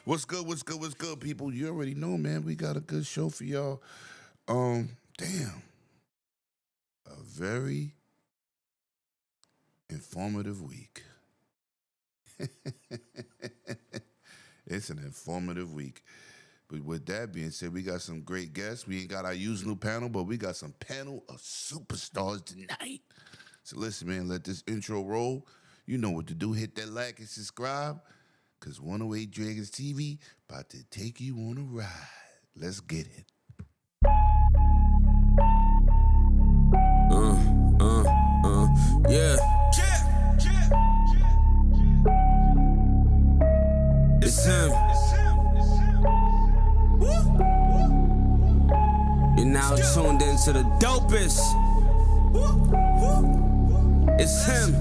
What's good? What's good? What's good, people? You already know, man. We got a good show for y'all. Damn, a very informative week. It's an informative week. But with that being said, we got some great guests. We ain't got our usual panel, but we got some panel of superstars tonight. So listen, man, let this intro roll. You know what to do. Hit that like and subscribe, because 108 Dragons TV about to take you on a ride. Let's get it. Yeah. It's him. You're now tuned into the dopest. It's him.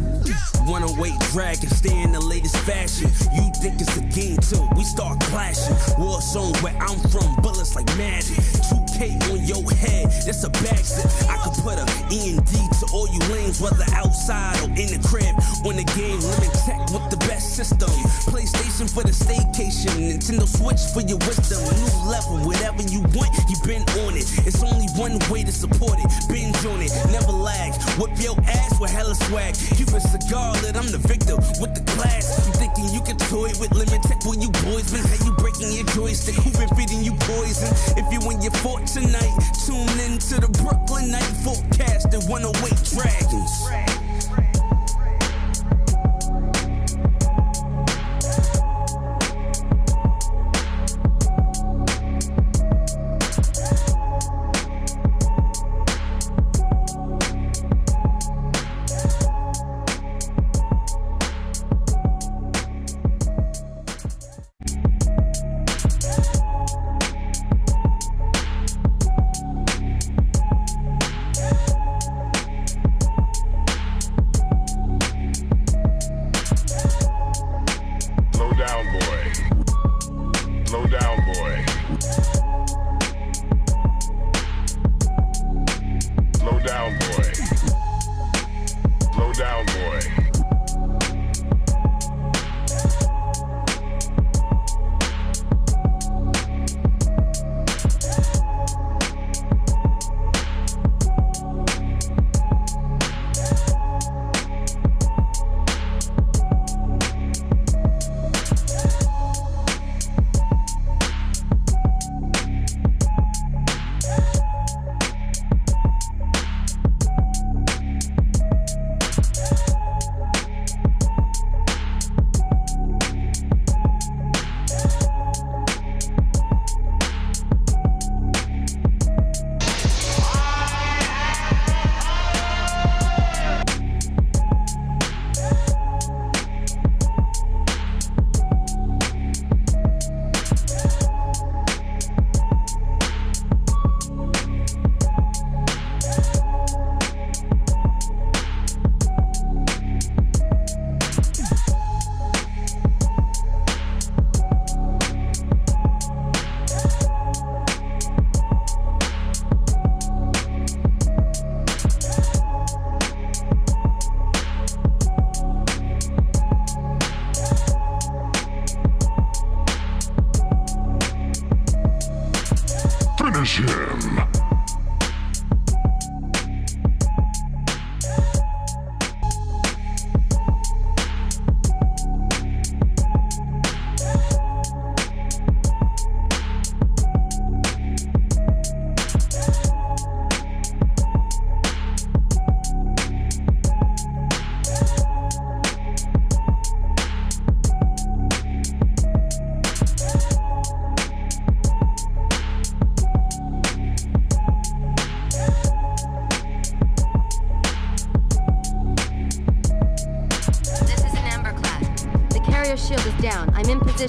108 Dragon, stay in the latest fashion. You think it's a game till we start clashing. War zone where I'm from, bullets like magic. 2K on your head, that's a backstep. I could put a END to all you lanes, whether outside or in the crib. On the game, limit tech with the best system. PlayStation for the staycation, Nintendo Switch for your wisdom. New level, whatever you want, you been on it. It's only one way to support it. Binge on it, never lag. Whip your ass with hella swag. Keep a cigar lit, I'm the victor with the class. You thinking you can toy with limit tech when you boys been? How you breaking your joystick? Who been feeding you poison? If you win your fort tonight, tune in to the Brooklyn night forecast at 108 Dragons.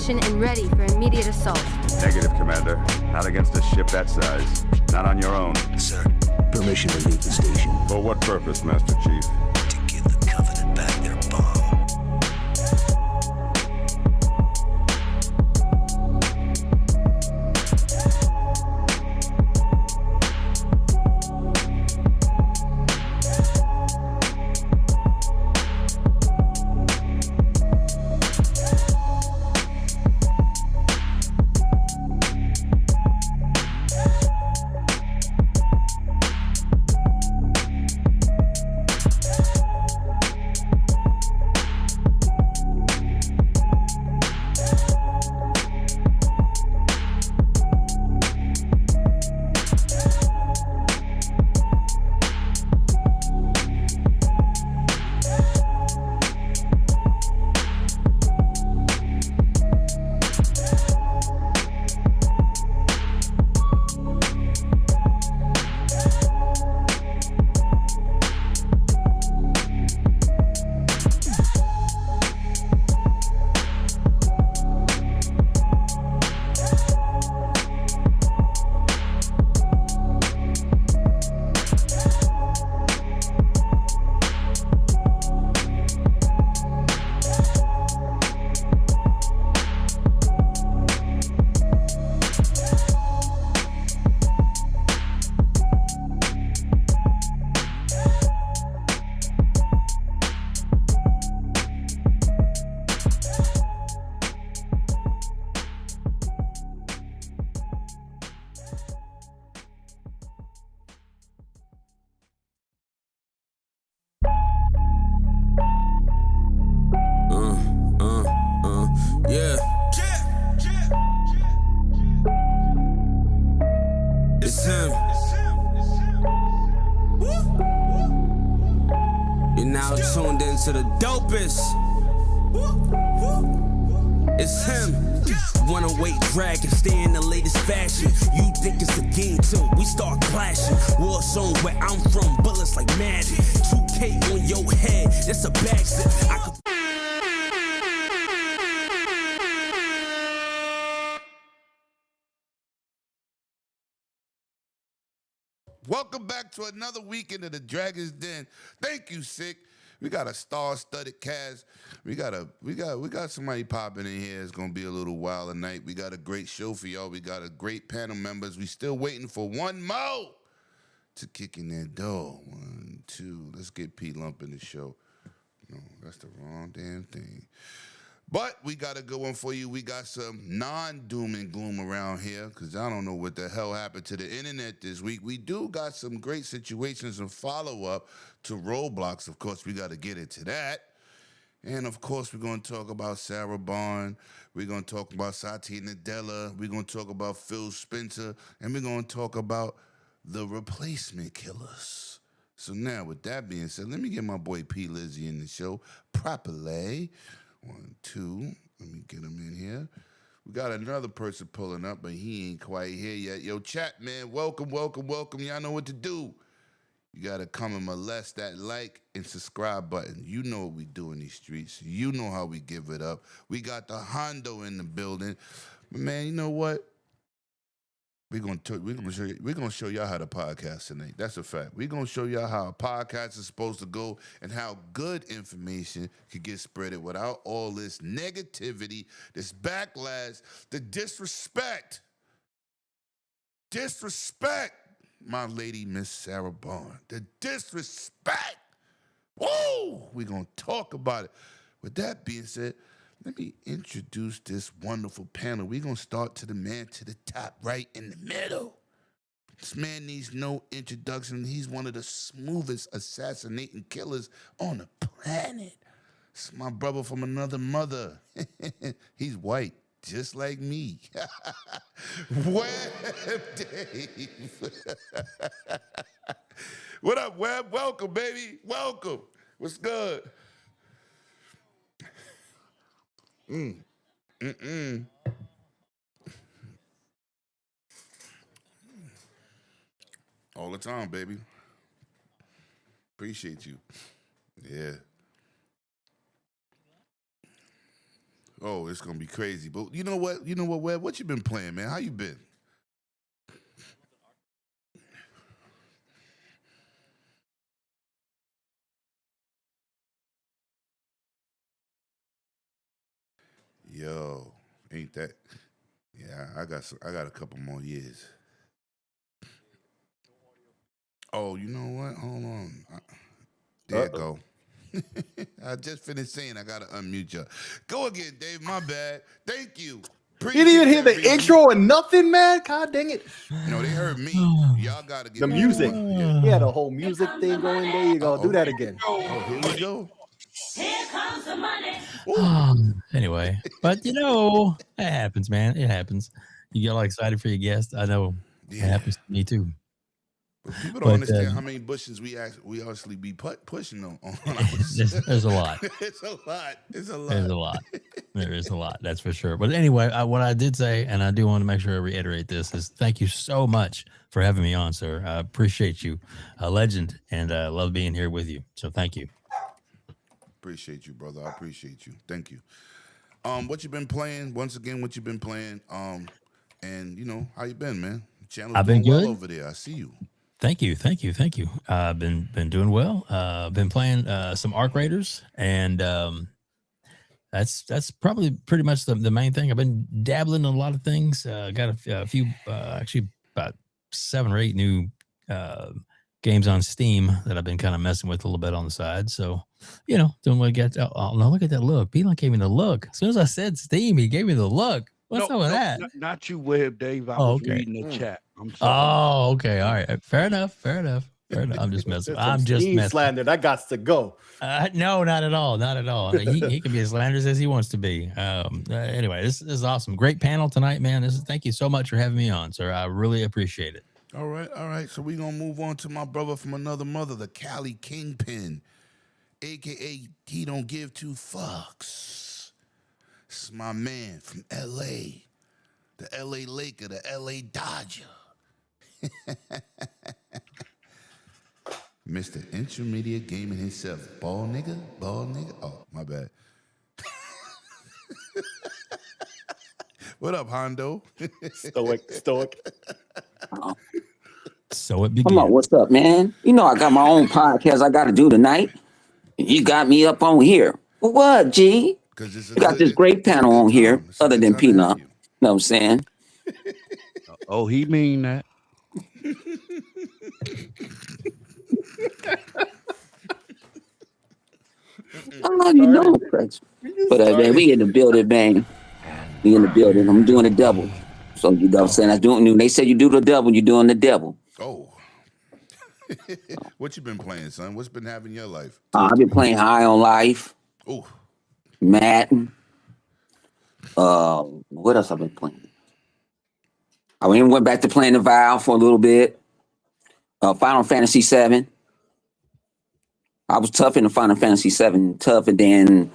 And ready for immediate assault. Negative, Commander. Not against a ship that size. Not on your own. Sir, permission to leave the station. For what purpose, Master Chief? To give the Covenant back their bomb. now tuned into the dopest. It's him. Wanna wait, drag, and stay in the latest fashion. You think it's a game till we start clashing. War zone where I'm from, bullets like magic. 2K on your head, that's a backstep. I could Welcome back to another weekend of the Dragon's Den. Thank you, Sick. We got a star-studded cast. We got somebody popping in here. It's gonna be a little wild tonight. We got a great show for y'all. We got a great panel members. We still waiting for one more to kick in that door. 1, 2. Let's get P Lump in the show. No, that's the wrong damn thing. But we got a good one for you. We got some non-doom and gloom around here because I don't know what the hell happened to the internet this week. We do got some great situations and follow-up to Roblox. Of course, we got to get into that. And, of course, we're going to talk about Sarah Bond. We're going to talk about Satya Nadella. We're going to talk about Phil Spencer. And we're going to talk about the replacement killers. So now, with that being said, let me get my boy P. Lizzy in the show properly. 1, 2. Let me get him in here. We got another person pulling up, but he ain't quite here yet. Yo, chat, man, welcome. Y'all know what to do. You got to come and molest that like and subscribe button. You know what we do in these streets. You know how we give it up. We got the Hondo in the building. But, man, you know what? We're gonna show y'all how to podcast tonight. That's a fact. We're gonna show y'all how a podcast is supposed to go and how good information can get spreaded without all this negativity, this backlash, the disrespect. Disrespect, my lady, Miss Sarah Bond. The disrespect. Woo! We're gonna talk about it. With that being said, let me introduce this wonderful panel. We're going to start to the man to the top, right in the middle. This man needs no introduction. He's one of the smoothest assassinating killers on the planet. It's my brother from another mother. He's white, just like me. Web Dave. What up, Web? Welcome, baby. Welcome. What's good? All the time, baby. Appreciate you. Yeah. Oh, it's gonna be crazy. But you know what? Web? What you been playing, man? How you been? Yo, ain't that? Yeah, I got a couple more years. Oh, you know what? Hold on. There you go. I just finished saying I gotta unmute you. Go again, Dave. My bad. Thank you. You didn't even hear the intro or nothing, man. God dang it! No, they heard me. Y'all gotta get the music. He had a whole music thing going. There you go. Do that again. Oh, here we go. Here comes the money. Anyway, but you know, it happens, man. It happens. You get all excited for your guest. I know it happens to me too. But people don't understand how many bushes we actually be pushing on. There's a lot. It's a lot. There's a lot. There is a lot. That's for sure. But anyway, what I did say, and I do want to make sure I reiterate this, is thank you so much for having me on, sir. I appreciate you, a legend, and I love being here with you. So thank you. Appreciate you, brother. I appreciate you. Thank you. What you been playing? Once again, what you been playing? And you know how you been, man? Channel's I've been doing good well over there. I see you. Thank you. I've been doing well. Been playing some Arc Raiders, and that's probably pretty much the main thing. I've been dabbling in a lot of things. Got a few, actually about 7 or 8 new games on Steam that I've been kind of messing with a little bit on the side. So, you know, doing what I get. Oh, no, look at that look. Beeline gave me the look. As soon as I said Steam, he gave me the look. What's up with that? Not you, Web Dave. I was reading the chat. I'm sorry. Oh, okay. All right. Fair enough. I'm just messing. I'm just messing. Slander. That got to go. No, not at all. He can be as slanderous as he wants to be. Anyway, this is awesome. Great panel tonight, man. Thank you so much for having me on, sir. I really appreciate it. All right. So we're going to move on to my brother from another mother, the Cali Kingpin. aka he don't give two fucks. It's my man from LA, the LA Laker, the LA Dodger. Mr. Intermediate Gaming himself. Ball nigga? Oh, my bad. What up, Hondo? Stoic. So it Come on, begins. what's up, man? You know I got my own podcast I got to do tonight. You got me up on here. For what, G? Because it's You got this great panel on here, other than Peanut. Know what I'm saying? Oh, he mean that. You know, Chris. But man, we in the building, bang. We in the building. I'm doing a double. So you know what I'm saying? I doing. They say you do the double, you're doing the double. Oh. What you been playing, son? What's been happening in your life? I've been playing High on Life. Oh. Madden. What else I've been playing? I went back to playing the Vow for a little bit. Final Fantasy VII. I was tough in the Final Fantasy VII, tough, and then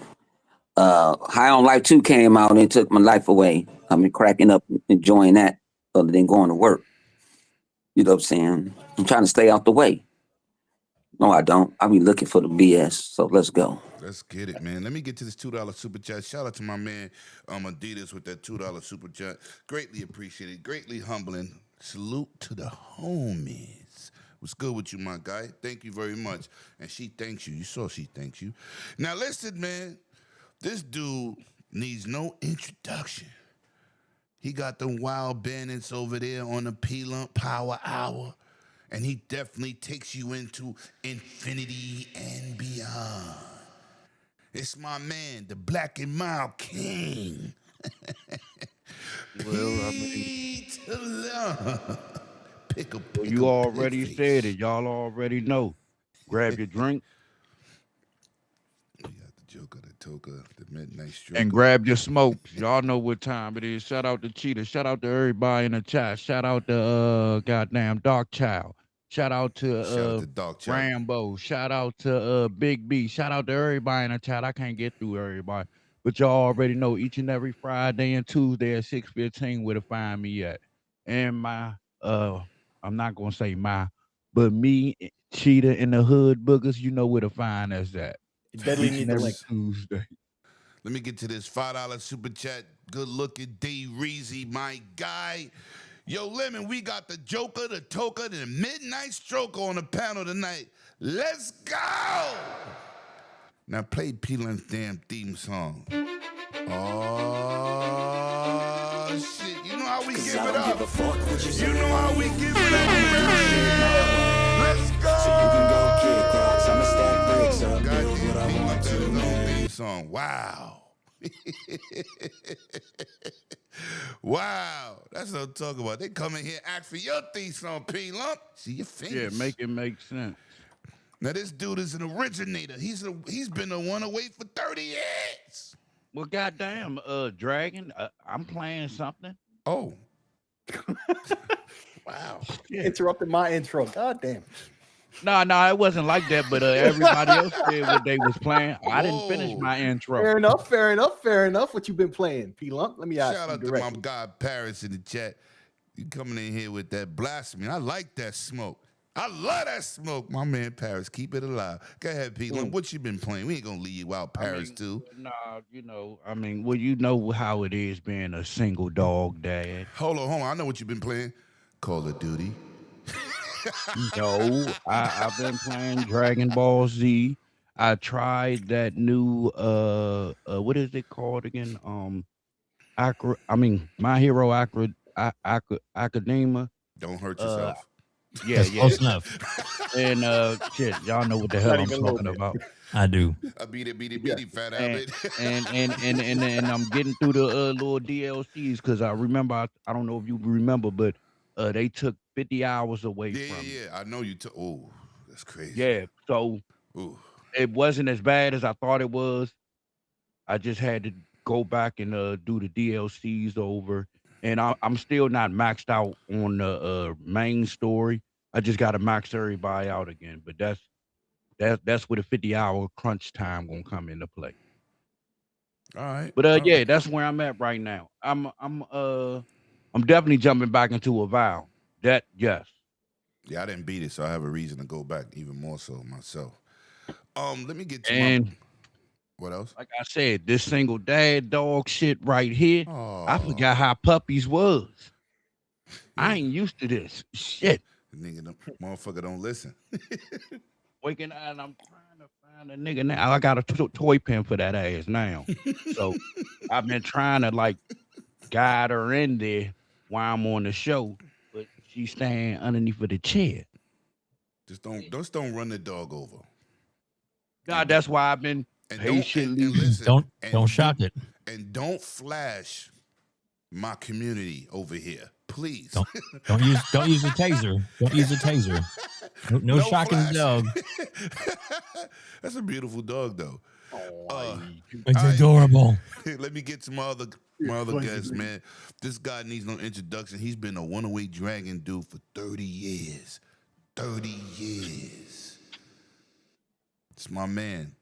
High on Life 2 came out and it took my life away. I've been cracking up, enjoying that, other than going to work. You know what I'm saying? I'm trying to stay out the way. No, I don't. I be looking for the BS. So let's go. Let's get it, man. Let me get to this $2 super chat. Shout out to my man Adidas with that $2 super chat. Greatly appreciated. Greatly humbling. Salute to the homies. What's good with you, my guy? Thank you very much. And she thanks you. You saw she thanks you. Now listen, man. This dude needs no introduction. He got them wild bandits over there on the P-Lump Power Hour. And he definitely takes you into infinity and beyond. It's my man, the Black and Mild King. Well, I mean, to love. Pick a you already said it. Y'all already know. Grab your drink. We got the Joker, the Toka, the Midnight Stroke. And grab your smokes. Y'all know what time it is. Shout out to Cheetah. Shout out to everybody in the chat. Shout out to goddamn Dark Child. Shout out to Rambo. Shout out to Big B. Shout out to everybody in the chat. I can't get through everybody. But y'all already know each and every Friday and Tuesday at 6:15 where to find me at. And my I'm not gonna say my, but me, Cheetah, and the Hood Boogers, you know where to find us at. Deadly need the link. Tuesday. Let me get to this $5 super chat. Good looking D Reezy, my guy. Yo, Lemon, we got the Joker, the Toka, the Midnight Stroke on the panel tonight. Let's go! Now play P-Lump's damn theme song. Oh, shit. You know how we give it up. You know how we give it up. Let's go! So you can go kick rocks. I'ma stack bricks up. Goddamn P-Lump got his own theme song. Wow. Wow, that's what I'm talking about. They come in here, ask for your theme song, P-Lump. See your fingers. Yeah, make it make sense. Now this dude is an originator. He's been the one away for 30 years. Well, goddamn, Dragon, I'm playing something. Oh. Wow. Interrupted my intro. God damn. No, it wasn't like that, but everybody else said what they was playing. I didn't finish my intro. Fair enough. What you been playing, P-Lump? Let me ask you. Shout out to my guy Paris in the chat. You coming in here with that blasphemy. I like that smoke. I love that smoke. My man Paris, keep it alive. Go ahead, P-Lump. What you been playing? We ain't gonna leave you out, Paris, too. Nah, you know how it is being a single dog dad. Hold on. I know what you've been playing. Call of Duty. No, I've been playing Dragon Ball Z. I tried that new what is it called again? My Hero Academia. Don't hurt yourself. Yeah. Close enough. And shit, y'all know what the hell I'm talking about. I do. I beat it, fat habit. And I'm getting through the little DLCs because I remember I don't know if you remember, but they took 50 hours away from me. Yeah. I know you took. Oh, that's crazy. Yeah, so it wasn't as bad as I thought it was. I just had to go back and do the DLCs over, and I'm still not maxed out on the main story. I just got to max everybody out again, but that's that's where the 50-hour crunch time gonna come into play. All right. But yeah, that's where I'm at right now. I'm definitely jumping back into a vow. That yes. Yeah, I didn't beat it, so I have a reason to go back even more so myself. Let me get to And what else? like I said, this single dad dog shit right here. I forgot how puppies was. I ain't used to this shit. Nigga, motherfucker don't listen. Waking up and I'm trying to find a nigga now. I got a toy pen for that ass now. So I've been trying to like guide her in there while I'm on the show, but she's staying underneath of the chair. Just don't run the dog over. God, that's why I've been patiently. And listen, don't shock it. And don't flash my community over here, please. Don't use a taser. Don't use a taser. No shocking the dog. That's a beautiful dog, though. It's adorable. Let me get to my other guest, man. This guy needs no introduction. He's been a 108 Dragon dude for 30 years. 30 years. It's my man.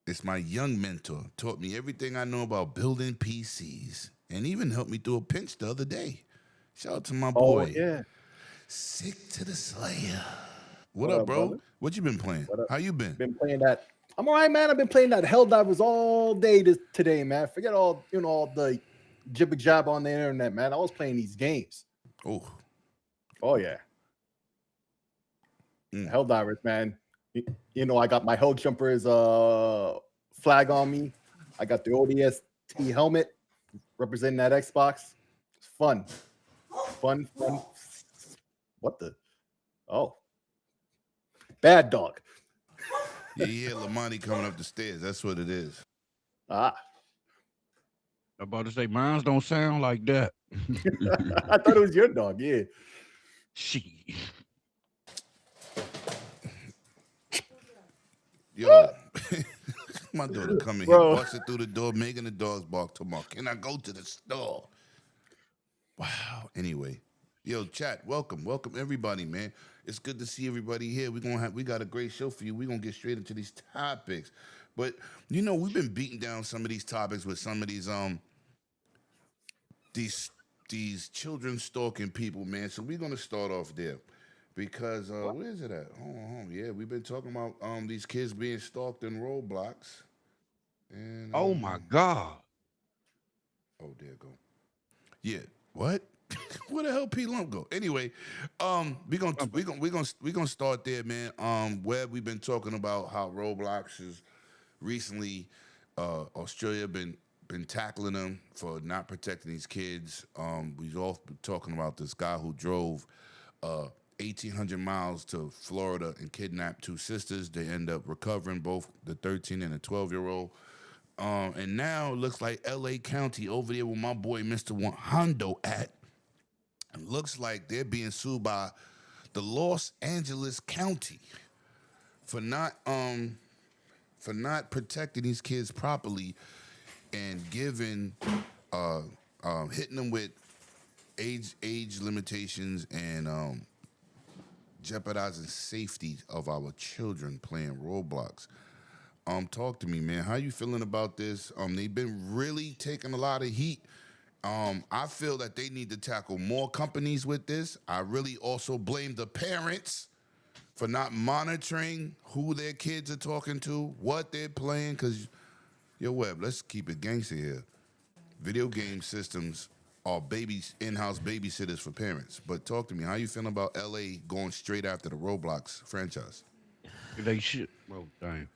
It's my young mentor. Taught me everything I know about building PCs. And even helped me through a pinch the other day. Shout out to my boy. Oh, yeah. Sick to the Slayer. What up, bro? Brother? What you been playing? How you been? Been playing that. I'm all right, man. I've been playing that Helldivers all day today, man. Forget all the jibber jab on the internet, man. I was playing these games. Oh yeah. Helldivers, man. I got my Hell Jumpers flag on me. I got the ODST helmet representing that Xbox. It's fun. What the? Oh. Bad dog. Yeah, you hear Lamani coming up the stairs. That's what it is. I'm about to say, mine don't sound like that. I thought it was your dog, yeah. She. Yo, my daughter coming here, busting through the door, making the dogs bark tomorrow. Can I go to the store? Wow. Anyway, yo, chat, welcome everybody, man. It's good to see everybody here. We got a great show for you. We're gonna get straight into these topics. But we've been beating down some of these topics with some of these children stalking people, man. So we're gonna start off there. Because where is it at? Yeah, we've been talking about these kids being stalked in Roblox. And oh my God. Oh, there you go. Yeah. What? Where the hell P Lump go? Anyway, we gonna start there, man. Where we've been talking about how Roblox is recently Australia been tackling them for not protecting these kids. We've all been talking about this guy who drove 1,800 miles to Florida and kidnapped two sisters. They end up recovering both the 13 and the 12-year-old. And now it looks like L.A. County over there with my boy Mr. Hondo at. It looks like they're being sued by the Los Angeles County for not protecting these kids properly and giving hitting them with age limitations and jeopardizing safety of our children playing Roblox. Talk to me, man. How you feeling about this? They've been really taking a lot of heat. I feel that they need to tackle more companies with this. I really also blame the parents for not monitoring who their kids are talking to, what they're playing, because, Webb, let's keep it gangster here. Video game systems are in-house babysitters for parents. But talk to me, how you feeling about LA going straight after the Roblox franchise? They should. Well, dang.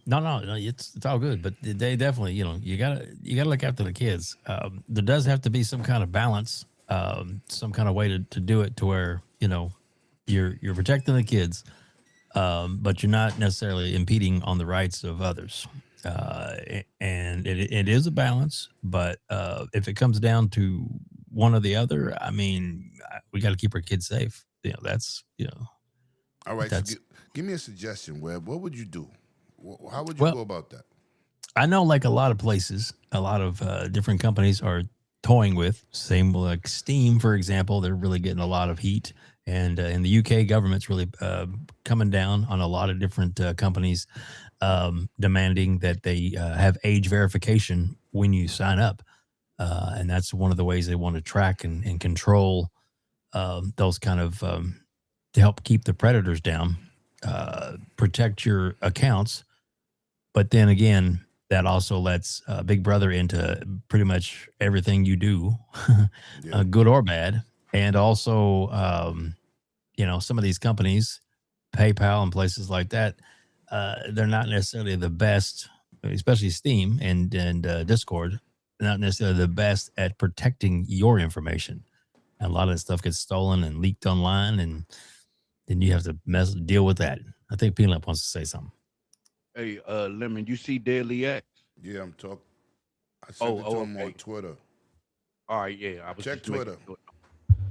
No, it's all good, but they definitely, you gotta look after the kids. There does have to be some kind of balance, some kind of way to do it to where you're protecting the kids, but you're not necessarily impeding on the rights of others. And it is a balance, but if it comes down to one or the other, I mean, we got to keep our kids safe. That's All right, so give me a suggestion, Webb. What would you do? How would you go about that? I know, like a lot of places, a lot of different companies are toying with, same like Steam, for example. They're really getting a lot of heat And in the UK, government's really coming down on a lot of different companies demanding that they have age verification when you sign up. And that's one of the ways they want to track and control those kind of to help keep the predators down, protect your accounts. But then again, that also lets Big Brother into pretty much everything you do, good or bad. And also, some of these companies, PayPal and places like that, they're not necessarily the best, especially Steam and Discord, not necessarily the best at protecting your information. And a lot of that stuff gets stolen and leaked online, and then you have to deal with that. I think Peanut wants to say something. Hey, Lemon, you see Daily X? Yeah, I'm talking. I sent it to him on Twitter. All right, yeah. I was check Twitter.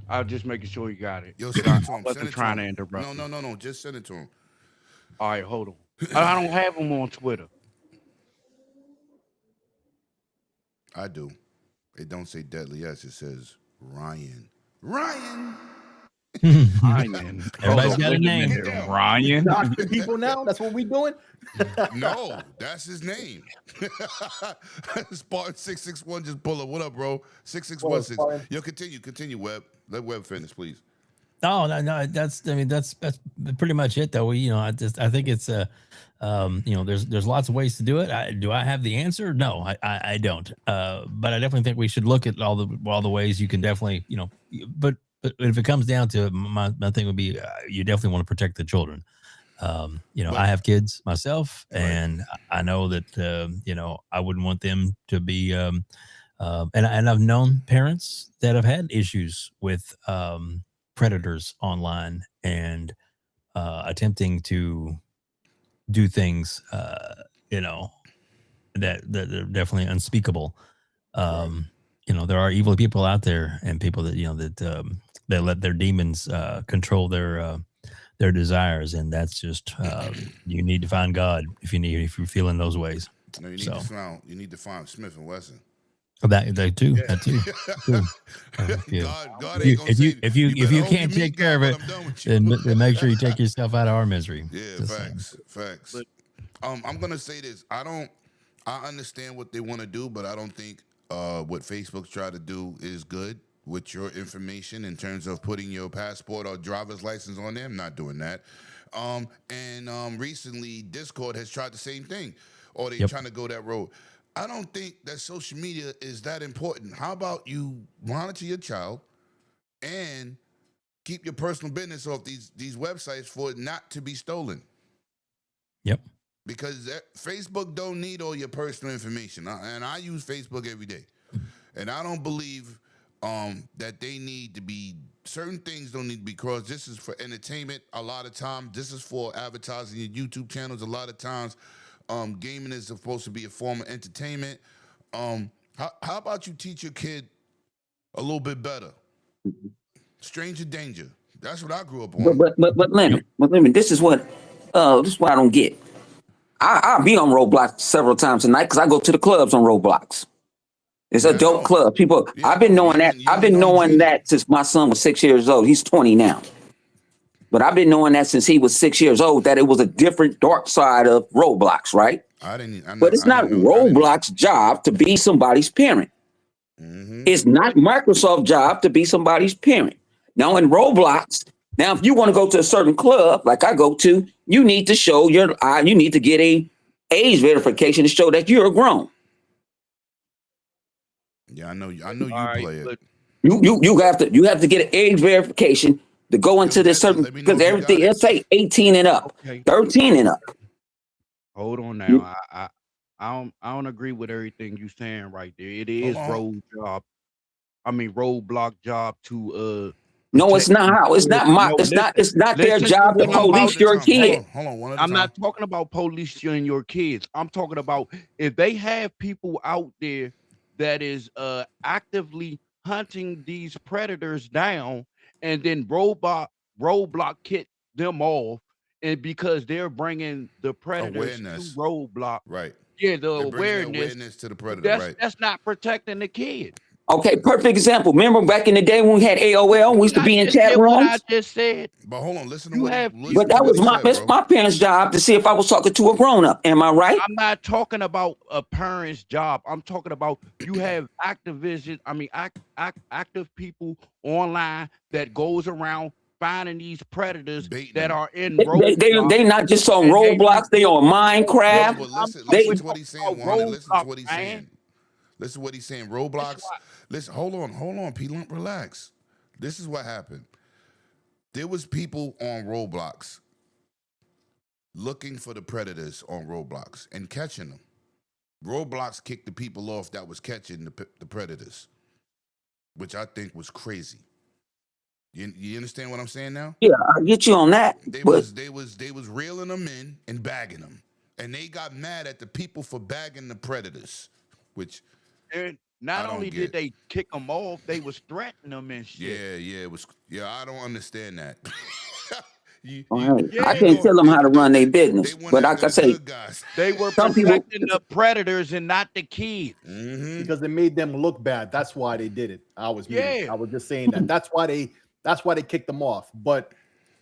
I was just making sure you got it. Yo, send it to him. I wasn't trying to interrupt. No. Just send it to him. All right, hold on. I don't have him on Twitter. I do. It don't say Deadly S. It says Ryan. Ryan. Everybody's got a name. Ryan. Doctor people now. That's what we doing. No, that's his name. Spartan 661 just pull up. What up, bro? 6616. Yo, continue, Webb. Let Webb finish, please. No. That's pretty much it, though. I think it's there's lots of ways to do it. Do I have the answer? No, I don't. But I definitely think we should look at all the ways you can definitely, but if it comes down to it, my thing would be you definitely want to protect the children. I have kids myself, and I know that I wouldn't want them to be. And I've known parents that have had issues with predators online and attempting to do things, that are definitely unspeakable. There are evil people out there, and people that that let their demons control their desires, and that's just you need to find God if you're feeling those ways. No, you need to find Smith and Wesson. That too. Yeah. That too. God ain't gonna say, if you can't take care of it, then make sure you take yourself out of our misery. Yeah, facts. I'm gonna say this. I understand what they want to do, but I don't think what Facebook's trying to do is good with your information in terms of putting your passport or driver's license on there. I'm not doing that. Recently, Discord has tried the same thing, or they're trying to go that road. I don't think that social media is that important. How about you monitor your child and keep your personal business off these websites for it not to be stolen? Yep. Because Facebook don't need all your personal information. And I use Facebook every day. And I don't believe that they need to be, certain things don't need to be crossed. This is for entertainment a lot of times. This is for advertising your YouTube channels a lot of times. Gaming is supposed to be a form of entertainment. How about you teach your kid a little bit better? Stranger danger. That's what I grew up on. But Lemon, this is what I don't get. I'll be on Roblox several times a night because I go to the clubs on Roblox. It's a dope club. People, I've been knowing that. I've been knowing that since my son was 6 years old. He's 20 now. But I've been knowing that since he was 6 years old, that it was a different dark side of Roblox, right? But it's not Roblox's job to be somebody's parent. Mm-hmm. It's not Microsoft's job to be somebody's parent. Now in Roblox, if you want to go to a certain club, like I go to, you need to show you need to get a age verification to show that you're grown. Yeah, I know you play it. You have to get an age verification to go into this certain, because everything it'll say 18 and up, 13 and up. Hold on now. I don't agree with everything you're saying right there. It is Roblox job to No, it's not how. It's not their job to police your kid. Hold on. I'm not talking about policing your kids. I'm talking about if they have people out there that is actively hunting these predators down, and then Roblox kick them off, and because they're bringing the predators to Roblox, right? Yeah, the awareness to the predator, that's not protecting the kid. Okay, perfect example. Remember back in the day when we had AOL, we used to be in chat What rooms? I just said. But hold on, listen to You what have But that was my parents' job to see if I was talking to a grown-up. Am I right? I'm not talking about a parent's job. I'm talking about you have active people online that goes around finding these predators that are in Roblox. They not just on Roblox, they on Minecraft. But listen to what he's saying, Wanda. Listen to what he's saying. Listen to what he's saying. Roblox. Listen, hold on, P Lump, relax. This is what happened. There was people on Roblox looking for the predators on Roblox and catching them. Roblox kicked the people off that was catching the predators, which I think was crazy. You understand what I'm saying now? Yeah, I get you on that. They was reeling them in and bagging them, and they got mad at the people for bagging the predators, which not only did they kick them off, they was threatening them and shit. Yeah, I don't understand that. I can't tell them how to run their business, but like I say, they were protecting the predators and not the kids because it made them look bad. That's why they did it. I was just saying that. That's why they kicked them off. But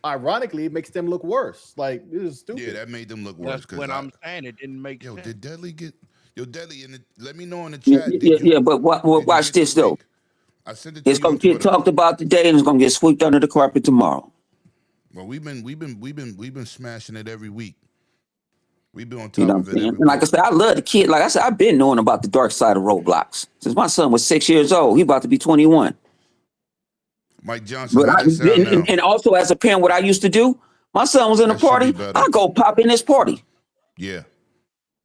ironically, it makes them look worse. Like, this is stupid. Yeah, that made them look worse. That's what I'm saying. It didn't make sense. Did Deadly get? Deadly, let me know in the chat. But watch this though. I sent it. It's gonna get talked about today, and it's gonna get swept under the carpet tomorrow. Well, we've been smashing it every week. We've been on top of it. And like I said, I love the kid. Like I said, I've been knowing about the dark side of Roblox since my son was 6 years old. He about to be 21. Mike Johnson. And also as a parent, what I used to do, my son was in a party, I go pop in this party. Yeah.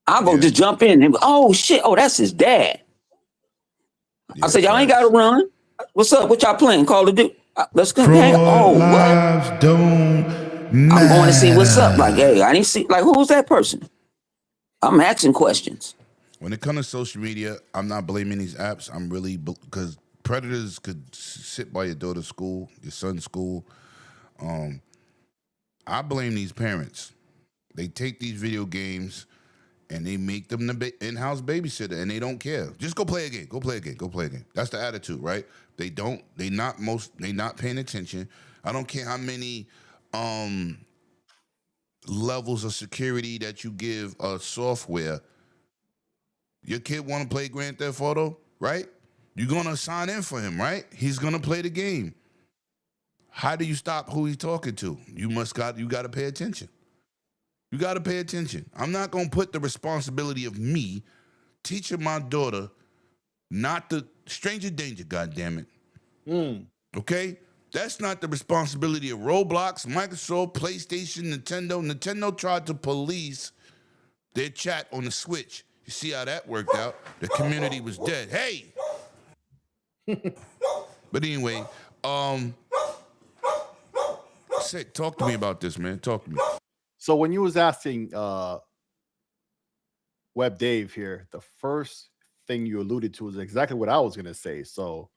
I'll go just jump in and oh shit, that's his dad. I said, y'all ain't gotta run. What's up? What y'all playing? Call of Duty. Let's go. Oh, what? I'm going to see what's up. Like, hey, I didn't see. Like, who's that person? I'm asking questions. When it comes to social media, I'm not blaming these apps. I'm really because predators could sit by your daughter's school, your son's school. I blame these parents. They take these video games and they make them the in-house babysitter, and they don't care. Just go play a game. Go play a game. Go play a game. That's the attitude, right? They not paying attention. I don't care how many levels of security that you give software. Your kid want to play Grand Theft Auto, right? You're gonna sign in for him, right? He's gonna play the game. How do you stop who he's talking to? You got to pay attention. You got to pay attention. I'm not going to put the responsibility of me teaching my daughter not to stranger danger, goddammit. Okay? That's not the responsibility of Roblox, Microsoft, PlayStation, Nintendo. Nintendo tried to police their chat on the Switch. You see how that worked out? The community was dead. Hey! But anyway, Sick, talk to me about this, man. Talk to me. So when you was asking Web Dave here, the first thing you alluded to is exactly what I was going to say. So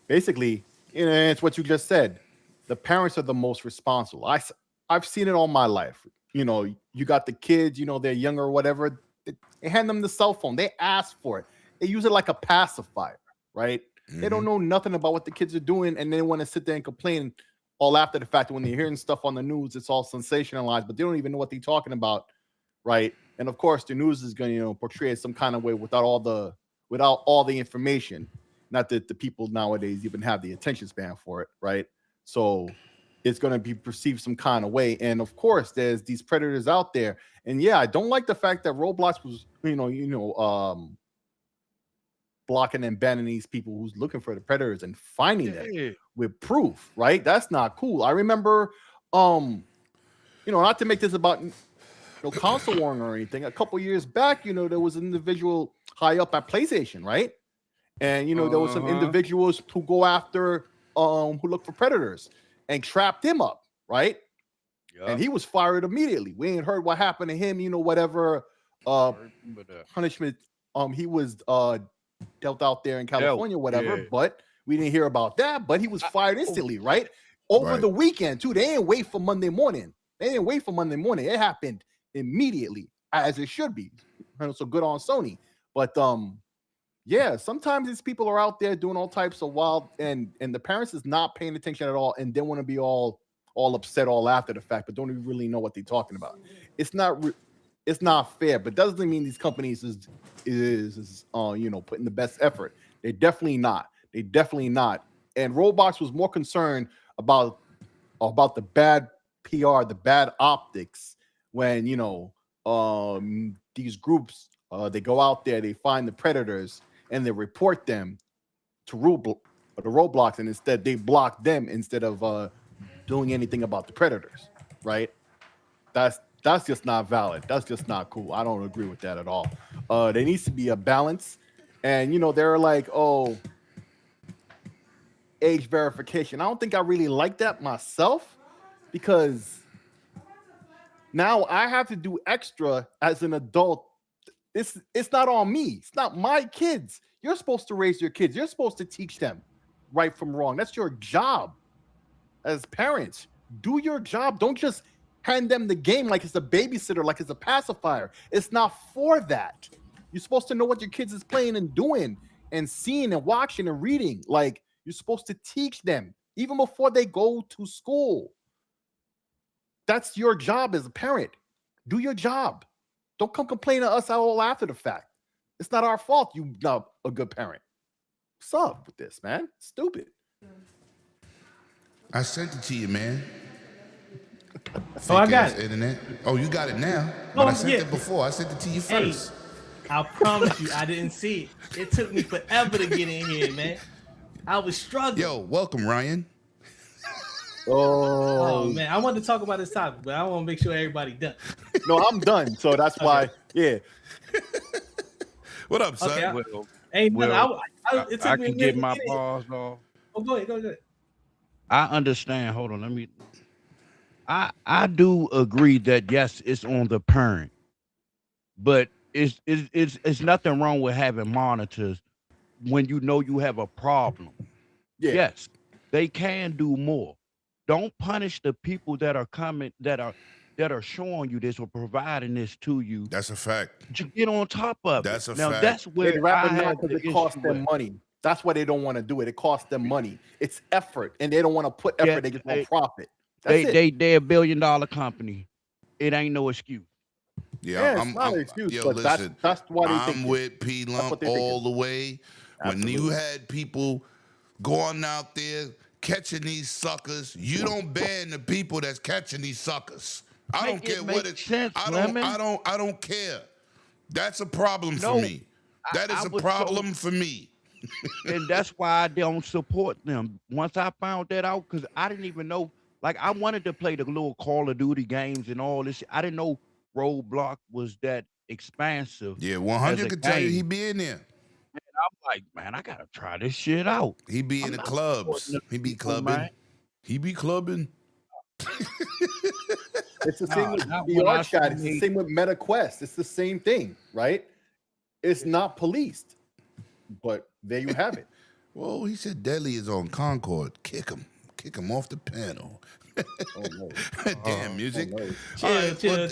basically, it's what you just said. The parents are the most responsible. I've seen it all my life. You got the kids, they're younger or whatever. They hand them the cell phone. They ask for it. They use it like a pacifier, right? Mm-hmm. They don't know nothing about what the kids are doing, and they want to sit there and complain all after the fact. When they're hearing stuff on the news, it's all sensationalized, but they don't even know what they're talking about, right? And of course, the news is going to portray it some kind of way without all the information. Not that the people nowadays even have the attention span for it, right? So it's going to be perceived some kind of way. And of course, there's these predators out there. And yeah, I don't like the fact that Roblox was, blocking and banning these people who's looking for the predators and finding them with proof, right? That's not cool. I remember, not to make this about console warring or anything. A couple years back, there was an individual high up at PlayStation, right? And there was some individuals who go after, who look for predators and trapped him up, right? Yep. And he was fired immediately. We ain't heard what happened to him. Whatever punishment he was dealt out there in California, whatever, but we didn't hear about that. But he was fired instantly, right? Over the weekend, too. They didn't wait for Monday morning. It happened immediately, as it should be. So good on Sony. But Yeah, sometimes these people are out there doing all types of wild, and the parents is not paying attention at all, and then want to be all upset all after the fact, but don't even really know what they're talking about. It's not fair, but doesn't mean these companies is putting the best effort. They're definitely not. And Roblox was more concerned about the bad PR, the bad optics when these groups they go out there, they find the predators and they report them to Roblox, and instead they block them instead of doing anything about the predators, right? That's just not valid. That's just not cool. I don't agree with that at all. There needs to be a balance, and they're like, oh, age verification. I don't think I really like that myself, because now I have to do extra as an adult. It's not on me. It's not my kids. You're supposed to raise your kids. You're supposed to teach them right from wrong. That's your job as parents. Do your job. Don't just hand them the game like it's a babysitter, like it's a pacifier. It's not for that. You're supposed to know what your kids is playing and doing and seeing and watching and reading. Like, you're supposed to teach them even before they go to school. That's your job as a parent. Do your job. Don't come complain to us all after the fact. It's not our fault you're not a good parent. What's up with this, man? Stupid. I sent it to you, man. Oh, I got it. Internet. Oh, you got it now. Oh, But I sent yeah. it before. I sent it to you first. I promise you, I didn't see it. It took me forever to get in here, man. I was struggling. Yo, welcome, Ryan. Oh man, I wanted to talk about this topic, but I want to make sure everybody done. No, I'm done. So that's why, yeah. What up, son? Okay, Well, it took I me a can minute get to my get in. pause off. Oh, go ahead. I understand. Hold on. Let me. I do agree that yes, it's on the parent, but it's nothing wrong with having monitors when you know you have a problem. Yeah. Yes, they can do more. Don't punish the people that are coming that are showing you this or providing this to you. That's a fact. You get on top of That's it. a Now fact. that's where They'd I rather not, have because the it costs issue them with. money. That's why they don't want to do it. It costs them money. It's effort, and they don't want to put effort. Yeah, They just want profit. That's it. They're $1 billion company. It ain't no excuse. Yeah, it's not an excuse, but that's why they think I'm it. with P That's Lump what they think all the way. When you Absolutely. had people going out there catching these suckers, you don't ban the people that's catching these suckers. I don't Make care it what make it. sense, I Lemon. don't care. That's a problem for No, me. That is I a was problem for me. and that's why I don't support them. Once I found that out, because I didn't even know. Like, I wanted to play the little Call of Duty games and all this. I didn't know Roadblock was that expansive. Yeah, as 100 a could tell you he game. be in there. And I'm like, man, I gotta try this shit out. He be in I'm the not clubs. supporting He the be people, clubbing. man. He be clubbing. It's the same with not when I VR chat. see It's the me. same with Meta Quest. It's the same thing, right? It's not policed, but there you have it. Well, he said Deadly is on Concord. Kick him off the panel. Oh no! Damn music. Oh, no. Chill.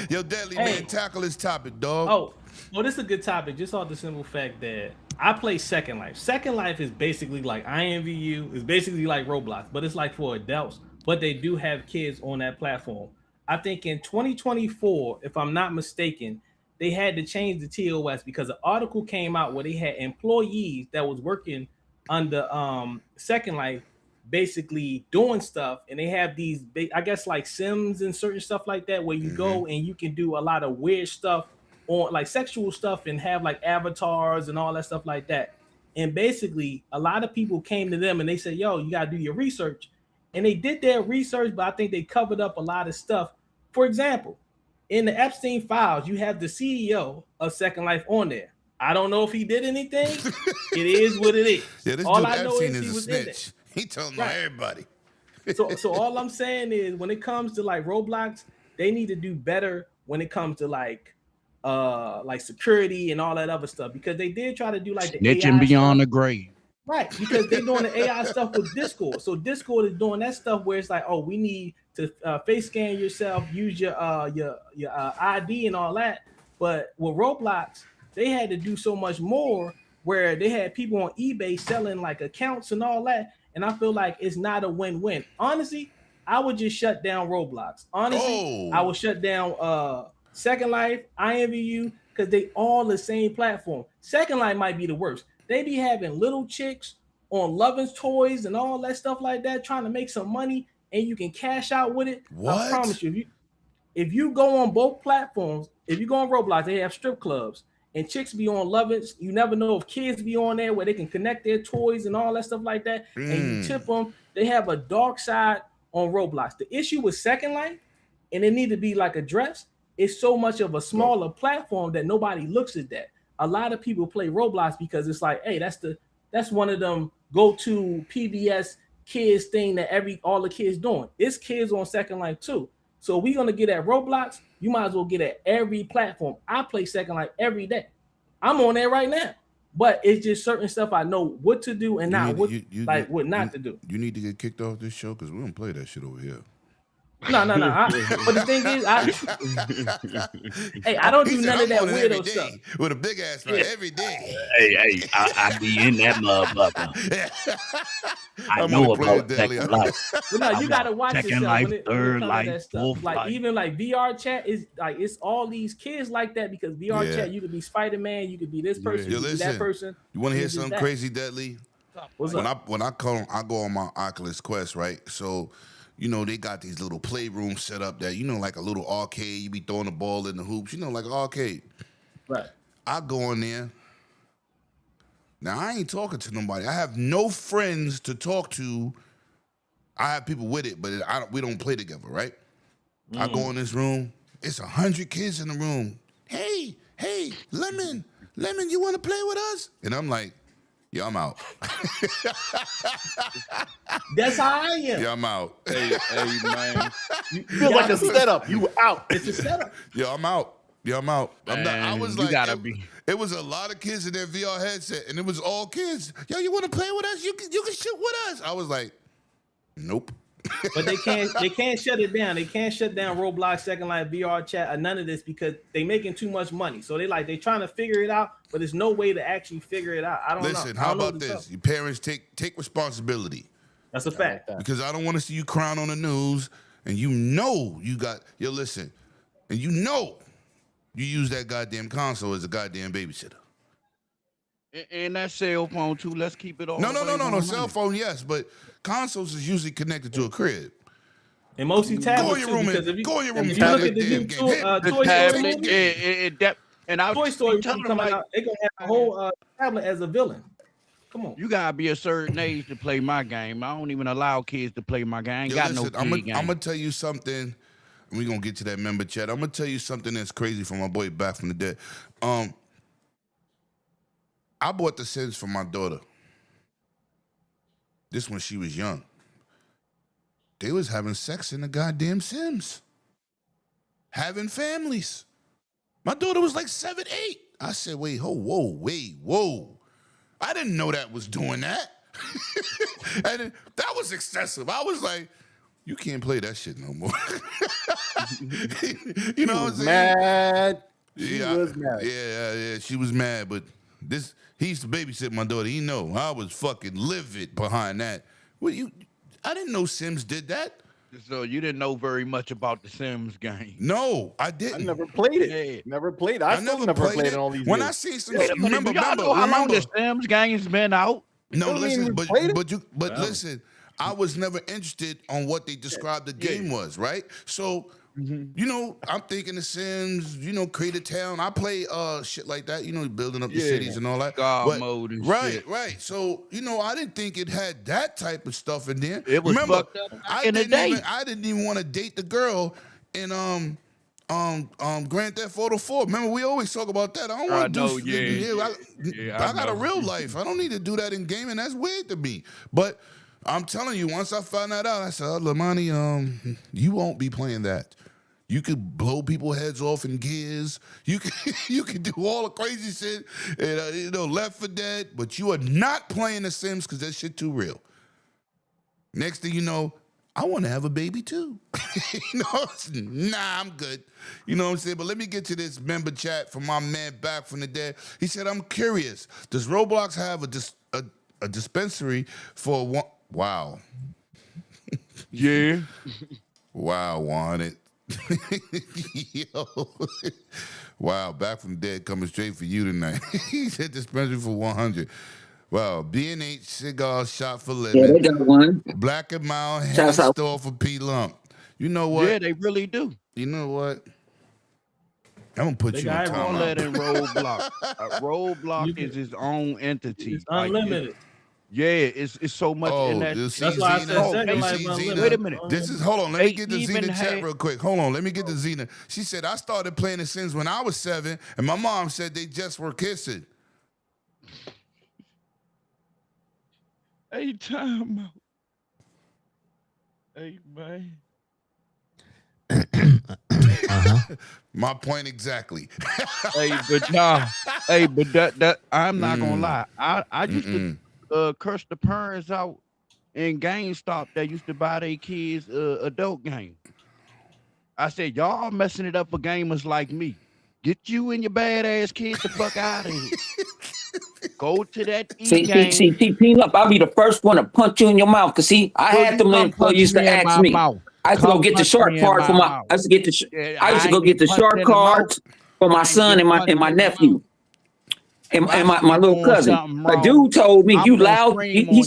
Yo, Deadly, Hey. man, tackle this topic, dog. Oh, well, this is a good topic. Just off the simple fact that I play Second Life. Second Life is basically like IMVU. It's basically like Roblox, but it's like for adults. But they do have kids on that platform. I think in 2024, if I'm not mistaken, they had to change the TOS because an article came out where they had employees that was working under Second Life basically doing stuff, and they have these I guess like Sims and certain stuff like that where you go and you can do a lot of weird stuff on like sexual stuff and have like avatars and all that stuff like that. And basically a lot of people came to them and they said, yo, you got to do your research. And they did their research, but I think they covered up a lot of stuff. For example, in the Epstein files, you have the CEO of Second Life on there. I don't know if he did anything. It is what it is. Yeah, this all dude I know Epstein is he is a was in there. snitch. He telling Right. everybody. So all I'm saying is when it comes to like Roblox, they need to do better when it comes to like security and all that other stuff, because they did try to do like the Snitching AI beyond stuff. the grave. Right, because they're doing the AI stuff with Discord. So Discord is doing that stuff where it's like, oh, we need to face scan yourself, use your ID and all that. But with Roblox, they had to do so much more where they had people on eBay selling like accounts and all that, and I feel like it's not a win-win. Honestly, I would just shut down Roblox. Honestly, I would shut down Second Life, IMVU, because they all the same platform. Second Life might be the worst. They be having little chicks on Lovin's toys and all that stuff like that, trying to make some money, and you can cash out with it. What? I promise you, if you go on both platforms, if you go on Roblox, they have strip clubs, and chicks be on Lovin's. You never know if kids be on there where they can connect their toys and all that stuff like that, and you tip them. They have a dark side on Roblox. The issue with Second Life, and it need to be like addressed, it's so much of a smaller platform that nobody looks at that. A lot of people play Roblox because it's like, hey, that's one of them go-to PBS kids thing that all the kids doing. It's kids on Second Life too. So we're gonna get at Roblox. You might as well get at every platform. I play Second Life every day. I'm on there right now. But it's just certain stuff I know what to do and what not to do. You need to get kicked off this show because we don't play that shit over here. No. But the thing is, I don't do none of that weirdo stuff. With a big ass right every day. Hey, I be in that motherfucker. I know about Second Life. But no, you gotta watch Second yourself Life, Third Life, Fourth like Life. even like VR chat is like it's all these kids like that because VR chat you could be Spider-Man, you could be this person, you could be that person. You want to hear something crazy, Deadly? What's when up? I go on my Oculus Quest, right? So, you know, they got these little playrooms set up that, you know, like a little arcade. You be throwing the ball in the hoops, you know, like an arcade. Right. I go in there. Now, I ain't talking to nobody. I have no friends to talk to. I have people with it, but we don't play together, right? I go in this room. It's 100 kids in the room. Hey, Lemon, you want to play with us? And I'm like, yeah, I'm out. That's how I am. Yeah, I'm out. Hey, man. You feel like a setup. You out. It's a setup. Yeah, I'm out. I was like, be. It was a lot of kids in their VR headset, and it was all kids. Yo, you want to play with us? You can shoot with us. I was like, nope. But they can't shut it down. They can't shut down Roblox, Second Life, VR chat, or none of this because they making too much money. So they trying to figure it out, but there's no way to actually figure it out. I don't know. Listen, how about this? Your parents take responsibility. That's a fact. Because I don't want to see you crying on the news, and you listen, and you know you use that goddamn console as a goddamn babysitter. And that cell phone too. Let's keep it all. No. Cell phone, yes, but consoles is usually connected to a crib. And mostly tablets. Go in your room and if you look at the new Toy Story movie, Toy Story coming out, they're gonna have a whole tablet as a villain. Come on. You gotta be a certain age to play my game. I don't even allow kids to play my game. I ain't got no game. I'm gonna tell you something. We're gonna get to that member chat. I'm gonna tell you something that's crazy from my boy back from the dead. I bought The Sims for my daughter. This when she was young. They was having sex in the goddamn Sims. Having families. My daughter was like 7, 8. I said, whoa. I didn't know that was doing that. And that was excessive. I was like, you can't play that shit no more. You know what I'm saying? Mad. She was mad. Yeah, she was mad. But he used to babysit my daughter. He know I was fucking livid behind that. Well, I didn't know Sims did that. So you didn't know very much about the Sims game. No, I didn't. I never played it. Yeah. Never played it. I still never played it all these when years. I see some, Remember how long the Sims game's been out? No, listen, but listen, I was never interested on what they described the game was, right? So, you know, I'm thinking The Sims, you know, create a town. I play shit like that, you know, building up the cities and all that. God mode and shit. Right. So, you know, I didn't think it had that type of stuff in there. It was fucked up in the day. I didn't even want to date the girl in Grand Theft Auto 4. Remember, we always talk about that. I don't want to do I got a real life. I don't need to do that in gaming. That's weird to me. But I'm telling you, once I found that out, I said, Lamani, you won't be playing that. You could blow people's heads off in gears. You could do all the crazy shit, and, you know, Left 4 Dead, but you are not playing The Sims because that shit too real. Next thing you know, I want to have a baby too. Nah, I'm good. You know what I'm saying? But let me get to this member chat from my man back from the dead. He said, I'm curious. Does Roblox have a dispensary for one? Wow. Yeah. Wow, wanted. Yo. Wow, back from the dead coming straight for you tonight. He said dispensary for 100. Wow, B&H cigar shop for living. Yeah, they got one. Black and Mild Shouts hand out. store for P Lump. You know what? Yeah, they really do. You know what? I'm gonna put They you in got time All out. that in Roblox. Roblox is its own entity. It's unlimited. Yeah, it's so much in that. You see That's why I said Zena? Second You Life see unlimited. Zena? Wait a minute. This is hold on. Let me They get the even Zena chat had- real quick. Hold on. Let me get the Zena. She said I started playing The Sims when I was 7, and my mom said they just were kissing. Hey, time out. Hey, man. My point exactly. Hey, but nah. Hey, but that I'm not gonna lie. I used to curse the parents out in GameStop that used to buy their kids adult game. I said, y'all messing it up for gamers like me. Get you and your badass kids the fuck out of here. Go to that See, game. Pin Up, I'll be the first one to punch you in your mouth. Cause see, I had them little employees used to ask me. I used to go get the shark card for my. I used to get the. I used to go get the shark cards for my son and my nephew, and my little cousin. A dude told me, "You loud." He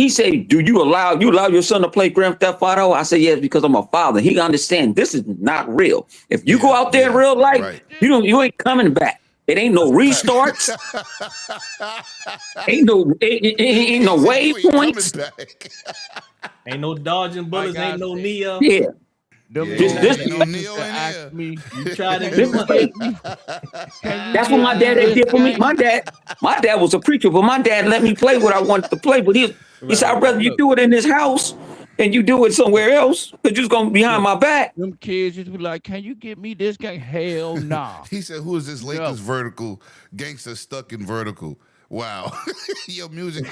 said, "Do you allow your son to play Grand Theft Auto?" I said, "Yes, because I'm a father." He understand this is not real. If you go out there in real life, right. you ain't coming back. It ain't no restarts. ain't no waypoints. Ain't no dodging bullets. Ain't no Neo. Yeah. This no Neo in here. You try to get me. That's what my dad did for me. My dad was a preacher, but my dad let me play what I wanted to play. But he said, "I'd rather you do it in this house and you do it somewhere else, because you're gonna be behind my back." Them kids used to be like, "Can you get me this game?" Hell nah. He said, "Who is this Lakers vertical gangster stuck in vertical?" Wow. Yo, music.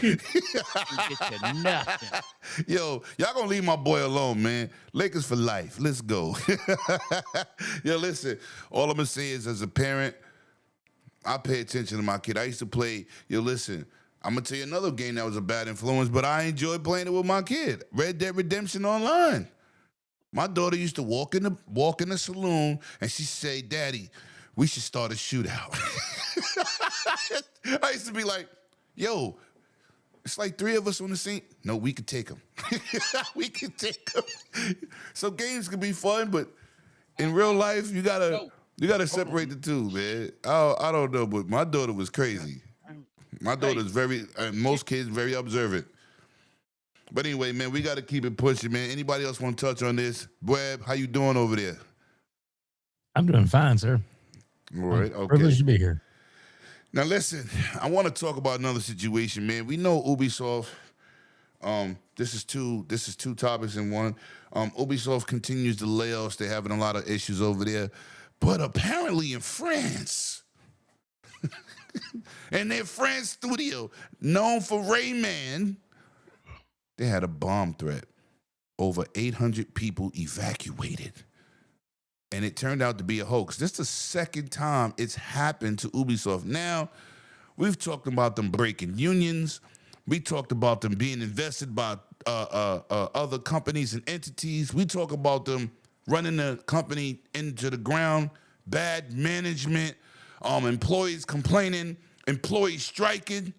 Yo, y'all gonna leave my boy alone, man. Lakers for life. Let's go. Yo, listen, all I'm gonna say is, as a parent, I pay attention to my kid. I used to play, listen, I'm gonna tell you another game that was a bad influence, but I enjoyed playing it with my kid. Red Dead Redemption Online. My daughter used to walk in the saloon and she'd say, "Daddy, we should start a shootout." I used to be like, "Yo, it's like 3 of us on the scene." No, we could take them. We could take them. So games can be fun, but in real life, you gotta separate the two, man. I don't know, but my daughter was crazy. My daughter's most kids very observant. But anyway, man, we got to keep it pushing, man. Anybody else want to touch on this? Webb, how you doing over there? I'm doing fine, sir. All right, okay. Privileged to be here. Now, listen, I want to talk about another situation, man. We know Ubisoft. This is two topics in one. Ubisoft continues the layoffs. They're having a lot of issues over there. But apparently in France, in their France studio, known for Rayman, they had a bomb threat. Over 800 people evacuated. And it turned out to be a hoax. This is the second time it's happened to Ubisoft. Now, we've talked about them breaking unions. We talked about them being invested by other companies and entities. We talk about them running the company into the ground, bad management, employees complaining, employees striking.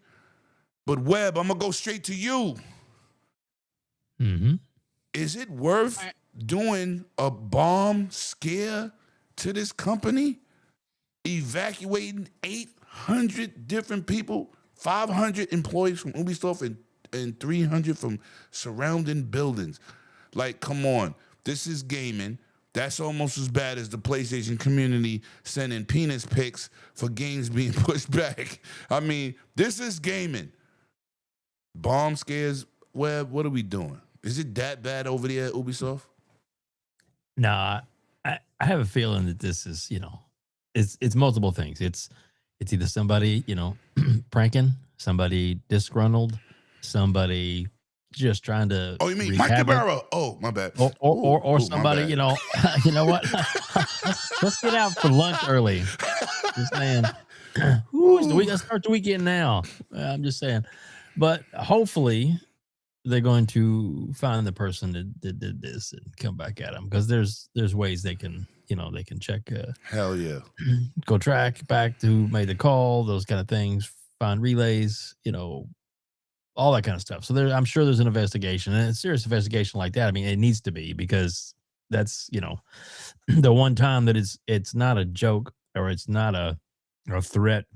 But Webb, I'm going to go straight to you. Mm-hmm. Is it worth doing a bomb scare to this company? Evacuating 800 different people, 500 employees from Ubisoft and 300 from surrounding buildings. Like, come on. This is gaming. That's almost as bad as the PlayStation community sending penis pics for games being pushed back. I mean, this is gaming. Bomb scares, Webb, what are we doing? Is it that bad over there at Ubisoft? Nah, I have a feeling that this is, it's multiple things. It's either somebody, pranking, somebody disgruntled, somebody just trying to. Oh, you mean Mike Cabrera? Oh, my bad. Or somebody, you know, you know what? let's get out for lunch early. Just saying. Let's start the weekend now. I'm just saying, but hopefully they're going to find the person that did this and come back at them, because there's ways they can, you know, they can check. Hell yeah. Go track back to who made the call, those kind of things, find relays, you know, all that kind of stuff. So I'm sure there's an investigation, and a serious investigation like that. I mean, it needs to be, because that's, you know, the one time that it's not a joke, or it's not a threat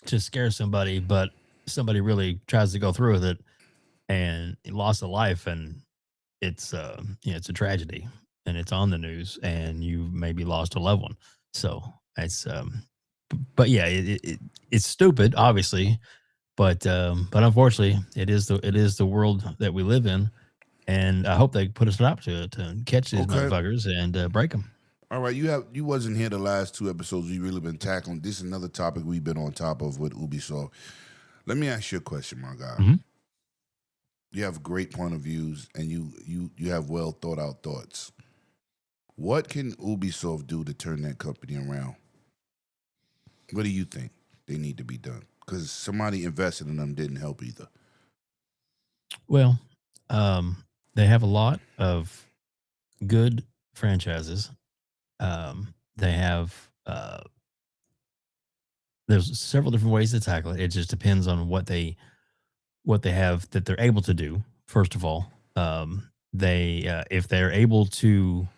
to scare somebody, but somebody really tries to go through with it and lost a life, and it's it's a tragedy, and it's on the news, and you maybe lost a loved one. So it's but yeah, it's stupid, obviously, but unfortunately, it is the world that we live in, and I hope they put a stop to catch these motherfuckers and break them. All right, you wasn't here the last 2 episodes. We really been tackling. This is another topic we've been on top of with Ubisoft. Let me ask you a question, my guy. Mm-hmm. You have great point of views, and you have well thought out thoughts. What can Ubisoft do to turn that company around? What do you think they need to be done? Because somebody invested in them didn't help either. Well, they have a lot of good franchises. They have there's several different ways to tackle it. It just depends on what they have that they're able to do. First of all, they if they're able to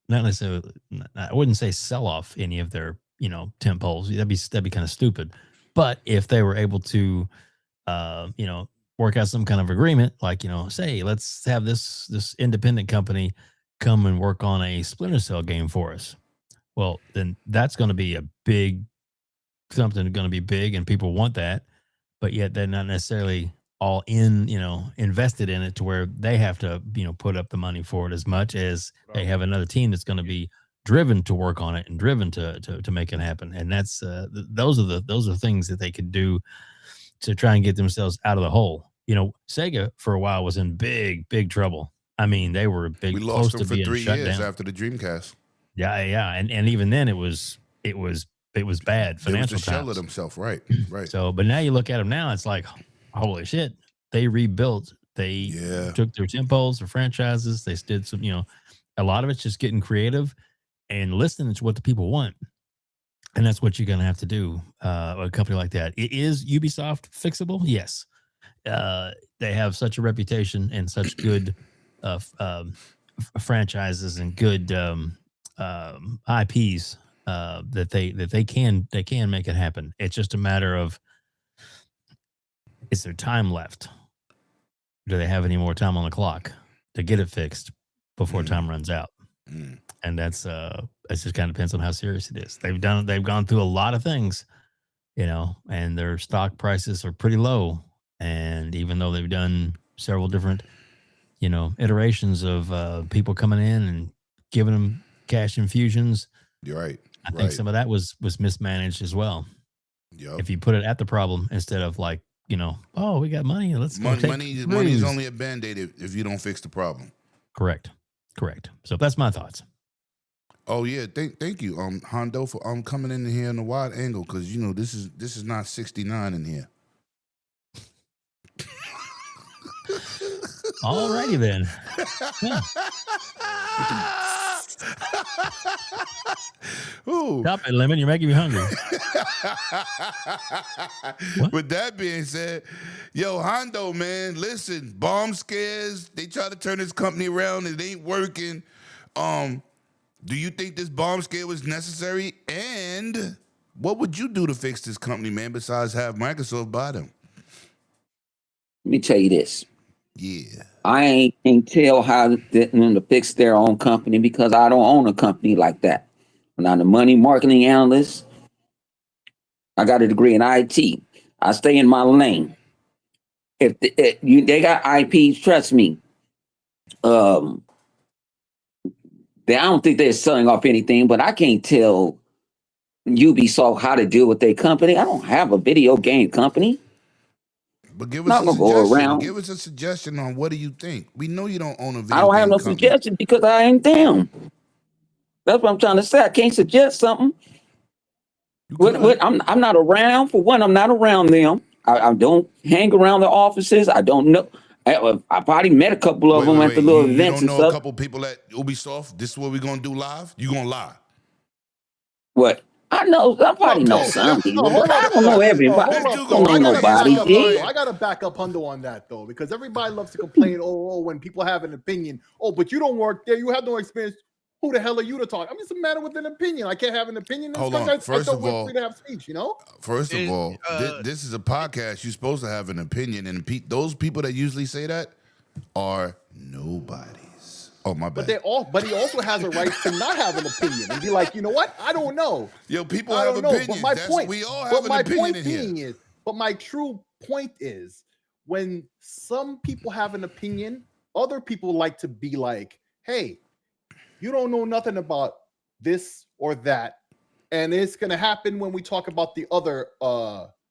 not necessarily, I wouldn't say sell off any of their, you know, tent poles. That'd be kind of stupid. But if they were able to, you know, work out some kind of agreement, like, you know, say, let's have this independent company come and work on a Splinter Cell game for us. Well, then that's going to be a big something going to be big, and people want that, but yet they're not necessarily all in, you know, invested in it to where they have to, you know, put up the money for it as much as they have another team that's going to be driven to work on it and driven to make it happen. And that's those are things that they could do to try and get themselves out of the hole. You know, Sega for a while was in big trouble. I mean, they were big. We lost them for 3 years after the Dreamcast. Yeah, and even then it was bad financial. It was a shell of themselves, right. So, but now you look at them now, it's like, holy shit, they rebuilt. They took their tempos, their franchises. They did some, you know, a lot of it's just getting creative and listening to what the people want. And that's what you're going to have to do a company like that. Is Ubisoft fixable? Yes. They have such a reputation and such good franchises and good IPs that they can make it happen. It's just a matter of, is there time left? Do they have any more time on the clock to get it fixed before time runs out? And that's it just kind of depends on how serious it is. They've gone through a lot of things, you know, and their stock prices are pretty low. And even though they've done several different, you know, iterations of people coming in and giving them cash infusions, you're right. I think some of that was mismanaged as well. Yep. If you put it at the problem instead of like, you know, oh, we got money, let's go money is only a band-aid if you don't fix the problem. Correct. So that's my thoughts. Oh yeah, thank you, Hondo, for coming in here in a wide angle, because you know this is not 69 in here. Alrighty then. Yeah. Stop it, Lemon. You're making me hungry. With that being said, yo, Hondo, man, listen, bomb scares. They try to turn this company around. It ain't working. Do you think this bomb scare was necessary? And what would you do to fix this company, man, besides have Microsoft buy them? Let me tell you this. Yeah. I can't tell how them to fix their own company because I don't own a company like that. I'm not a money marketing analyst. I got a degree in IT. I stay in my lane. If they got IPs, trust me. I don't think they're selling off anything, but I can't tell Ubisoft how to deal with their company. I don't have a video game company. But give us Not a gonna go suggestion. around. Give us a suggestion on what do you think. We know you don't own a video I don't have game no company. suggestion because I ain't them. That's what I'm trying to say. I can't suggest something. I'm not around. For one, I'm not around them. I don't hang around the offices. I don't know. I probably met a couple of them at the little events you and don't know stuff. a couple people at Ubisoft? This is what we're gonna do live? You gonna lie? What? I know. I probably know some people, but I don't know everybody. I don't know nobody. I gotta back up Hundo on that though, because everybody loves to complain. When people have an opinion. Oh, but you don't work there. You have no experience. Who the hell are you to talk? I'm just a matter with an opinion. I can't have an opinion. Hold on. First of all, free to have speech. You know. First of all, this is a podcast. You're supposed to have an opinion, and those people that usually say that are nobodies. Oh my bad. But he also has a right to not have an opinion and be like, you know what? I don't know. Yo, people have opinions. We all have an opinion in here. But my true point is, when some people have an opinion, other people like to be like, hey, you don't know nothing about this or that. And it's going to happen when we talk about the other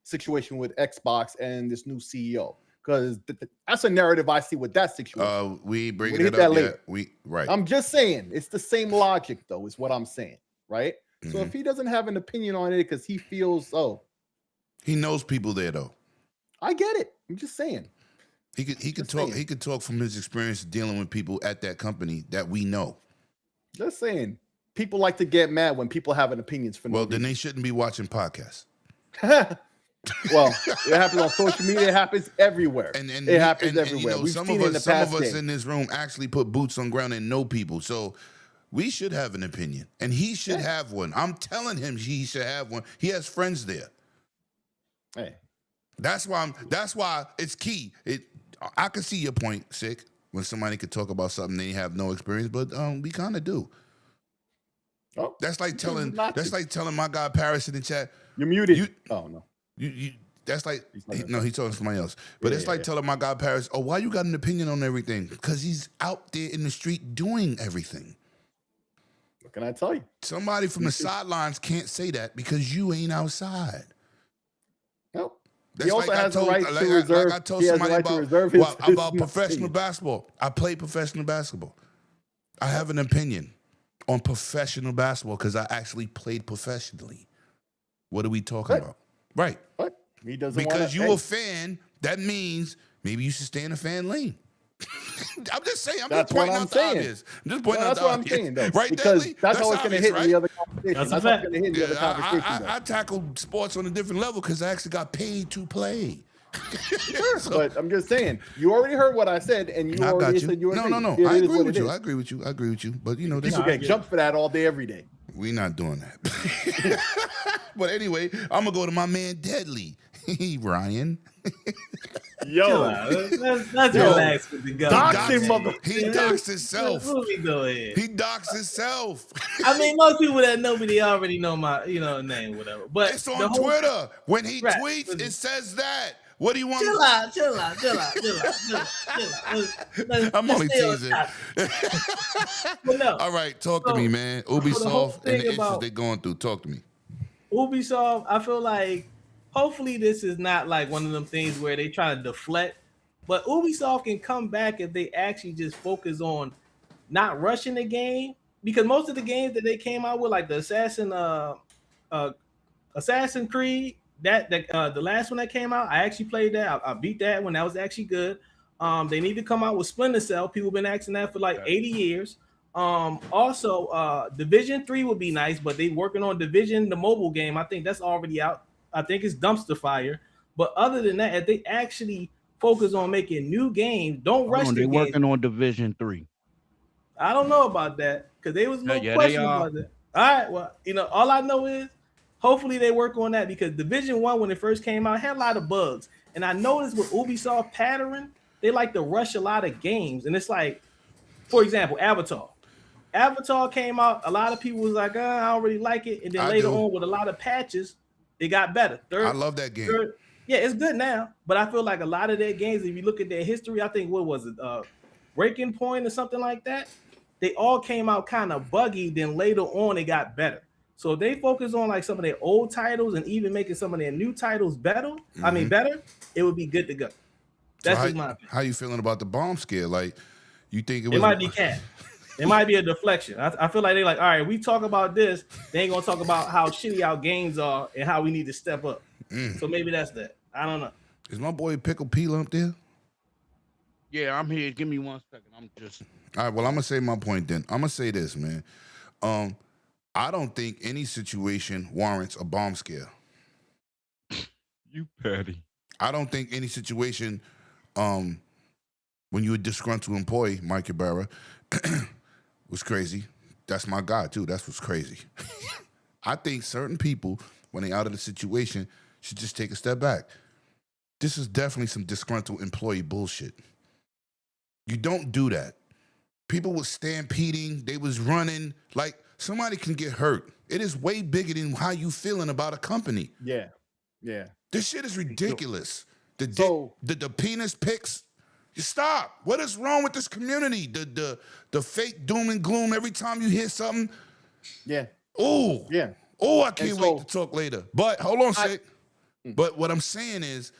situation with Xbox and this new CEO. Because that's a narrative I see with that situation. We bring it up later. Right. I'm just saying, it's the same logic, though, is what I'm saying, right? Mm-hmm. So if he doesn't have an opinion on it because he feels, he knows people there, though. I get it. I'm just saying. He could talk. He could talk from his experience dealing with people at that company that we know. Just saying, people like to get mad when people have an opinions for no reason. Then they shouldn't be watching podcasts. Well, it happens on social media. It happens everywhere. It happens everywhere. You know, some of us in this room actually put boots on ground and know people. So we should have an opinion, and he should have one. I'm telling him he should have one. He has friends there. Hey, that's why it's key. I can see your point, Sick. When somebody could talk about something they have no experience, but we kind of do. Oh, that's like telling my guy Paris in the chat. You're muted. Oh no. That's like he's talking to somebody else. But it's like telling my guy Paris, oh, why you got an opinion on everything? Because he's out there in the street doing everything. What can I tell you? Somebody from the sidelines can't say that because you ain't outside. Nope. That's he also like has the right to reserve. I told somebody about professional basketball. I play professional basketball. I have an opinion on professional basketball because I actually played professionally. What are we talking about? Right. But he doesn't because you're a fan, that means maybe you should stay in the fan lane. I'm just saying. I'm just pointing out the obvious. I'm just pointing out the obvious. That's what I'm saying, though. Right, because Deadly? That's how it's going to hit in the other conversation. That's what's going to hit in the other conversation. I tackle sports on a different level because I actually got paid to play. Sure, but I'm just saying. You already heard what I said, and you already said you agree. No. I agree with you. I agree with you. But you know, people get jumped for that all day, every day. We're not doing that. But anyway, I'm gonna go to my man Deadly. Ryan. Yo, let's relax with the gun. He doxed himself. He doxed himself. I mean, most people that know me, they already know my, name, whatever. But it's on Twitter. When he tweets, it says that. What do you want? Chill out. I'm only teasing. No. All right, talk to me, man. Ubisoft and the issues they're going through. Talk to me. Ubisoft, I feel like hopefully this is not like one of them things where they try to deflect, but Ubisoft can come back if they actually just focus on not rushing the game, because most of the games that they came out with, like the Assassin's Creed, the last one that came out, I actually played that. I beat that one. That was actually good. They need to come out with Splinter Cell. People have been asking that for like 80 years. Also, Division 3 would be nice, but they working on Division, the mobile game. I think that's already out. I think it's dumpster fire. But other than that, if they actually focus on making new games, don't rush the game. They're working on Division 3. I don't know about that because they was no question about that. All right, well, all I know is hopefully they work on that, because Division 1, when it first came out, had a lot of bugs. And I noticed with Ubisoft pattern, they like to rush a lot of games. And it's like, for example, Avatar. Avatar came out, a lot of people was like, I don't really like it. And then later on, with a lot of patches, it got better. I love that game. Yeah, it's good now. But I feel like a lot of their games, if you look at their history, I think, what was it? Breaking Point or something like that. They all came out kind of buggy. Then later on, it got better. So if they focus on like some of their old titles and even making some of their new titles better, better, it would be good to go. That's just my opinion. How you feeling about the bomb scare? Like, you think it was? It might be cat. It might be a deflection. I feel like they're like, all right, we talk about this. They ain't gonna talk about how shitty our games are and how we need to step up. So maybe that's that. I don't know. Is my boy Pickle Peel up there? Yeah, I'm here. Give me 1 second. I'm just. All right. Well, I'm gonna say my point then. I'm gonna say this, man. I don't think any situation warrants a bomb scare. You petty. I don't think any situation, when you're a disgruntled employee, Mike Ibarra, was crazy. That's my guy too. That's what's crazy. I think certain people, when they out of the situation, should just take a step back. This is definitely some disgruntled employee bullshit. You don't do that. People was stampeding. They was running. Like, somebody can get hurt. It is way bigger than how you feeling about a company. Yeah. Yeah. This shit is ridiculous. The penis pics. You stop. What is wrong with this community? The fake doom and gloom every time you hear something. Yeah. Oh. Yeah. Oh, I can't wait to talk later. But hold on a sec. But what I'm saying is,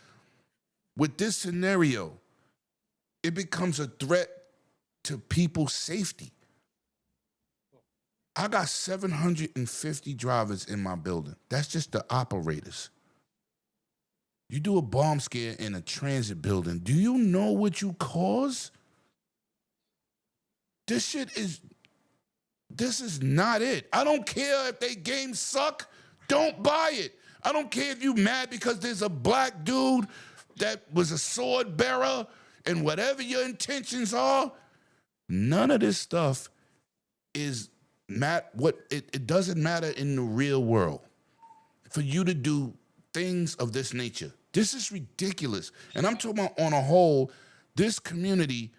with this scenario, it becomes a threat to people's safety. I got 750 drivers in my building. That's just the operators. You do a bomb scare in a transit building. Do you know what you cause? This is not it. I don't care if they games suck. Don't buy it. I don't care if you mad because there's a black dude that was a sword bearer and whatever your intentions are. None of this stuff is it doesn't matter in the real world for you to do things of this nature. This is ridiculous. And I'm talking about on a whole, this community,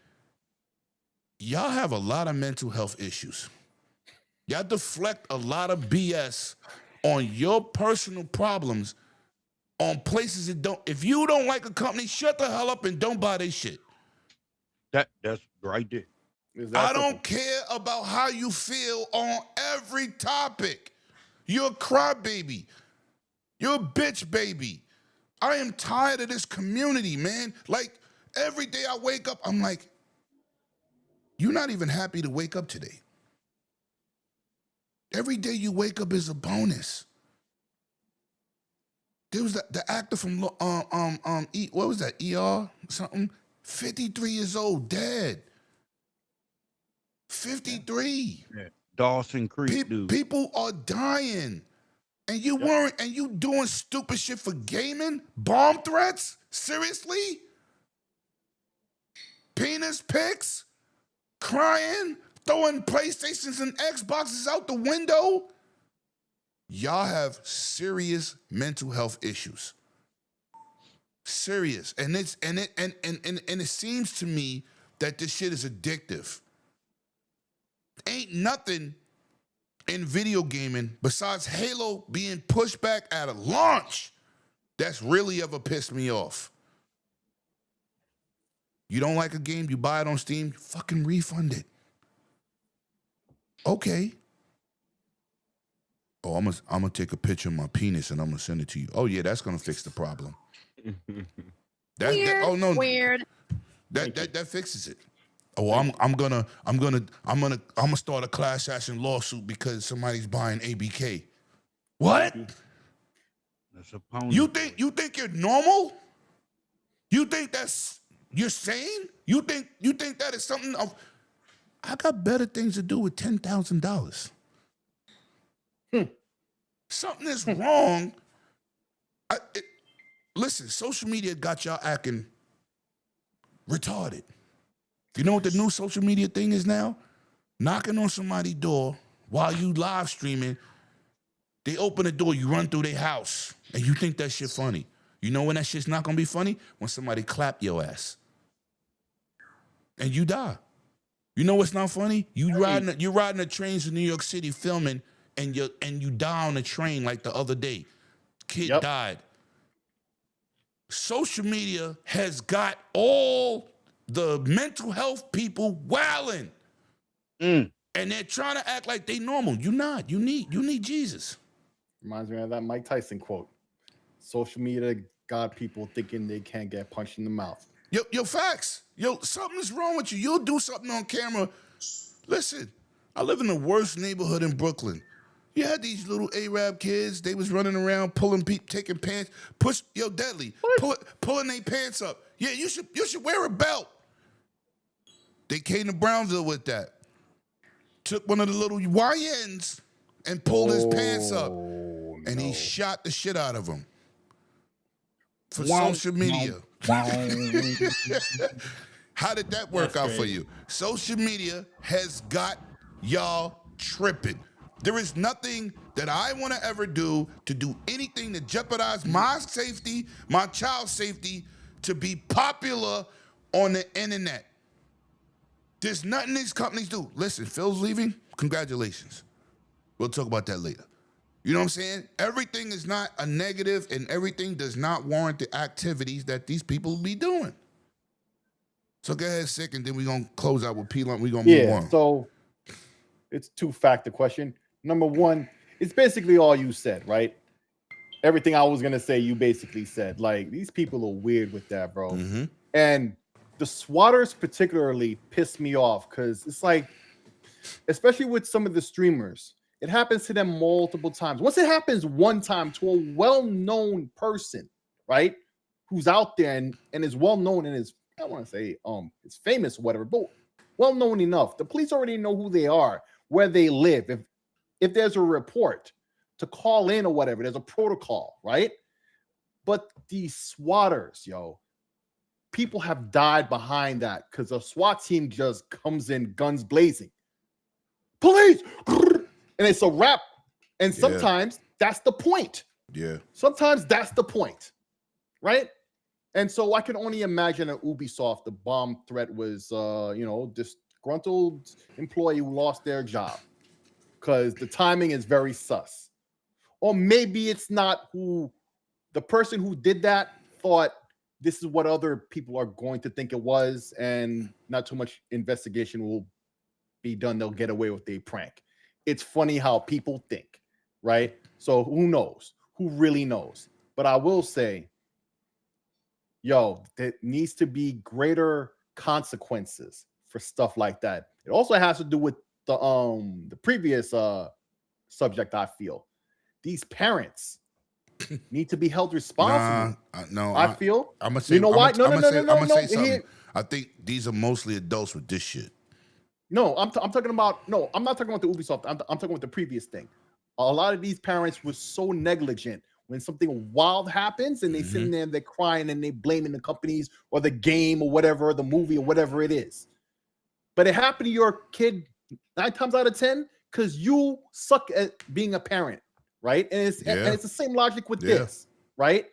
y'all have a lot of mental health issues. Y'all deflect a lot of BS on your personal problems on places that don't. If you don't like a company, shut the hell up and don't buy their shit. That's right there. I don't care about how you feel on every topic. You're a crybaby. You're a bitch baby. I am tired of this community, man. Like, every day I wake up, I'm like, you're not even happy to wake up today. Every day you wake up is a bonus. There was the actor from what was that, ER something? 53 years old, dead. 53. Yeah. Dawson Creek, dude. People are dying. And you weren't, and you doing stupid shit for gaming? Bomb threats? Seriously? Penis pics? Crying? Throwing PlayStations and Xboxes out the window? Y'all have serious mental health issues. Serious. And it seems to me that this shit is addictive. Ain't nothing in video gaming besides Halo being pushed back at a launch that's really ever pissed me off. You don't like a game, you buy it on Steam, you fucking refund it. Okay. Oh, I'm gonna take a picture of my penis and I'm gonna send it to you. Oh yeah, that's gonna fix the problem. Weird. That fixes it. Oh, I'm gonna start a class action lawsuit because somebody's buying ABK. What? That's a pony. You think you're normal? You think you're sane? You think that is something of? I got better things to do with $10,000. Something is wrong. Listen, social media got y'all acting retarded. You know what the new social media thing is now? Knocking on somebody's door while you live streaming. They open the door, you run through their house, and you think that shit funny. You know when that shit's not gonna be funny? When somebody clap your ass. And you die. You know what's not funny? You riding the trains in New York City filming, and you die on the train like the other day. Kid died. Social media has got all the mental health people wilding. And And they're trying to act like they normal. You're not. You need Jesus. Reminds me of that Mike Tyson quote. Social media got people thinking they can't get punched in the mouth. Yo, facts. Yo, something's wrong with you. You'll do something on camera. Listen, I live in the worst neighborhood in Brooklyn. You had these little Arab kids. They was running around, taking pants, deadly, pulling their pants up. Yeah, you should wear a belt. They came to Brownsville with that. Took one of the little YNs and pulled his pants up, and he shot the shit out of him for social media. How did that work out for you? Social media has got y'all tripping. There is nothing that I want to ever do anything to jeopardize my safety, my child's safety, to be popular on the internet. There's nothing these companies do. Listen, Phil's leaving. Congratulations. We'll talk about that later. You know what I'm saying? Everything is not a negative, and everything does not warrant the activities that these people be doing. So go ahead, Sick, and then we're going to close out with P-Lump. We're going to move on. So it's two-factor question. Number one, it's basically all you said, right? Everything I was going to say, you basically said. Like, these people are weird with that, bro. Mm-hmm. And the swatters particularly piss me off because it's like, especially with some of the streamers, it happens to them multiple times. Once it happens one time to a well-known person, right, who's out there and is well-known and is, I don't want to say is famous or whatever, but well-known enough. The police already know who they are, where they live. If there's a report to call in or whatever, there's a protocol, right? But these swatters, yo, people have died behind that because a SWAT team just comes in guns blazing. Police! And it's a wrap. And sometimes that's the point. Yeah. Sometimes that's the point, right? And so I can only imagine at Ubisoft, the bomb threat was, disgruntled employee who lost their job because the timing is very sus. Or maybe it's not who the person who did that thought this is what other people are going to think it was, and not too much investigation will be done. They'll get away with a prank. It's funny how people think, right? So who knows? Who really knows? But I will say, there needs to be greater consequences for stuff like that. It also has to do with the previous subject. I feel these parents need to be held responsible. I feel. I'm gonna say. You know why? No. I'm gonna say something. I think these are mostly adults with this shit. No, I'm talking about. No, I'm not talking about the Ubisoft. I'm talking about the previous thing. A lot of these parents were so negligent when something wild happens, and they sitting there and they're crying and they blaming the companies or the game or whatever, or the movie or whatever it is. But it happened to your kid 9 times out of 10 because you suck at being a parent, right? And it's the same logic with this, right?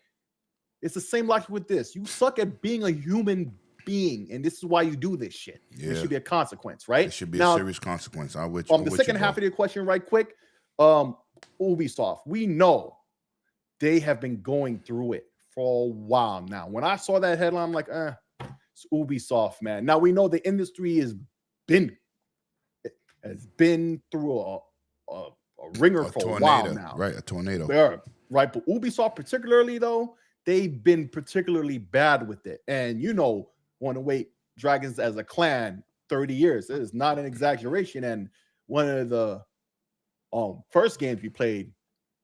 It's the same logic with this. You suck at being a human being, and this is why you do this shit. There should be a consequence, right? It should be a serious consequence. I'm with you. The second half of your question, right quick, Ubisoft, we know they have been going through it for a while now. When I saw that headline, I'm like, it's Ubisoft, man. Now we know the industry has been through a ringer for a while now. Right, a tornado. Yeah, right. But Ubisoft particularly, though, they've been particularly bad with it. And want to wait Dragons as a clan 30 years. It is not an exaggeration. And one of the first games we played,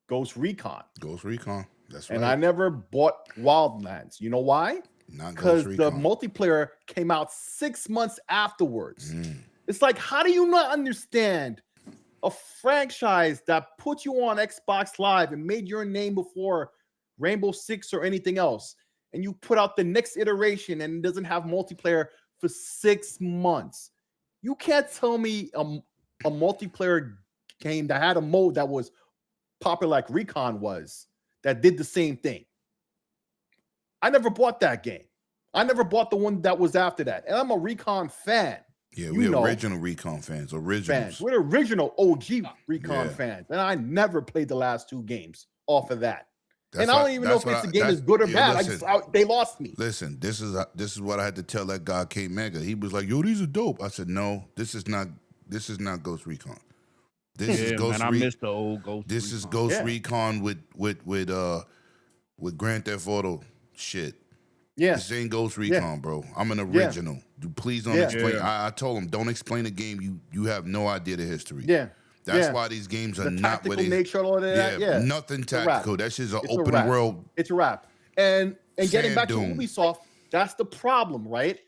Ghost Recon. That's right. And I never bought Wildlands. You know why? Because the multiplayer came out 6 months afterwards. It's like, how do you not understand a franchise that put you on Xbox Live and made your name before Rainbow Six or anything else, and you put out the next iteration and it doesn't have multiplayer for 6 months? You can't tell me a multiplayer game that had a mode that was popular like Recon was, that did the same thing. I never bought that game. I never bought the one that was after that. And I'm a Recon fan. Yeah, we're original Recon fans. We're original OG Recon fans. And I never played the last 2 games off of that. I don't even know if the game is good or bad. They lost me. Listen, this is what I had to tell that guy, K Mega. He was like, yo, these are dope. I said, no, this is not This is not Ghost Recon. This is Ghost man, I missed the old Ghost. This Recon. is Ghost Recon with Grand Theft Auto shit. Yeah. This ain't Ghost Recon, bro. I'm an original. Please don't explain. I told him, don't explain a game. You have no idea the history. Yeah. That's why these games are not what they nature, all of that. Yeah. Nothing tactical. That shit's an open world. It's a wrap. And getting back Doom. to Ubisoft, that's the problem, right?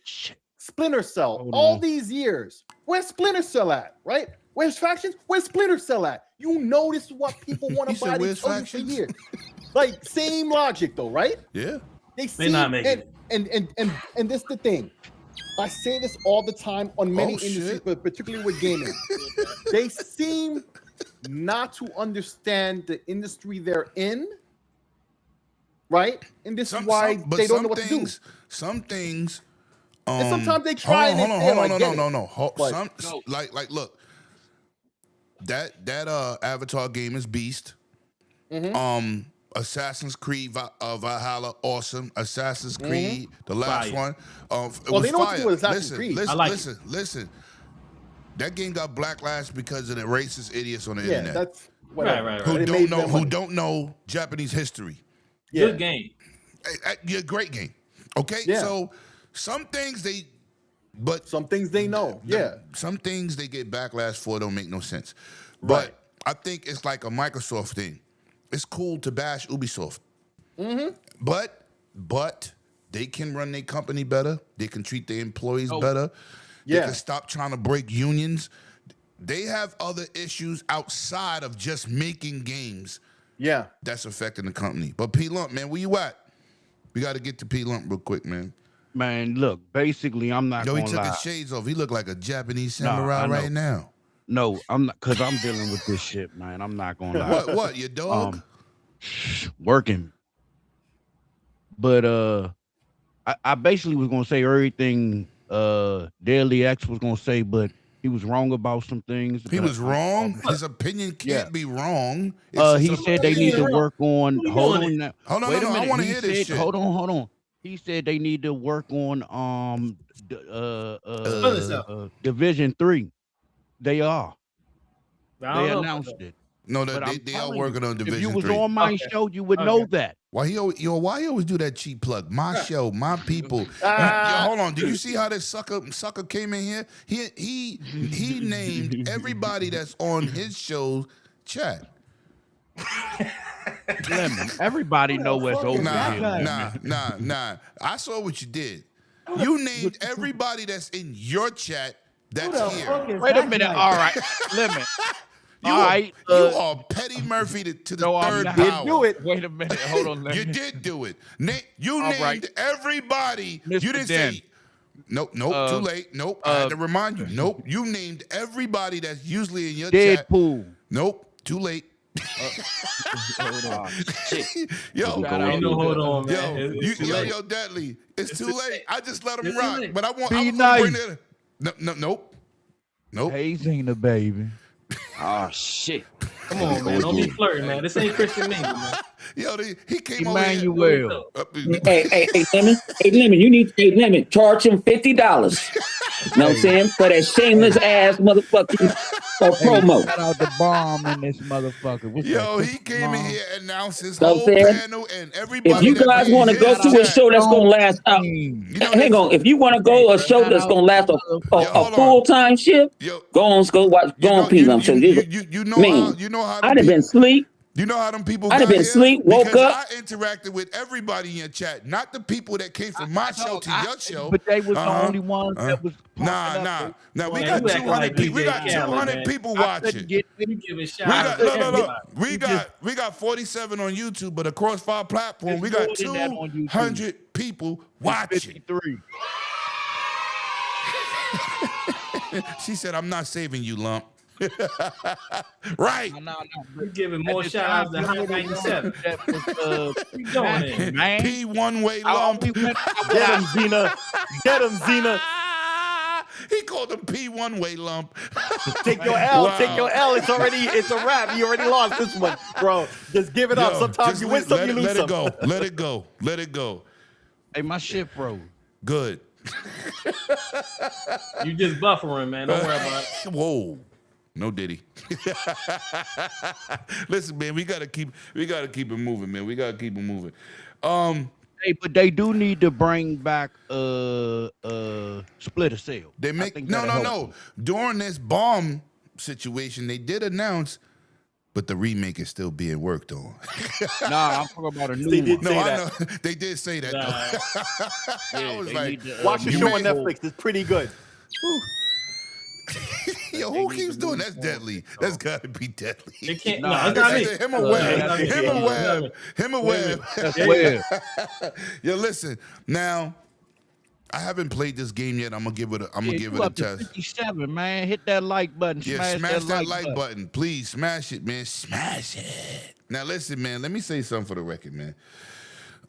Splinter Cell. All these years, where's Splinter Cell at, right? Where's Factions? Where's Splinter Cell at? You know this is what people want to buy. They tell you for years. Like, same logic though, right? Yeah. They're not making it. And this is the thing. I say this all the time on many industries, but particularly with gaming. They seem not to understand the industry they're in, right? And this is why they don't know what to do. Some things. And sometimes they try and they fail. No. Like, look. That Avatar game is beast. Assassin's Creed Valhalla, awesome. Assassin's Creed, the last one. It was they know what fire. to do with Assassin's Creed. Listen. That game got backlash because of the racist idiots on the Yeah, internet. that's whatever. Right. Who don't know Japanese history. Yeah. Good game. Yeah, great game. Okay, Yeah. so some things some things they know. Some things they get backlash for don't make no sense. Right. But I think it's like a Microsoft thing. It's cool to bash Ubisoft. But they can run their company better. They can treat their employees better. They can stop trying to break unions. They have other issues outside of just making games. Yeah. That's affecting the company. But P Lump, man, where you at? We got to get to P Lump real quick, man. Man, look, basically, I'm not Yo, gonna he took lie. his shades off. He look like a Japanese samurai right now. No, I'm not, because I'm dealing with this shit, man. I'm not gonna lie. What, your dog? Working. But I basically was gonna say everything Daily X was gonna say, but he was wrong about some things. He was wrong. His opinion can't be wrong. He said they need to work on. Hold on now. Hold on, Wait a minute. I want to He hear this said- shit. Hold on. He said they need to work on Division 3. They are. They announced it. No, But I'm they are telling working you, on Division 3. If you was on my show, you would know that. Why he always do that cheap plug? My show, my people. Yo, hold on. Did you see how this sucker came in here? He named everybody that's on his show chat. Lemon. Everybody know what's over Nah. here. Nah. I saw what you did. You named everybody that's in your chat that's here. Wait a minute. All right. Lemon. You are Petty Murphy to the third power. Did do it. Wait a minute. Hold on. You did do it. You named everybody. Mr. You didn't Den. say. Nope. Too late. Nope. I had to remind you. Nope. You named everybody that's usually in your chat. Deadpool. Nope. Too late. Hold on. Shit. Yo, Hold on, man. yo, Deadly. It's too late. I just let him rock. But I was Be gonna nice. bring it. Nope. Hey, Zena, baby. Oh shit. Come on, man. Don't be flirting, man. This ain't Christian Mingle, man. Yo, he came over here. Emmanuel. Hey, Lemon, you need to Lemon, charge him $50. You know what I'm saying? For that shameless ass motherfucking promo. Shout out the bomb in this motherfucker. What's Yo, that? he came in here and announced his Know whole what I'm saying? panel and everybody. If you guys want to go to a show that's gonna last hang on. If you want to go a show that's gonna last a full-time shift, go on P-Lump show. You know how I'd have been asleep. You know how them people I'd have got been here? asleep, woke Because up. I interacted with everybody in your chat, not the people that came from my show to your show. But they was the only ones that was. Nah. We Man, got you acting 200 like people. We DJ got Khaled, 200 man. people I watching. couldn't get You give a shout We got 47 on YouTube, but across 5 platforms, we got There's more than that on YouTube. 200 people watching. 53. She said, "I'm not saving you, Lump." Right. No. You giving more shout outs than Hot 97. That was, You doing it, man. P one-way Lump. Get him, Zena. Get him, Zena. He called him P one-way Lump. Take your L. Wow. Take your L. It's a wrap. You already lost this one, bro. Just give it up. Yo, Sometimes just you win some, you lose let some. it go. Let it go. Let it go. Hey, my shit froze. Good. You just buffering, man. Don't worry about it. Whoa. No Diddy. Listen, man, we gotta keep it moving, man. We gotta keep it moving. Hey, but they do need to bring back Splinter Cell. They make no. During this bomb situation, they did announce, but the remake is still being worked on. Nah, I'm talking about a new one. No, I know. They did say that. Yeah, I was like, watch the show on Netflix. It's pretty good. Yo, who keeps doing that's deadly? That's gotta be deadly. They can't. Nah, No, it's not me. Him or Webb. Him or Webb. That's weird. Yo, listen. Now, I haven't played this game yet. I'm gonna give it a test. 57, man. Hit that like button. Yeah, smash that like button. Please smash it, man. Smash it. Now listen, man. Let me say something for the record, man.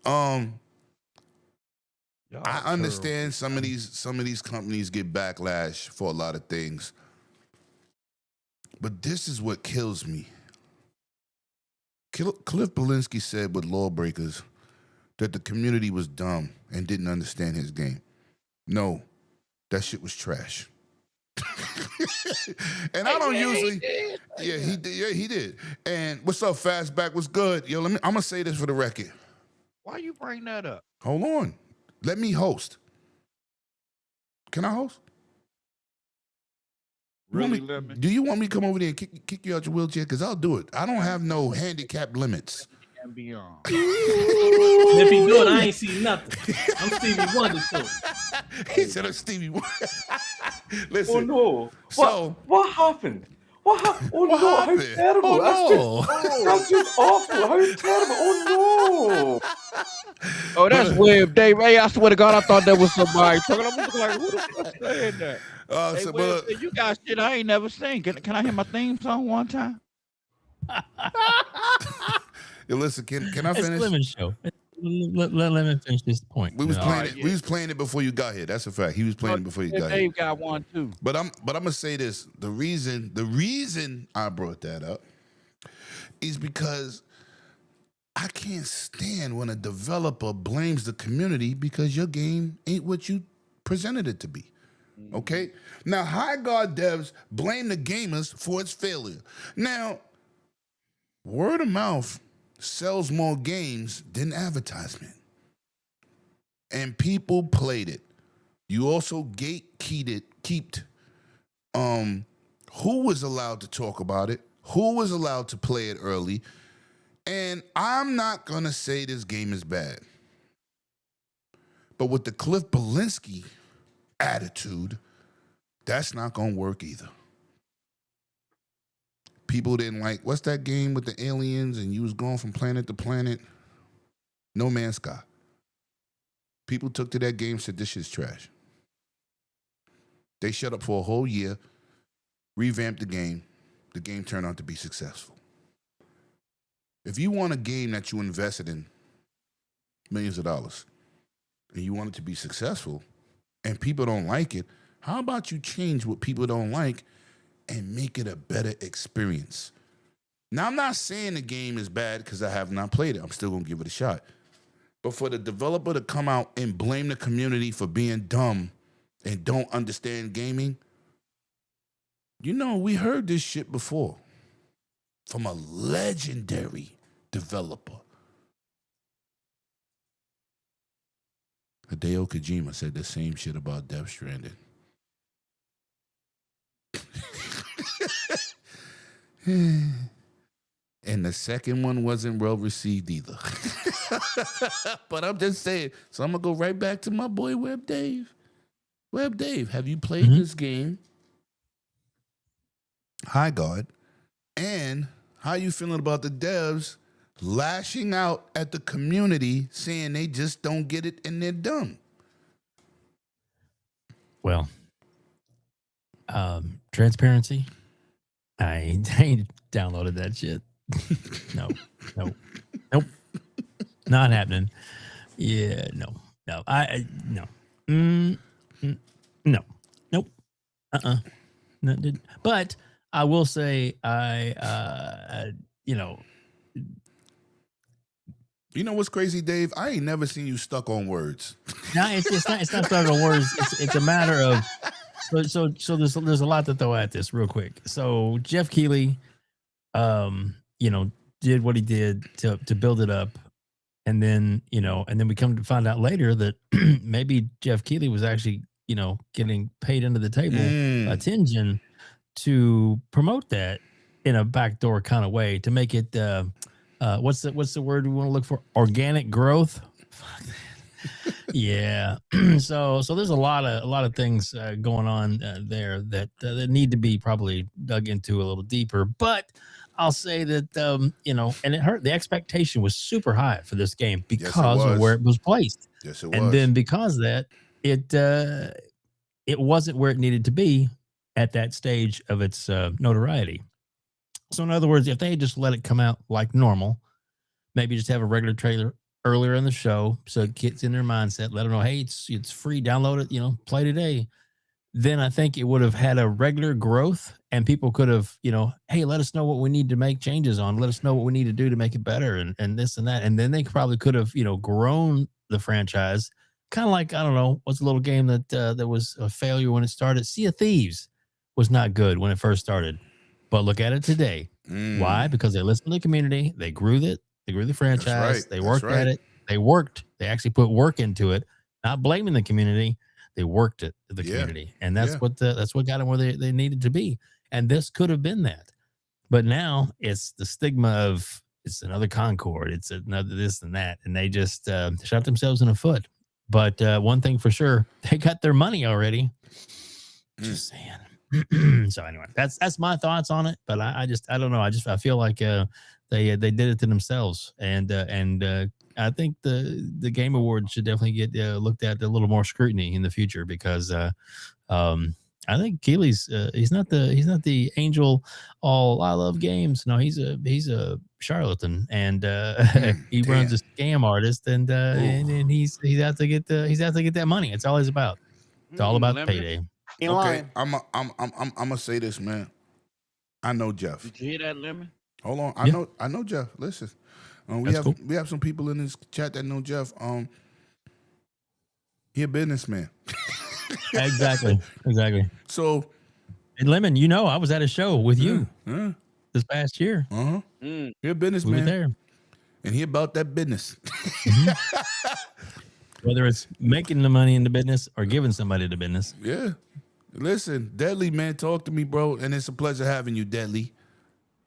I understand some of these companies get backlash for a lot of things. But this is what kills me. Cliff Belinsky said with Lawbreakers that the community was dumb and didn't understand his game. No, that shit was trash. And I don't usually. Yeah, he did. Yeah, he did. And what's up, Fastback? What's good? Yo, I'm gonna say this for the record. Why you bring that up? Hold on. Let me host. Can I host? Really, do you want me to come over there and kick you out your wheelchair? Because I'll do it. I don't have no handicap limits. And beyond. If he do it, I ain't see nothing. I'm Stevie Wonder too. He said I'm Stevie Wonder. Listen. Oh no! So what happened? What happened? Oh what no! happened? How terrible! Oh, That's just awful! How terrible! Oh no! Oh, that's weird, Dave. Hey, I swear to God, I thought that was somebody talking. I'm like, who the fuck saying that? Hey, Webb, you got shit I ain't never seen. Can I hear my theme song one time? Yo, listen, can I finish? It's Lemon Show. Let me finish this point. We was playing it. Yeah. We was playing it before you got here. That's a fact. He was playing it before you got here. Dave got one too. But I'm gonna say this. The reason I brought that up is because I can't stand when a developer blames the community because your game ain't what you presented it to be. Okay? Now, High Guard devs blame the gamers for its failure. Now, word of mouth sells more games than advertisement. And people played it. You also gatekeeped who was allowed to talk about it, who was allowed to play it early. And I'm not going to say this game is bad. But with the Cliff Belinsky attitude, that's not going to work either. People didn't like, what's that game with the aliens and you was going from planet to planet? No Man's Sky. People took to that game, said this shit's trash. They shut up for a whole year, revamped the game. The game turned out to be successful. If you want a game that you invested in millions of dollars and you want it to be successful and people don't like it, how about you change what people don't like and make it a better experience? Now, I'm not saying the game is bad because I have not played it. I'm still going to give it a shot. But for the developer to come out and blame the community for being dumb and don't understand gaming, you know, we heard this shit before from a legendary developer. Hideo Kojima said the same shit about Death Stranding. And the second one wasn't well received either. But I'm just saying. So I'm going to go right back to my boy Webb Dave. Webb Dave, have you played this game? High Guard. And how you feeling about the devs lashing out at the community saying they just don't get it and they're dumb? Well, transparency. I ain't downloaded that shit. No. Not happening. Yeah, no. No. No. Nope. No, but I will say You know what's crazy, Dave? I ain't never seen you stuck on words. No, it's not stuck on words. It's a matter of so there's a lot to throw at this real quick. So Jeff Keighley, did what he did to build it up. And then we come to find out later that maybe Jeff Keighley was actually, getting paid under the table by Tengen to promote that in a backdoor kind of way to make it what's the word we want to look for? Organic growth. Yeah. So there's a lot of things going on there that need to be probably dug into a little deeper. But I'll say that and it hurt. The expectation was super high for this game because of where it was placed. Yes, it was. And then because of that, it wasn't where it needed to be at that stage of its notoriety. So in other words, if they had just let it come out like normal, maybe just have a regular trailer earlier in the show so it gets in their mindset, let them know, hey, it's free, download it, play today. Then I think it would have had a regular growth and people could have, hey, let us know what we need to make changes on. Let us know what we need to do to make it better and this and that. And then they probably could have, grown the franchise. Kind of like, I don't know, what's a little game that was a failure when it started? Sea of Thieves was not good when it first started. But look at it today. Why? Because they listened to the community. They grew it. They grew the franchise. They worked at it. They actually put work into it, not blaming the community. They worked it to the community. And that's what got them where they needed to be. And this could have been that. But now it's the stigma of it's another Concord. It's another this and that. And they just shot themselves in the foot. But one thing for sure, they got their money already. Just saying. So anyway, that's my thoughts on it. But I don't know. I feel like they did it to themselves, and I think the Game Awards should definitely get looked at a little more scrutiny in the future because I think Keeley's he's not the angel. All I love games. No, he's a charlatan, and he runs a scam artist, and he's out to get that money. It's all he's about. It's all about payday. Okay, I'm gonna say this, man. I know Jeff. Did you hear that, Lemon? Hold on, I know Jeff. Listen, we have some people in this chat that know Jeff. He a businessman. Exactly. So, and Lemon, I was at a show with you this past year. He a businessman. We were there, and he about that business. Whether it's making the money in the business or giving somebody the business. Yeah. Listen, Deadly, man, talk to me, bro. And it's a pleasure having you, Deadly.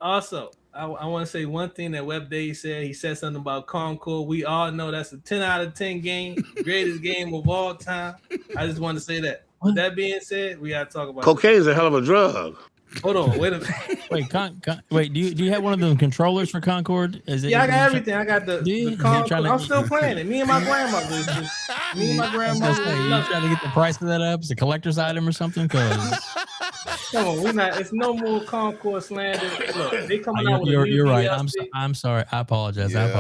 Also, I want to say one thing that Web Day said. He said something about Concord. We all know that's a 10 out of 10 game, greatest game of all time. I just want to say that. With that being said, we got to talk about cocaine is a hell of a drug. Hold on, wait a minute. Wait, do you have one of them controllers for Concord? I got everything. I got the Concord. I'm still playing it. Me and my grandmother. You trying to get the price of that up? It's a collector's item or something? Cause come on, it's no more Concord slander. Look, they coming out with you're right. DLC. I'm sorry. I apologize. I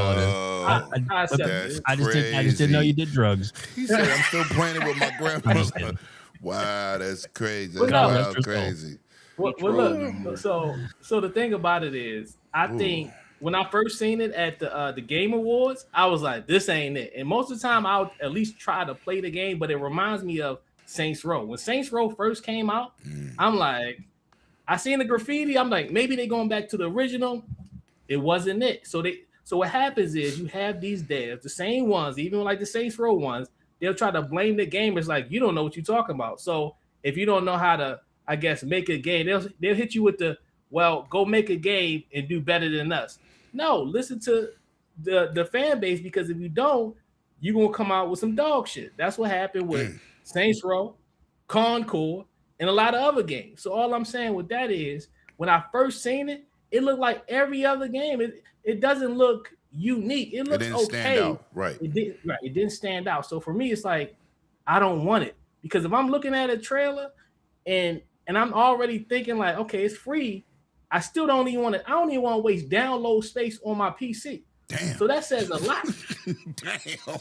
just didn't know you did drugs. He said I'm still playing it with my grandmother. Wow, that's crazy. That's crazy. Well, look. So the thing about it is, I think when I first seen it at the Game Awards, I was like, "This ain't it." And most of the time, I'll at least try to play the game, but it reminds me of Saints Row. When Saints Row first came out, I'm like, I seen the graffiti. I'm like, maybe they're going back to the original. It wasn't it. So what happens is you have these devs, the same ones, even like the Saints Row ones. They'll try to blame the gamers like you don't know what you're talking about. So if you don't know how to, I guess, make a game, they'll hit you with go make a game and do better than us. No, listen to the fan base, because if you don't, you're gonna come out with some dog shit. That's what happened with Saints Row, Concord, and a lot of other games. So all I'm saying with that is, when I first seen it, it looked like every other game. It doesn't look unique. It looks okay. Stand out. Right. It didn't stand out. So for me, it's like I don't want it, because if I'm looking at a trailer and I'm already thinking like, okay, it's free, I still don't even want to. I don't even want to waste download space on my PC. Damn. So that says a lot. Damn.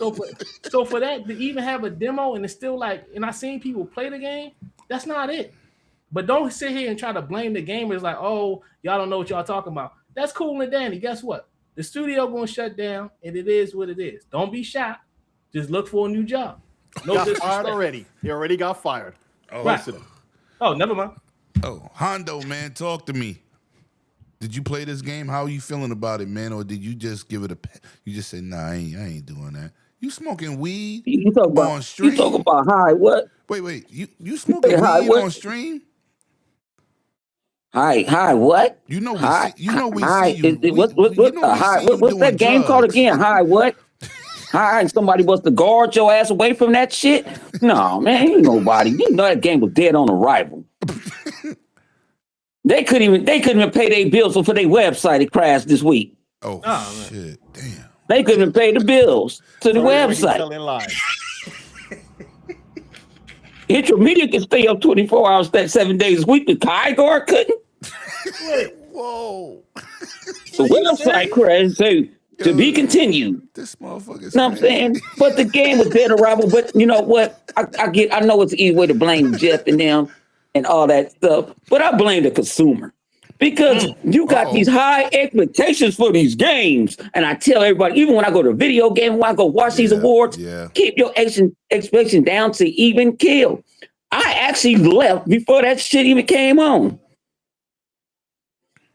So for that to even have a demo and it's still like, and I seen people play the game, that's not it. But don't sit here and try to blame the gamers like, oh, y'all don't know what y'all talking about. That's cool and dandy. Guess what? The studio gonna shut down, and it is what it is. Don't be shocked. Just look for a new job. No got disrespect. fired already. He already got fired. Oh, Right. Oh, never mind. Oh, Hondo, man, talk to me. Did you play this game? How are you feeling about it, man? Or did you just give it a? You just say, nah, I ain't doing that. You smoking weed You talk about on stream? You talk about high what? Wait. You smoking weed high what? on stream? High what? You know we high, see. You know we high, see you. What's that game called again? High what? High. Somebody was to guard your ass away from that shit. No, man, ain't nobody. You know that game was dead on arrival. They couldn't even pay their bills for their website. It crashed this week. Oh shit! Damn. They couldn't even pay the bills to the website. Telling lies. Intro Media can stay up 24 hours, 7 days a week. The Kygar couldn't. Wait, whoa. The website crashed. So to be continued. This motherfucker. You know what I'm saying? But the game was dead arrival. But you know what? I know it's an easy way to blame Jeff and them and all that stuff. But I blame the consumer. Because you got these high expectations for these games. And I tell everybody, even when I go to a video game, when I go watch these awards, keep your expectation down to even kill. I actually left before that shit even came on.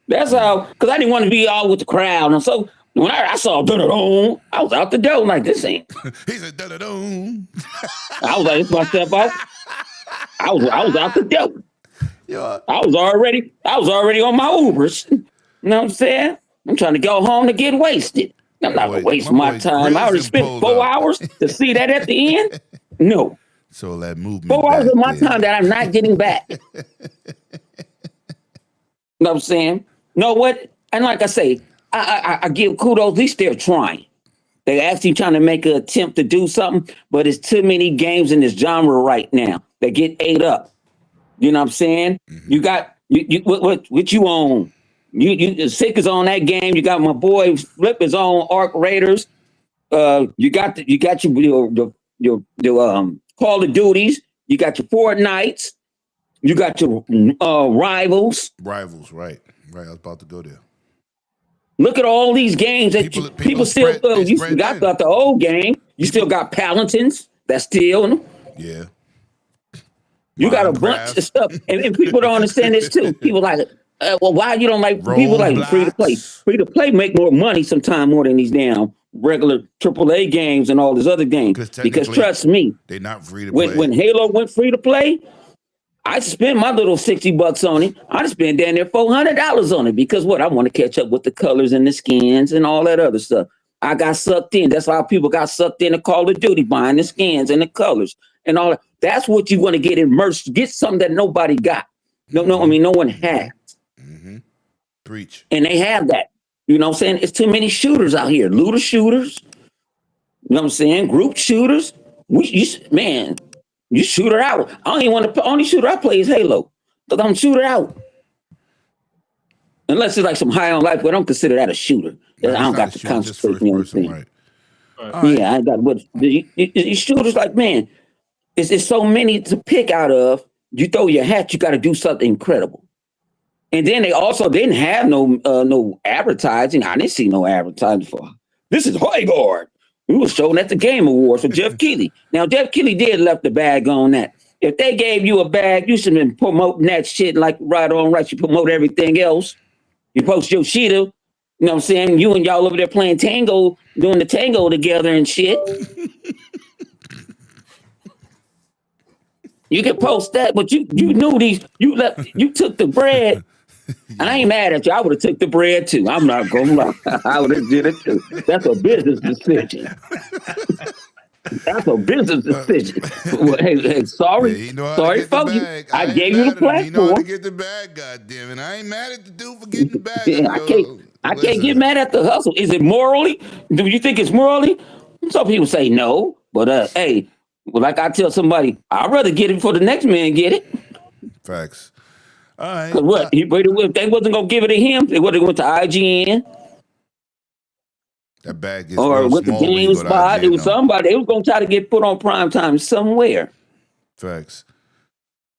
That's how, because I didn't want to be all with the crowd. And so when I saw dun-dun-dun, I was out the door like, this ain't. He said dun-dun-dun. I was like, it's myself out. I was out the door. Yeah. I was already on my Ubers. You know what I'm saying? I'm trying to go home to get wasted. I'm not gonna waste my time. I already spent 4 hours to see that at the end. No. So that movement. 4 hours of my time that I'm not getting back. You know what I'm saying? You know what? And like I say, I give kudos. At least they're trying. They're actually trying to make an attempt to do something, but it's too many games in this genre right now that get ate up. You know what I'm saying? Mm-hmm. You got what you own. You Sick is on that game. You got my boy Flip is on Arc Raiders. You got your Call of Duties. You got your Fortnites. You got your Rivals. Rivals, right? I was about to go there. Look at all these games that people still. You got the old game. You still got Paladins. That's still. Yeah. You got a bunch of stuff, and people don't understand this too. People like, well, why you don't like people like free to play? Free to play make more money sometimes more than these damn regular AAA games and all these other games. Because trust me, they're not free to play. When Halo went free to play, I spent my little $60 on it. I just spent down there $400 on it because what? I want to catch up with the colors and the skins and all that other stuff. I got sucked in. That's how people got sucked in to Call of Duty, buying the skins and the colors and all that. That's what you want to get immersed. Get something that nobody got. No one has. Mm-hmm. Preach. And they have that. You know what I'm saying? It's too many shooters out here. Looter shooters. You know what I'm saying? Group shooters. You shoot her out. I don't even want to. Only shooter I play is Halo. Because I'm shooter out. Unless it's like some high on life, but I don't consider that a shooter. I don't got to concentrate. You know what I'm saying? Right. Yeah, I got what these shooters like, man. It's so many to pick out of. You throw your hat, you got to do something incredible. And then they also didn't have no advertising. I didn't see no advertising for this is Highguard. We were showing at the Game Awards for Jeff Keighley. Now Jeff Keighley did left the bag on that. If they gave you a bag, you should have been promoting that shit like right on right. You promote everything else. You post Yoshida. You know what I'm saying? You and y'all over there playing tango, doing the tango together and shit. You can post that, but you knew these. You took the bread. And I ain't mad at you. I would have took the bread too. I'm not gonna lie. I would have did it too. That's a business decision. That's a business decision. Well, hey, sorry, sorry, folks. I gave you the platform. You know how to get the bag, goddamn it. I ain't mad at the dude for getting the bag. Yeah, I can't get mad at the hustle. Is it morally? Do you think it's morally? Some people say no, but hey. Well, like I tell somebody, I'd rather get it before the next man get it. Facts. All right. Because what? If they wasn't going to give it to him, they would have went to IGN. That bag is or with the game spot. It was somebody. It was going to try to get put on prime time somewhere. Facts.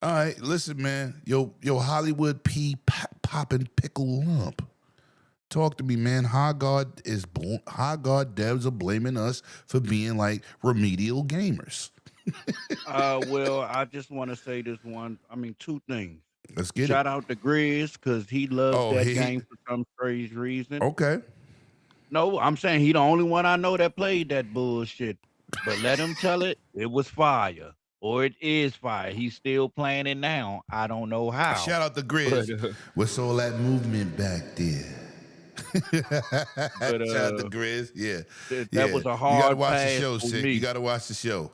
All right. Listen, man. Yo, Hollywood P popping pickle lump. Talk to me, man. High Guard devs are blaming us for being like remedial gamers. Well, I just want to say two things. Let's get Shout out to Grizz because he loves that game for some strange reason. Okay. No, I'm saying he the only one I know that played that bullshit. But let him tell it was fire. Or it is fire. He's still playing it now. I don't know how. Shout out to Grizz. What's all that movement back there? Shout out to Grizz. Yeah. That was a hard You gotta watch pass the show, for Sid. me. You gotta watch the show.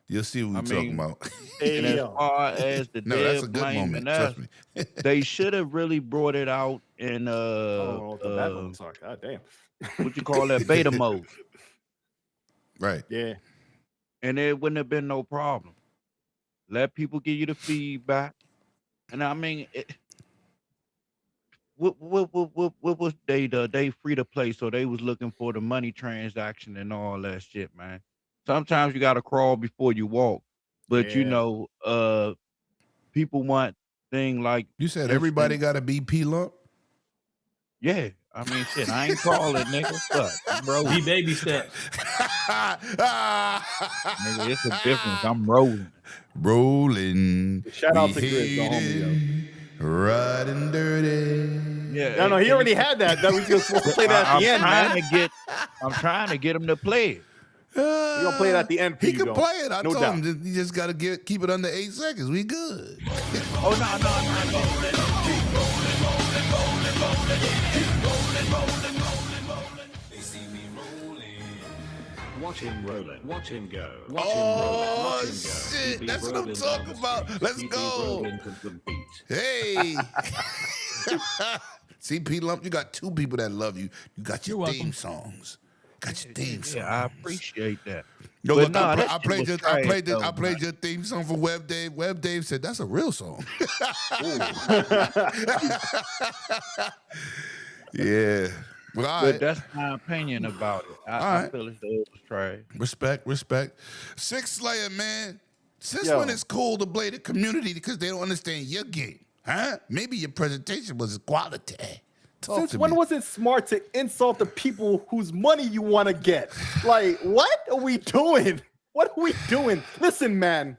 You'll see what we're talking about. And as far as the that's a dev good blaming moment. us, Trust me. they should have really brought it out in sorry. God damn. what you call that, beta mode. Right. Yeah. And it wouldn't have been no problem. Let people give you the feedback. And I mean, what was they free to play? So they was looking for the money transaction and all that shit, man. Sometimes you gotta crawl before you walk. But you know, people want thing like you said everybody got a BP lump? Yeah. I mean, shit, I ain't crawling, nigga. Fuck, bro. Be baby steps. Nigga, it's a difference. I'm rolling. Rolling. Shout out to Grizz, the homie, yo. Riding dirty. Yeah. No, he already had that. That was just supposed to play that at the end, man. I'm trying to get him to play it. You gonna play it at the end? He can play it. I no told doubt. him you just gotta keep it under 8 seconds. We good. Oh no. Watch him rolling. Watch him go. Watch Oh him rolling. Watch him go. shit! BB That's what I'm rolling talking down the about. street. Let's BB go. rolling to the beat. Hey. See, P Lump, you got 2 people that love you. You got your You're theme welcome. songs. Got your theme songs. Yeah, I appreciate that. Yo, But look, nah, I that played shit your, was trash, though, I played man. your theme song for Web Dave. Web Dave said that's a real song. Yeah. Well, all But right. that's my opinion about it. I feel as though it was trash. Respect. Six Slayer, man. Since Yo. when it's cool to blame the community because they don't understand your game? Huh? Maybe your presentation was quality. Talk Since to when me. was it smart to insult the people whose money you want to get? Like, what are we doing? What are we doing? Listen, man.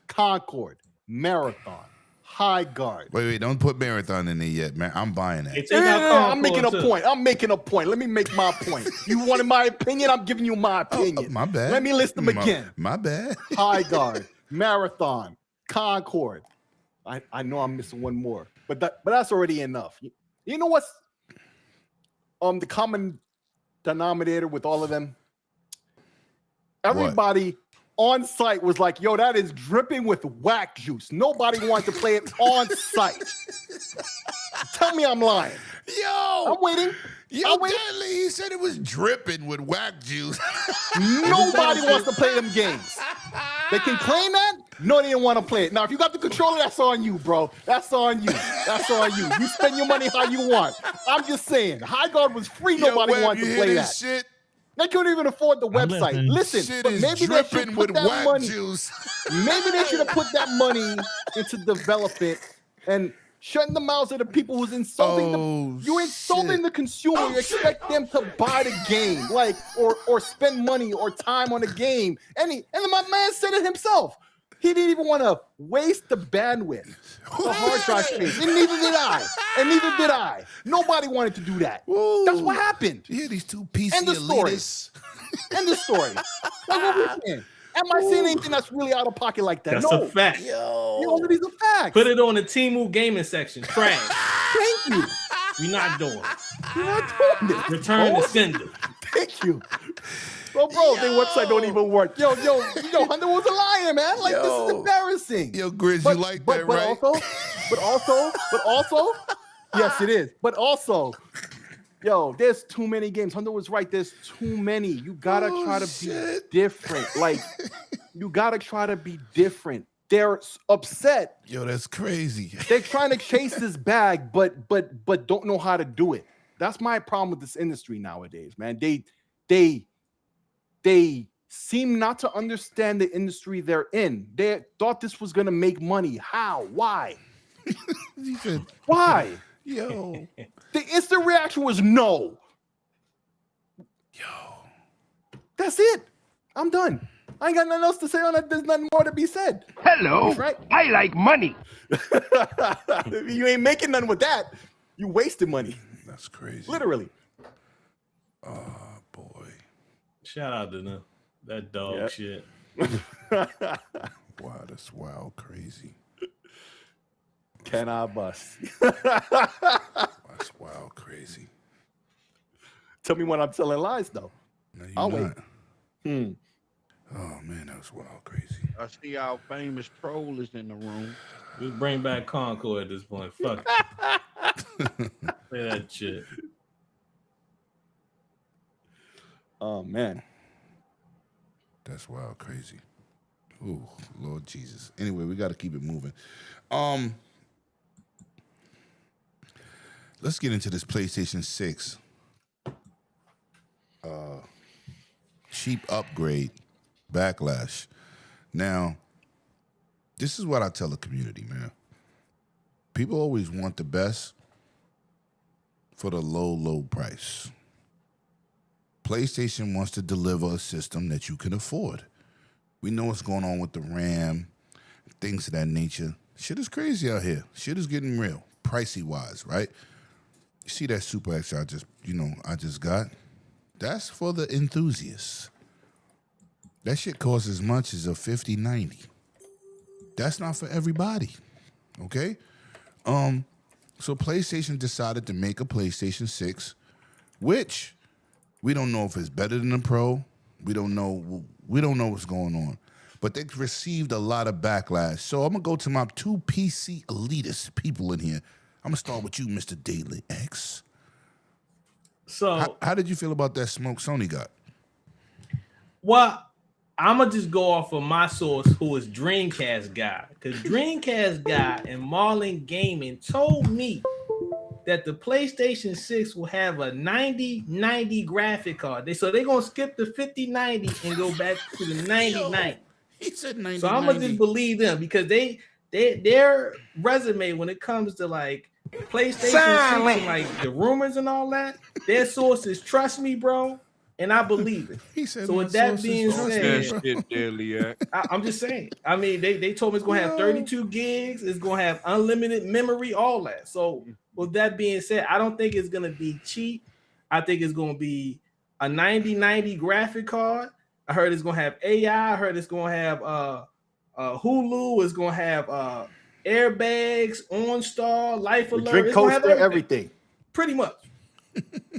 Concord, Marathon, High Guard. Wait, don't put Marathon in there yet, man. I'm buying that. I'm making a point. I'm making a point. Let me make my point. You wanted my opinion? I'm giving you my opinion. My bad. Let me list them again. My bad. High Guard, Marathon, Concord. I know I'm missing one more, but that's already enough. You know what's the common denominator with all of them? Everybody on site was like, yo, that is dripping with whack juice. Nobody wants to play it on site. Tell me I'm lying. Yo, I'm waiting. Yo, Deadly, he said it was dripping with whack juice. Nobody wants to play them games. They can claim that. No, they didn't want to play it. Now, if you got the controller, that's on you, bro. That's on you. That's on you. You spend your money how you want. I'm just saying. High Guard was free. Nobody Web, wanted to play that. Shit? They couldn't even afford the website. Listen, shit but is maybe they should dripping put with that whack money. juice. Maybe they should have put that money into development and shutting the mouths of the people who's insulting you're insulting the consumer. You expect them to buy the game, like or spend money or time on the game. And my man said it himself. He didn't even want to waste the bandwidth, the hard drive space, and neither did I. Nobody wanted to do that. That's what happened. Yeah, these 2 PC End the story. elitists. End the story. That's what we're saying. Am I saying anything that's really out of pocket like that? That's no. a fact. These are facts. Put it on the Temu gaming section. Trash. Thank you. We're not doing it. You're not doing this. Return to sender. Thank you. Bro, their website don't even work. Yo, Hunter was a liar, man. Like, this is embarrassing. Yo, Grizz, you like that, right? But also, yes, it is. But also, yo, there's too many games. Hunter was right. There's too many. You gotta try to be different. Like, you gotta try to be different. They're upset. Yo, that's crazy. They're trying to chase this bag, but don't know how to do it. That's my problem with this industry nowadays, man. They seem not to understand the industry they're in. They thought this was gonna make money. How? Why? He said, Why? Yo. The instant reaction was no. Yo. That's it. I'm done. I ain't got nothing else to say on it. There's nothing more to be said. Hello. Right? I like money. You ain't making nothing with that. You wasted money. That's crazy. Literally. Oh, boy. Shout out to them. That dog shit. Wow, that's wild crazy. Can I bust? That's wild crazy. Tell me when I'm telling lies, though. No, I'll you're wait. not. Oh, man, that was wild crazy. I see our famous troll is in the room. Just bring back Concord at this point. Fuck it. Say that shit. Oh, man. That's wild crazy. Ooh, Lord Jesus. Anyway, we got to keep it moving. Let's get into this PlayStation 6 cheap upgrade backlash. Now, this is what I tell the community, man. People always want the best for the low price. PlayStation wants to deliver a system that you can afford. We know what's going on with the RAM, things of that nature. Shit is crazy out here. Shit is getting real, pricey wise, right? You see that Super X I just got? That's for the enthusiasts. That shit costs as much as a 5090. That's not for everybody. Okay? So PlayStation decided to make a PlayStation 6, which we don't know if it's better than the Pro. We don't know what's going on. But they received a lot of backlash. So I'm gonna go to my two PC elitist people in here. I'm gonna start with you, Mr. Daily X. So how did you feel about that smoke Sony got? Well, I'm gonna just go off of my source, who is Dreamcast guy, because Dreamcast guy and Marlin Gaming told me that the PlayStation 6 will have a 9090 graphic card. They're gonna skip the 5090 and go back to the 9090. He said 9090. So I'm gonna just believe them because their resume when it comes to like PlayStation 6 and like the rumors and all that, their sources trust me, bro, and I believe it. He said, so with that being said, I'm just saying. I mean, they told me it's gonna have 32 gigs, it's gonna have unlimited memory, all that. So with that being said, I don't think it's gonna be cheap. I think it's gonna be a 9090 graphic card. I heard it's gonna have AI. I heard it's gonna have Hulu. It's gonna have airbags, OnStar, Life Alert, drink coaster, everything. Pretty much.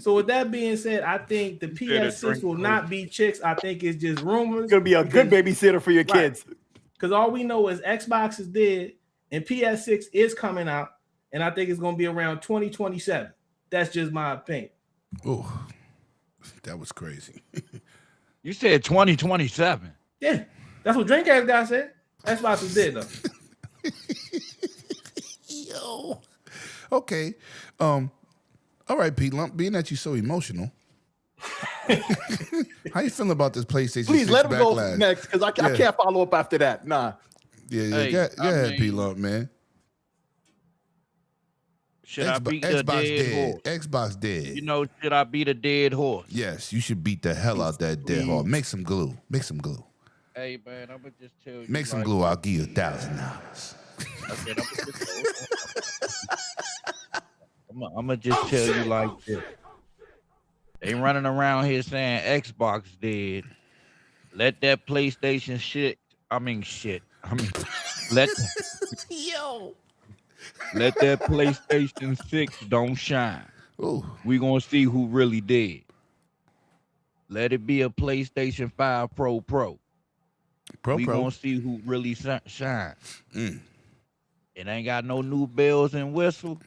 So with that being said, I think the PS6 will not be chicks. I think it's just rumors. It's gonna be a good babysitter for your kids. Because all we know is Xbox is dead and PS6 is coming out, and I think it's gonna be around 2027. That's just my opinion. Oh, that was crazy. You said 2027. Yeah, that's what Dreamcast guy said. Xbox is dead though. Yo. Okay. All right, Pete Lump, being that you're so emotional, how you feeling about this PlayStation 6 Please let him backlash? go next, because I can't follow up after that. Nah. Yeah. Go ahead, Pete Lump, man. Should I beat the dead horse? Xbox dead. You know, should I beat a dead horse? Yes, you should beat the hell out that dead horse. Make some glue. Make some glue. Hey, man, I'm going to just tell you. Make some glue. I'll give you $1,000. I'm going to just tell you like this. They running around here saying Xbox dead. Let that PlayStation let that PlayStation 6 don't shine. Ooh. We gonna see who really did. Let it be a PlayStation 5 Pro. We gonna see who really shines. It ain't got no new bells and whistles.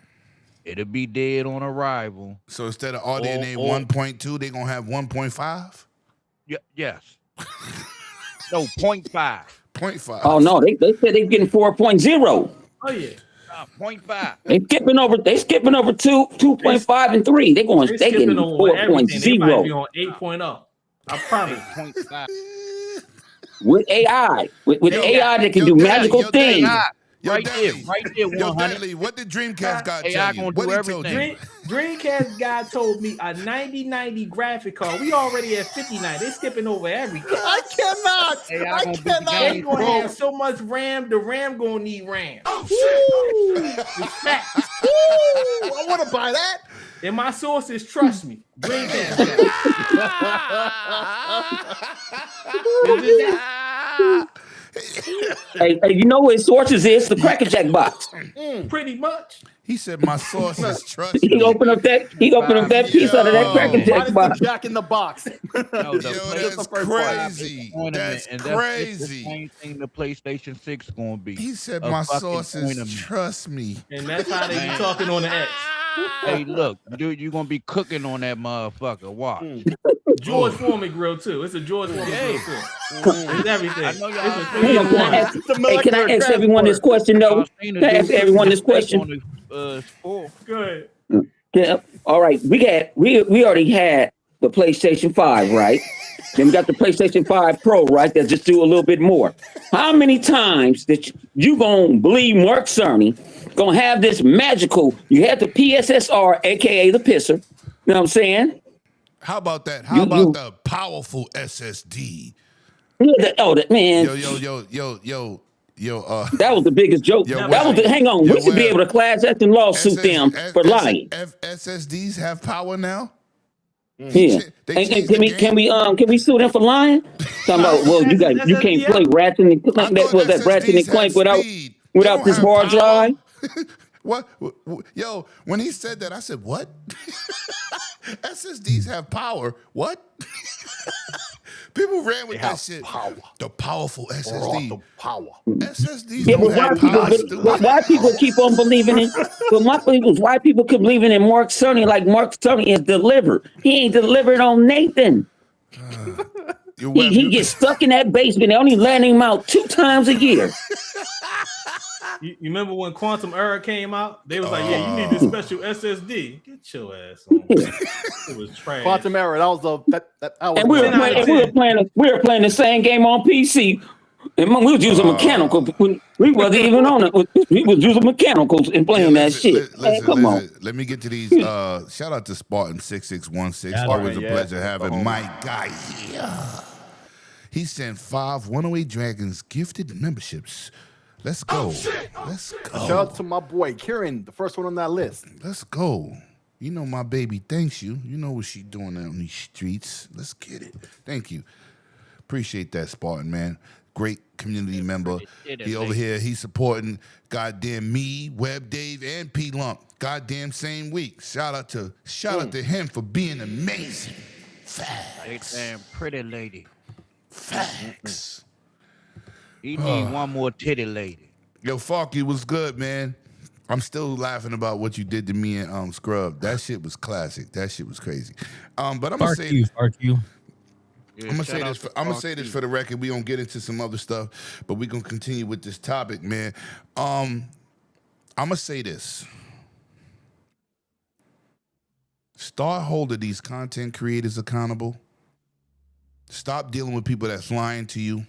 It'll be dead on arrival. So instead of RDNA 1.2, they gonna have 1.5? Yes. No, 0.5. 0.5. Oh no, they said they're getting 4.0. Oh yeah. 0.5. They skipping over 2.5 and 3. They getting 4.0. They might be on 8.0. I promise. 0.5. With AI. With AI that can do magical things. Yo, right Deadly. there, right there, Yo, 100. Deadly, what did Dreamcast guy AI tell you? gonna What do he told everything. you? Dreamcast guy told me a 9090 graphic card. We already at 59. They skipping over everything. I cannot. AI I gonna beat the cannot. They game, gonna bro. have so much RAM. The RAM gonna need RAM. Respect. I want to buy that. And my sources trust me. Dreamcast guy. Hey, you know what his sources is? The Cracker Jack box. Pretty much. He said my sources trust He me. opened up that piece out of that Cracker Jack Minus box. the Jack in the box. No, That's crazy. That's The crazy. same thing the PlayStation 6 gonna be. He said A my fucking sources ornament. trust me. And that's how they be talking on the X. Hey, look, dude, you gonna be cooking on that motherfucker. Watch. George Foreman grill too. It's a George Foreman grill too. It's everything. I know y'all. It's a Hang on, can I ask everyone this question though? Can I ask everyone this question? Good. Yeah. All right, we already had the PlayStation 5, right? Then we got the PlayStation 5 Pro, right? That just do a little bit more. How many times that you gonna believe Mark Cerny gonna have this magical? You have the PSSR, aka the pisser. You know what I'm saying? How about that? How about the powerful SSD? Man. Yo. That was the biggest joke. Hang on. We should be able to class action lawsuit them for lying. SSDs have power now. Yeah. And can we sue them for lying? Talking about, well, you can't play Ratchet and Clank without this hard drive. What? Yo, when he said that, I said, what? SSDs have power. What? People ran with that shit. Power. The powerful SSD. The power. SSDs Yeah, don't have power. but why people keep on believing in? But my thing was why people keep believing in Mark Cerny like Mark Cerny is delivered. He ain't delivered on Nathan. He gets stuck in that basement. They only let him out 2 times a year. You remember when Quantum Error came out? They was like, "Yeah, you need this special SSD." Get your ass on. It was trash. Quantum Error. That was And we were playing the same game on PC. And we was using mechanical. We wasn't even on it. We was using mechanicals and playing that shit. Come on. Let me get to these. Shout out to Spartan 6616. Always a pleasure having my guy here. He sent 5 108 Dragons gifted memberships. Let's go. Let's go. Shout out to my boy Kieran, the first one on that list. Let's go. You know my baby thanks you. You know what she doing out on these streets. Let's get it. Thank you. Appreciate that, Spartan, man. Great community member. He over here, he's supporting goddamn me, Web Dave, and P Lump. Goddamn same week. Shout out to him for being amazing. Facts. Damn pretty lady. Facts. He need one more titty lady. Yo, Falky was good, man. I'm still laughing about what you did to me and Scrub. That shit was classic. That shit was crazy. But I'm gonna say you. I'm gonna say this for the record. We gonna get into some other stuff, but we gonna continue with this topic, man. I'm gonna say this. Start holding these content creators accountable. Stop dealing with people that's lying to you.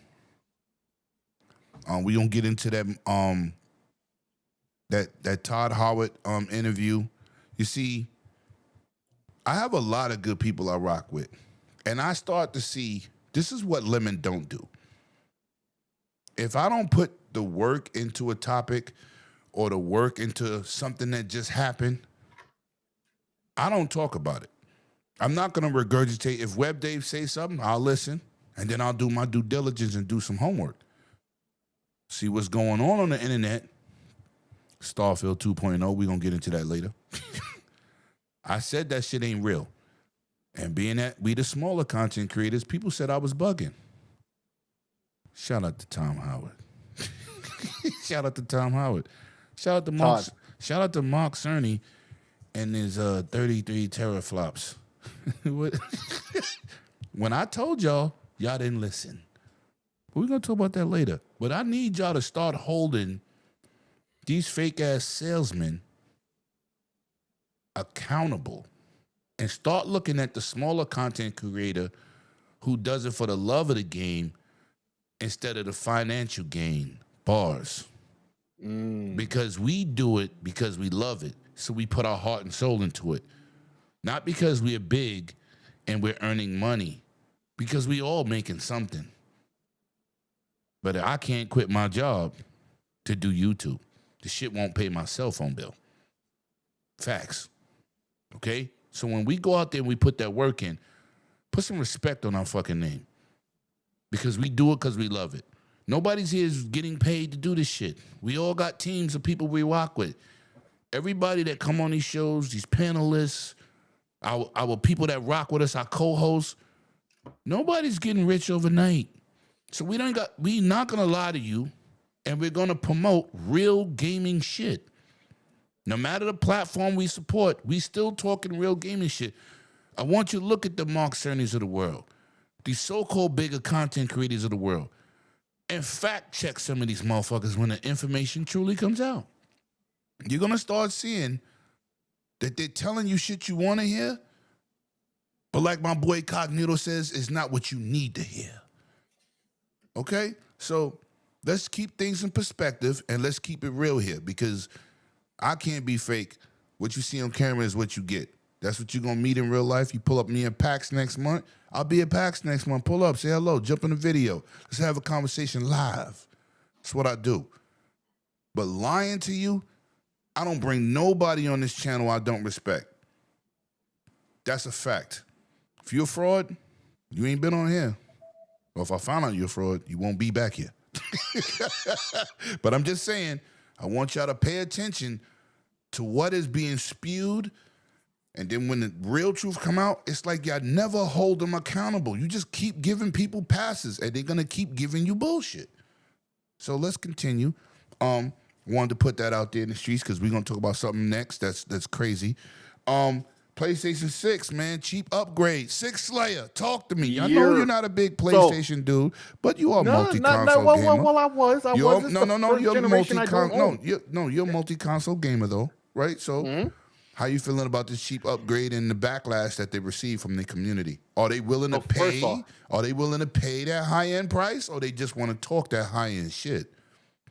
We gonna get into that that Todd Howard interview. You see, I have a lot of good people I rock with, and I start to see this is what Lemon don't do. If I don't put the work into a topic or the work into something that just happened, I don't talk about it. I'm not gonna regurgitate. If Web Dave says something, I'll listen, and then I'll do my due diligence and do some homework. See what's going on the internet. Starfield 2.0, we're going to get into that later. I said that shit ain't real. And being that we the smaller content creators, people said I was bugging. Shout out to Tom Howard. Shout out to Tom Howard. Shout out to Mark Cerny and his 33 teraflops. When I told y'all didn't listen. We're going to talk about that later. But I need y'all to start holding these fake-ass salesmen accountable and start looking at the smaller content creator who does it for the love of the game instead of the financial gain. Bars. because we do it because we love it. So we put our heart and soul into it. Not because we're big and we're earning money, because we all making something. But I can't quit my job to do YouTube. The shit won't pay my cell phone bill. Facts. Okay? So when we go out there and we put that work in, put some respect on our fucking name. Because we do it because we love it. Nobody's here is getting paid to do this shit. We all got teams of people we rock with. Everybody that come on these shows, these panelists, our people that rock with us, our co-hosts, nobody's getting rich overnight. So we not gonna lie to you, and we're gonna promote real gaming shit. No matter the platform we support, we still talking real gaming shit. I want you to look at the Mark Cernys of the world, these so-called bigger content creators of the world, and fact check some of these motherfuckers when the information truly comes out. You're gonna start seeing that they're telling you shit you want to hear, but like my boy Cognito says, it's not what you need to hear. Okay? So let's keep things in perspective and let's keep it real here, because I can't be fake. What you see on camera is what you get. That's what you're going to meet in real life. You pull up me at PAX next month, I'll be at PAX next month. Pull up, say hello, jump in the video. Let's have a conversation live. That's what I do. But lying to you, I don't bring nobody on this channel I don't respect. That's a fact. If you're a fraud, you ain't been on here. Or if I found out you're a fraud, you won't be back here. But I'm just saying, I want y'all to pay attention to what is being spewed. And then when the real truth come out, it's like y'all never hold them accountable. You just keep giving people passes, and they're going to keep giving you bullshit. So let's continue. Wanted to put that out there in the streets because we're going to talk about something next that's crazy. PlayStation 6, man, cheap upgrade. Six Slayer, talk to me. I know you're not a big PlayStation dude, but you are multi-console gamer. Well, I was. You're a multi-console gamer though, right? So how you feeling about this cheap upgrade and the backlash that they receive from the community? Are they willing to pay? Are they willing to pay that high-end price, or they just want to talk that high-end shit?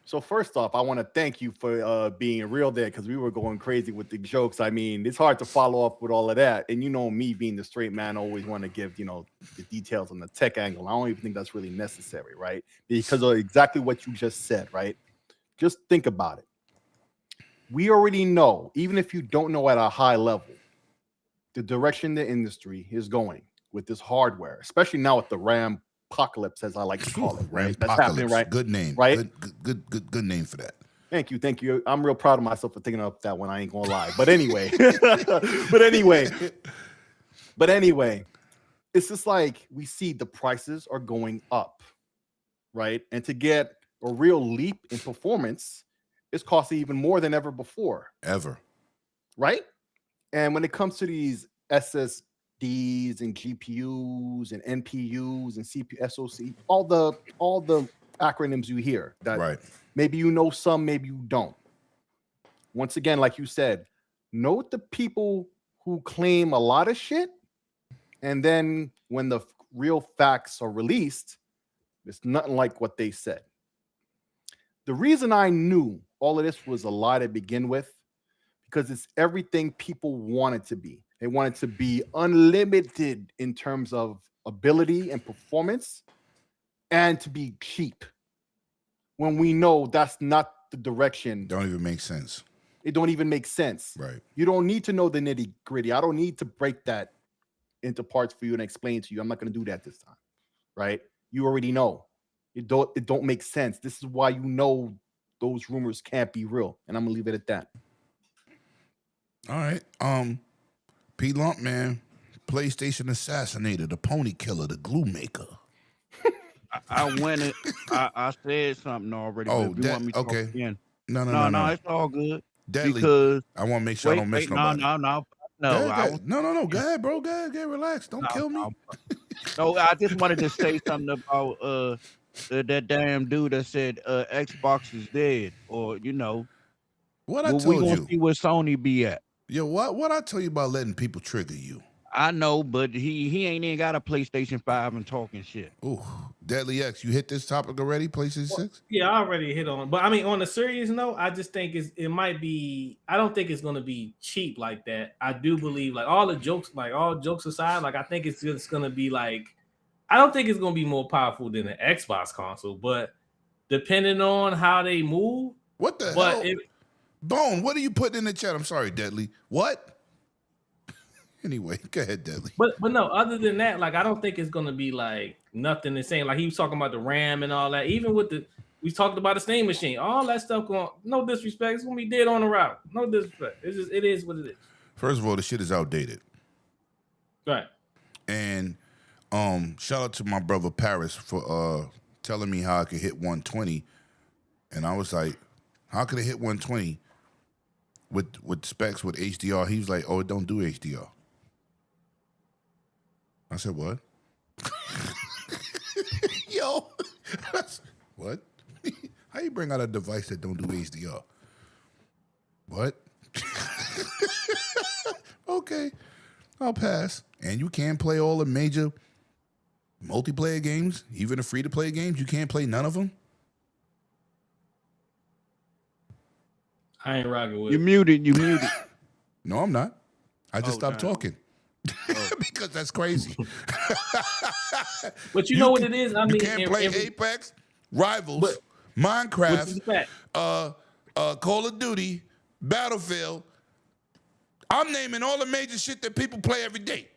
So first off, I want to thank you for being real there, because we were going crazy with the jokes. I mean, it's hard to follow up with all of that. And you know me being the straight man, I always want to give, the details on the tech angle. I don't even think that's really necessary, right? Because of exactly what you just said, right? Just think about it. We already know, even if you don't know at a high level, the direction the industry is going with this hardware, especially now with the RAM apocalypse, as I like to call it, right? That's happening, right? Good name, right? Good name for that. Thank you. I'm real proud of myself for thinking of that one. I ain't gonna lie, but anyway, but anyway, it's just like we see the prices are going up, right? And to get a real leap in performance, it's costing even more than ever before, right? And when it comes to these SSDs and GPUs and NPUs and CPU, SoC, all the acronyms you hear that maybe you know some, maybe you don't. Once again, like you said, note the people who claim a lot of shit, and then when the real facts are released, it's nothing like what they said. The reason I knew all of this was a lie to begin with, because it's everything people want it to be. They want it to be unlimited in terms of ability and performance, and to be cheap, when we know that's not the direction. Don't even make sense. It don't even make sense. Right. You don't need to know the nitty gritty. I don't need to break that into parts for you and explain to you. I'm not going to do that this time. Right. You already know. It don't make sense. This is why you know those rumors can't be real. And I'm gonna leave it at that. All right. P Lump, man. PlayStation assassinator, the pony killer, the glue maker. I went it. I said something already. Oh, but if you want me to talk again. No. It's all good. Deadly. Because I want to make sure I don't miss nobody. No. Go ahead, bro. Go ahead, relax. Don't kill me. No, I just wanted to say something about that damn dude that said Xbox is dead, or what I told we gonna you. see where Sony be at. Yo, what I tell you about letting people trigger you? I know, but he ain't even got a PlayStation 5 and talking shit. Ooh, Deadly X, you hit this topic already? PlayStation 6? Yeah, I already hit on it. But I mean, on a serious note, I just think it might be. I don't think it's gonna be cheap like that. I do believe, like all jokes aside, like I think it's just gonna be like. I don't think it's gonna be more powerful than an Xbox console, but depending on how they move. What the hell? Bone, what are you putting in the chat? I'm sorry, Deadly. What? Anyway, go ahead, Deadly. But no, other than that, like I don't think it's gonna be like nothing insane. Like he was talking about the RAM and all that. Even with we talked about the Steam machine, all that stuff going. No disrespect, it's gonna be dead on the route. No disrespect. It is what it is. First of all, the shit is outdated. Right. And shout out to my brother Paris for telling me how I could hit 120. And I was like, how could I hit 120 with specs with HDR? He was like, oh, it don't do HDR. I said, what? Yo, what? How you bring out a device that don't do HDR? What? Okay, I'll pass. And you can't play all the major multiplayer games, even the free-to-play games. You can't play none of them. I ain't rocking with you. Muted. No, I'm not. I just stopped talking. Because that's crazy. But you know what it is? I mean, you can't play Apex, Rivals, Minecraft, Call of Duty, Battlefield. I'm naming all the major shit that people play every day.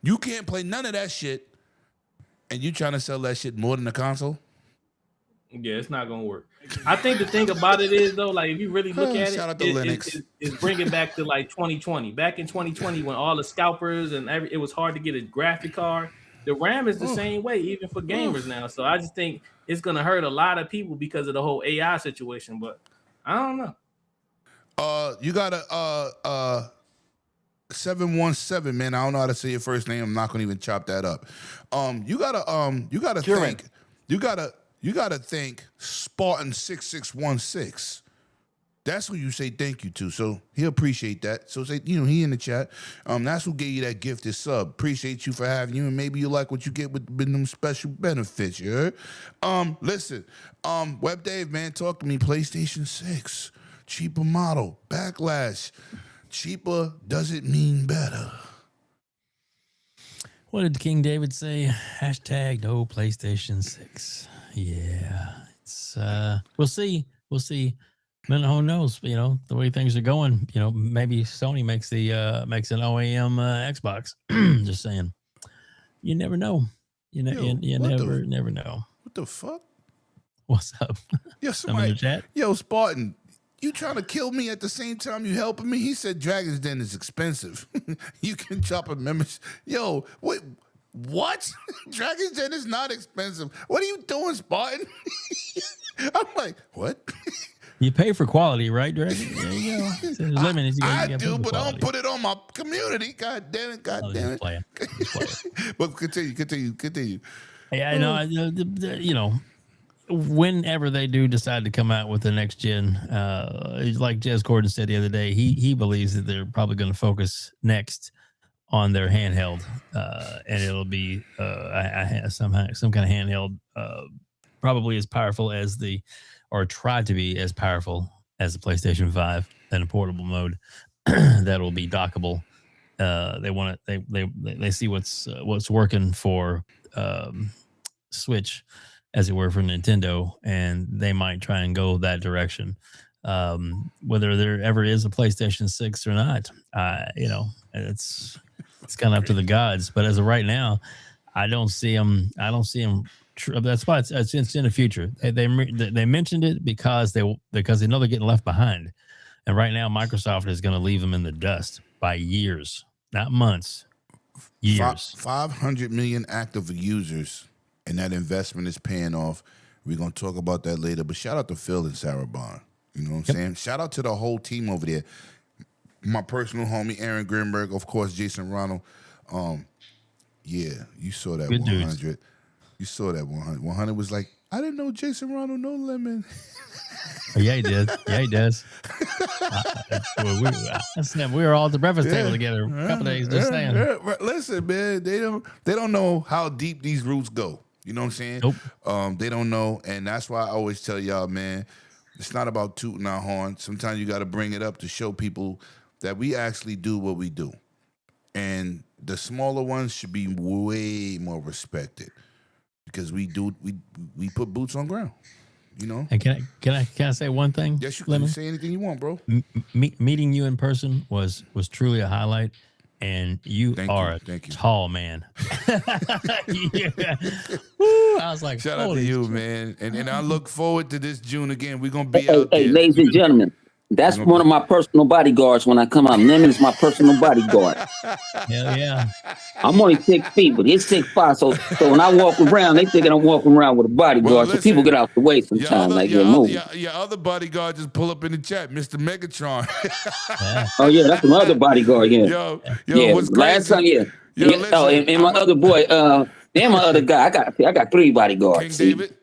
You can't play none of that shit, and you trying to sell that shit more than a console? Yeah, it's not gonna work. I think the thing about it is though, like if you really look at shout out to Linux. It's bringing back to like 2020. Back in 2020, when all the scalpers and it was hard to get a graphic card. The RAM is the same way, even for gamers now. So I just think it's gonna hurt a lot of people because of the whole AI situation. But I don't know. You got a 717, man. I don't know how to say your first name. I'm not gonna even chop that up. You gotta thank Spartan 6616. That's who you say thank you to. So he'll appreciate that. So say, he in the chat. That's who gave you that gifted sub. Appreciate you for having you, and maybe you like what you get with them special benefits. You heard? Listen, Web Dave, man, talk to me. PlayStation 6, cheaper model, backlash. Cheaper doesn't mean better. What did King David say? Hashtag no PlayStation 6. Yeah, it's we'll see. Man, who knows? The way things are going. Maybe Sony makes an OEM Xbox. Just saying. You never know. You never know. What the fuck? What's up? Yo, somebody in the chat. Yo, Spartan, you trying to kill me at the same time you helping me? He said Dragon's Den is expensive. You can drop a membership. Yo, wait. What? Dragon's Den is not expensive. What are you doing, Spartan? I'm like, what? You pay for quality, right, Dragon? There you go. I do, but I don't put it on my community. God damn it. Just playing. But continue. Yeah, I know. Whenever they do decide to come out with the next gen, like Jez Gordon said the other day, he believes that they're probably going to focus next on their handheld, and it'll be some kind of handheld, probably as powerful as or try to be as powerful as the PlayStation 5 in a portable mode that will be dockable. They see what's working for Switch, as it were, for Nintendo, and they might try and go that direction. Whether there ever is a PlayStation 6 or not, it's kind of up to the gods. But as of right now, I don't see them. That's why it's in the future. They mentioned it because they know they're getting left behind, and right now Microsoft is going to leave them in the dust by years, not months, years. 500 million active users, and that investment is paying off. We're going to talk about that later. But shout out to Phil and Sarah Bond. You know what I'm saying? Shout out to the whole team over there. My personal homie Aaron Grimberg, of course, Jason Ronald. Yeah, you saw that. Good 100. Dudes. You saw that 100. 100 was like, I didn't know Jason Ronald no lemon. Yeah, he did. Yeah, he does. We were all at the breakfast table together a couple days. Just saying. Listen, man, they don't know how deep these roots go. You know what I'm saying? Nope. They don't know, and that's why I always tell y'all, man, it's not about tooting our horn. Sometimes you got to bring it up to show people that we actually do what we do, and the smaller ones should be way more respected because we put boots on ground. You know. And can I say one thing? Yes, you can say anything you want, bro. Meeting you in person was truly a highlight, and you are a tall man. Yeah. Woo, I was like, shout out to you, man, and I look forward to this June again. We're gonna be out Hey, there. ladies and gentlemen. That's one of my personal bodyguards when I come out. Lemon is my personal bodyguard. Hell yeah. I'm only 6 feet, but he's 6'5". So when I walk around, they thinking I'm walking around with a bodyguard. Well, listen, so people get out the way sometimes. Your other bodyguard just pull up in the chat, Mr. Megatron. Oh yeah, that's another bodyguard. Yeah. Yo, what's crazy? Last time, and my other boy, and my other guy. I got 3 bodyguards. King David.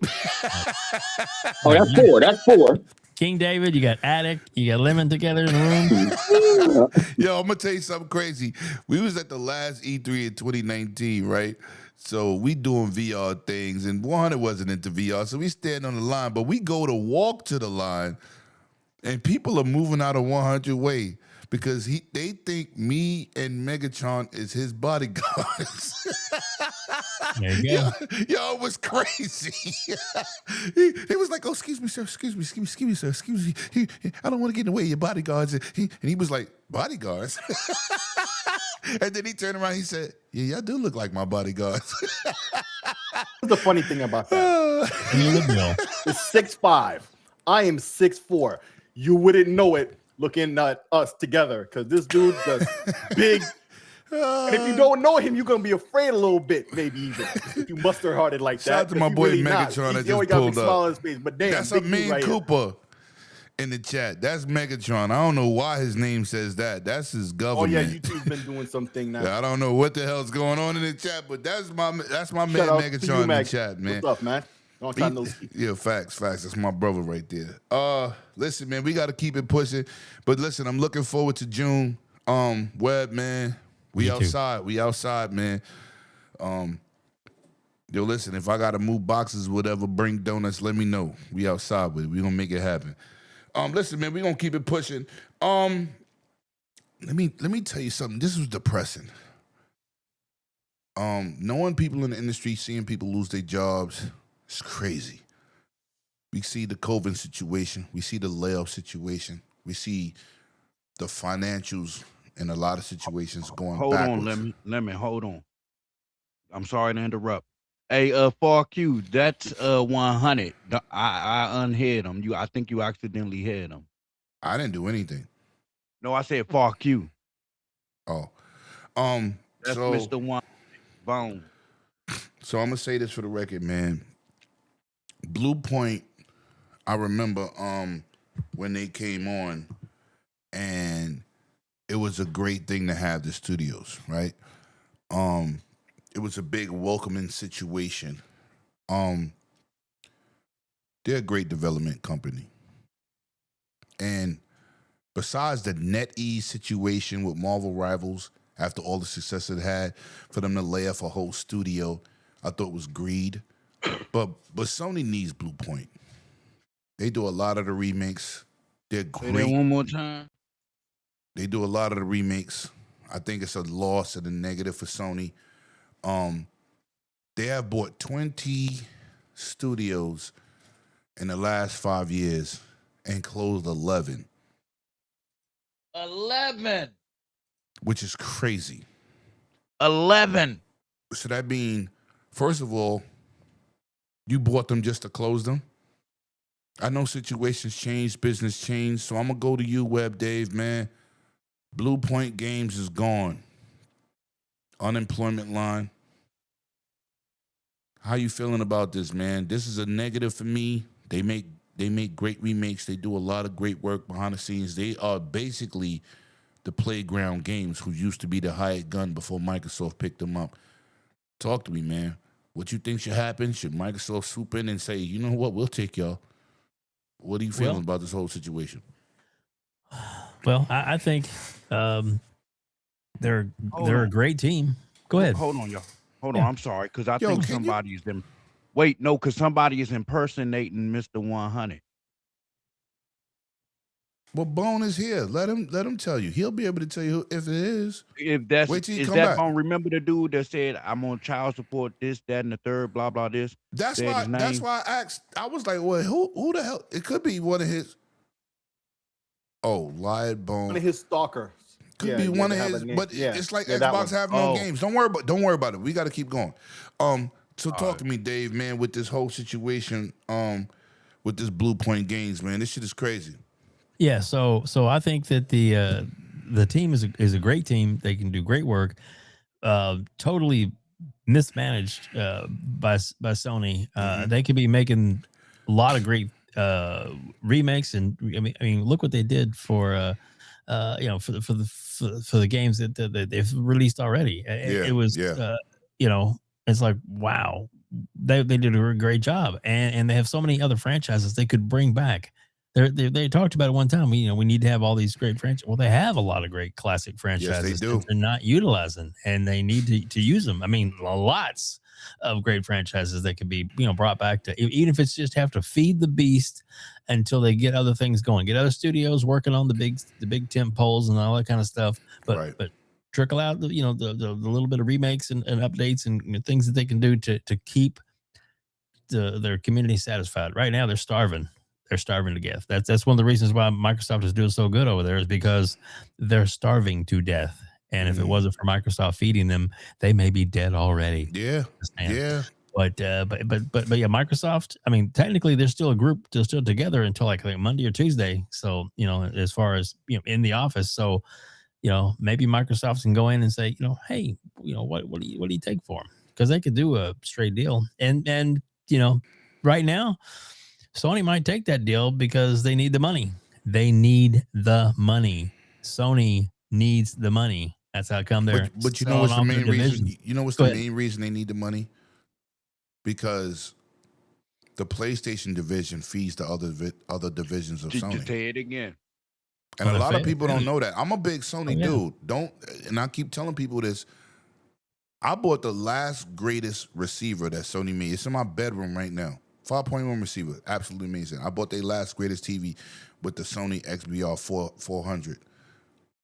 Oh, that's 4. King David, you got Addict, you got Lemon together in the room. Yo, I'm gonna tell you something crazy. We was at the last E3 in 2019, right? So we doing VR things, and 100 wasn't into VR, so we stand on the line, but we go to walk to the line, and people are moving out of 100 way because they think me and Megatron is his bodyguards. There you go. Yo, it was crazy. he was like, "Oh, excuse me, sir. Excuse me, sir. Excuse me. I don't want to get in the way of your bodyguards." And he was like, "Bodyguards?" And then he turned around. He said, "Yeah, y'all do look like my bodyguards." The funny thing about that, it's 6'5". I am 6'4". You wouldn't know it looking at us together because this dude's just big. And if you don't know him, you're gonna be afraid a little bit, maybe even if you muster hearted like that. Shout out to my boy really Megatron that just pulled up. On his face, but damn, that's a mean right Cooper in the chat. That's Megatron. I don't know why his name says that. That's his government. Oh yeah, YouTube's been doing something now. Yeah, I don't know what the hell's going on in the chat, but that's my man Megatron in the chat, man. What's up, man? Yeah, facts. That's my brother right there. Listen, man, we got to keep it pushing. But listen, I'm looking forward to June. Web, man. We outside, man. Yo, listen, if I gotta move boxes, whatever, bring donuts, let me know. We outside with it. We gonna make it happen. Listen, man, we gonna keep it pushing. Let me tell you something. This was depressing. Knowing people in the industry, seeing people lose their jobs, it's crazy. We see the COVID situation. We see the layoff situation. We see the financials in a lot of situations going backwards. Hold on, Lemon, hold on. I'm sorry to interrupt. Hey, fuck you. That's 100. I unheard him. I think you accidentally heard him. I didn't do anything. No, I said fuck you. Oh. That's so, Mr. One Bone. So I'm gonna say this for the record, man. Blue Point, I remember when they came on, and it was a great thing to have the studios, right? It was a big welcoming situation. They're a great development company. And besides the NetEase situation with Marvel Rivals, after all the success it had, for them to lay off a whole studio, I thought was greed. But Sony needs Blue Point. They do a lot of the remakes. They're great. Say that one more time. They do a lot of the remakes. I think it's a loss and a negative for Sony. They have bought 20 studios in the last 5 years and closed 11. 11. Which is crazy. 11. So that means, first of all, you bought them just to close them. I know situations change, business change, so I'm going to go to you, Web Dave, man. Blue Point Games is gone. Unemployment line. How you feeling about this, man? This is a negative for me. They make great remakes. They do a lot of great work behind the scenes. They are basically the Playground Games, who used to be the hired gun before Microsoft picked them up. Talk to me, man. What you think should happen? Should Microsoft swoop in and say, you know what, we'll take y'all? What are you feeling about this whole situation? Well, I think they're a great team. Go ahead. Hold on, y'all. Hold on. I'm sorry, because I think somebody is them. Wait, no, because somebody is impersonating Mr. 100. Well, Bone is here. Let him tell you. He'll be able to tell you if it is. If that's wait till you is come that back. Bone? Remember the dude that said I'm on child support, this, that, and the third, blah blah this. That's why I asked. I was like, well, who the hell? It could be one of his. Oh, Lion Bone. One of his stalkers. Could be one of his, but it's like Xbox have no games. Don't worry about it. We got to keep going. So talk to me, Dave, man, with this whole situation, with this Blue Point Games, man. This shit is crazy. Yeah, so I think that the team is a great team. They can do great work. Totally mismanaged by Sony. They could be making a lot of great remakes, and I mean, look what they did for for the games that they've released already. It was it's like, wow, they did a great job, and they have so many other franchises they could bring back. They talked about it one time. We need to have all these great franchises. Well, they have a lot of great classic franchises. Yes, they do. That they're not utilizing, and they need to use them. I mean, lots of great franchises that can be brought back to, even if it's just have to feed the beast until they get other things going, get other studios working on the big tent poles and all that kind of stuff. But trickle out the little bit of remakes and updates and things that they can do to keep their community satisfied. Right now, they're starving. They're starving to death. That's one of the reasons why Microsoft is doing so good over there, is because they're starving to death. And if it wasn't for Microsoft feeding them, they may be dead already. Yeah. But yeah, Microsoft. I mean, technically, they're still a group. They're still together until like Monday or Tuesday. So as far as in the office. So maybe Microsoft can go in and say, hey, what do you take for them? Because they could do a straight deal. And right now, Sony might take that deal because they need the money. They need the money. Sony needs the money. That's how come they're. But you know what's the main reason? You know what's the main reason they need the money? Because the PlayStation division feeds the other divisions of Sony. Just say it again. And a lot of people don't know that. I'm a big Sony dude. And I keep telling people this. I bought the last greatest receiver that Sony made. It's in my bedroom right now. 5.1 receiver, absolutely amazing. I bought their last greatest TV with the Sony XBR 400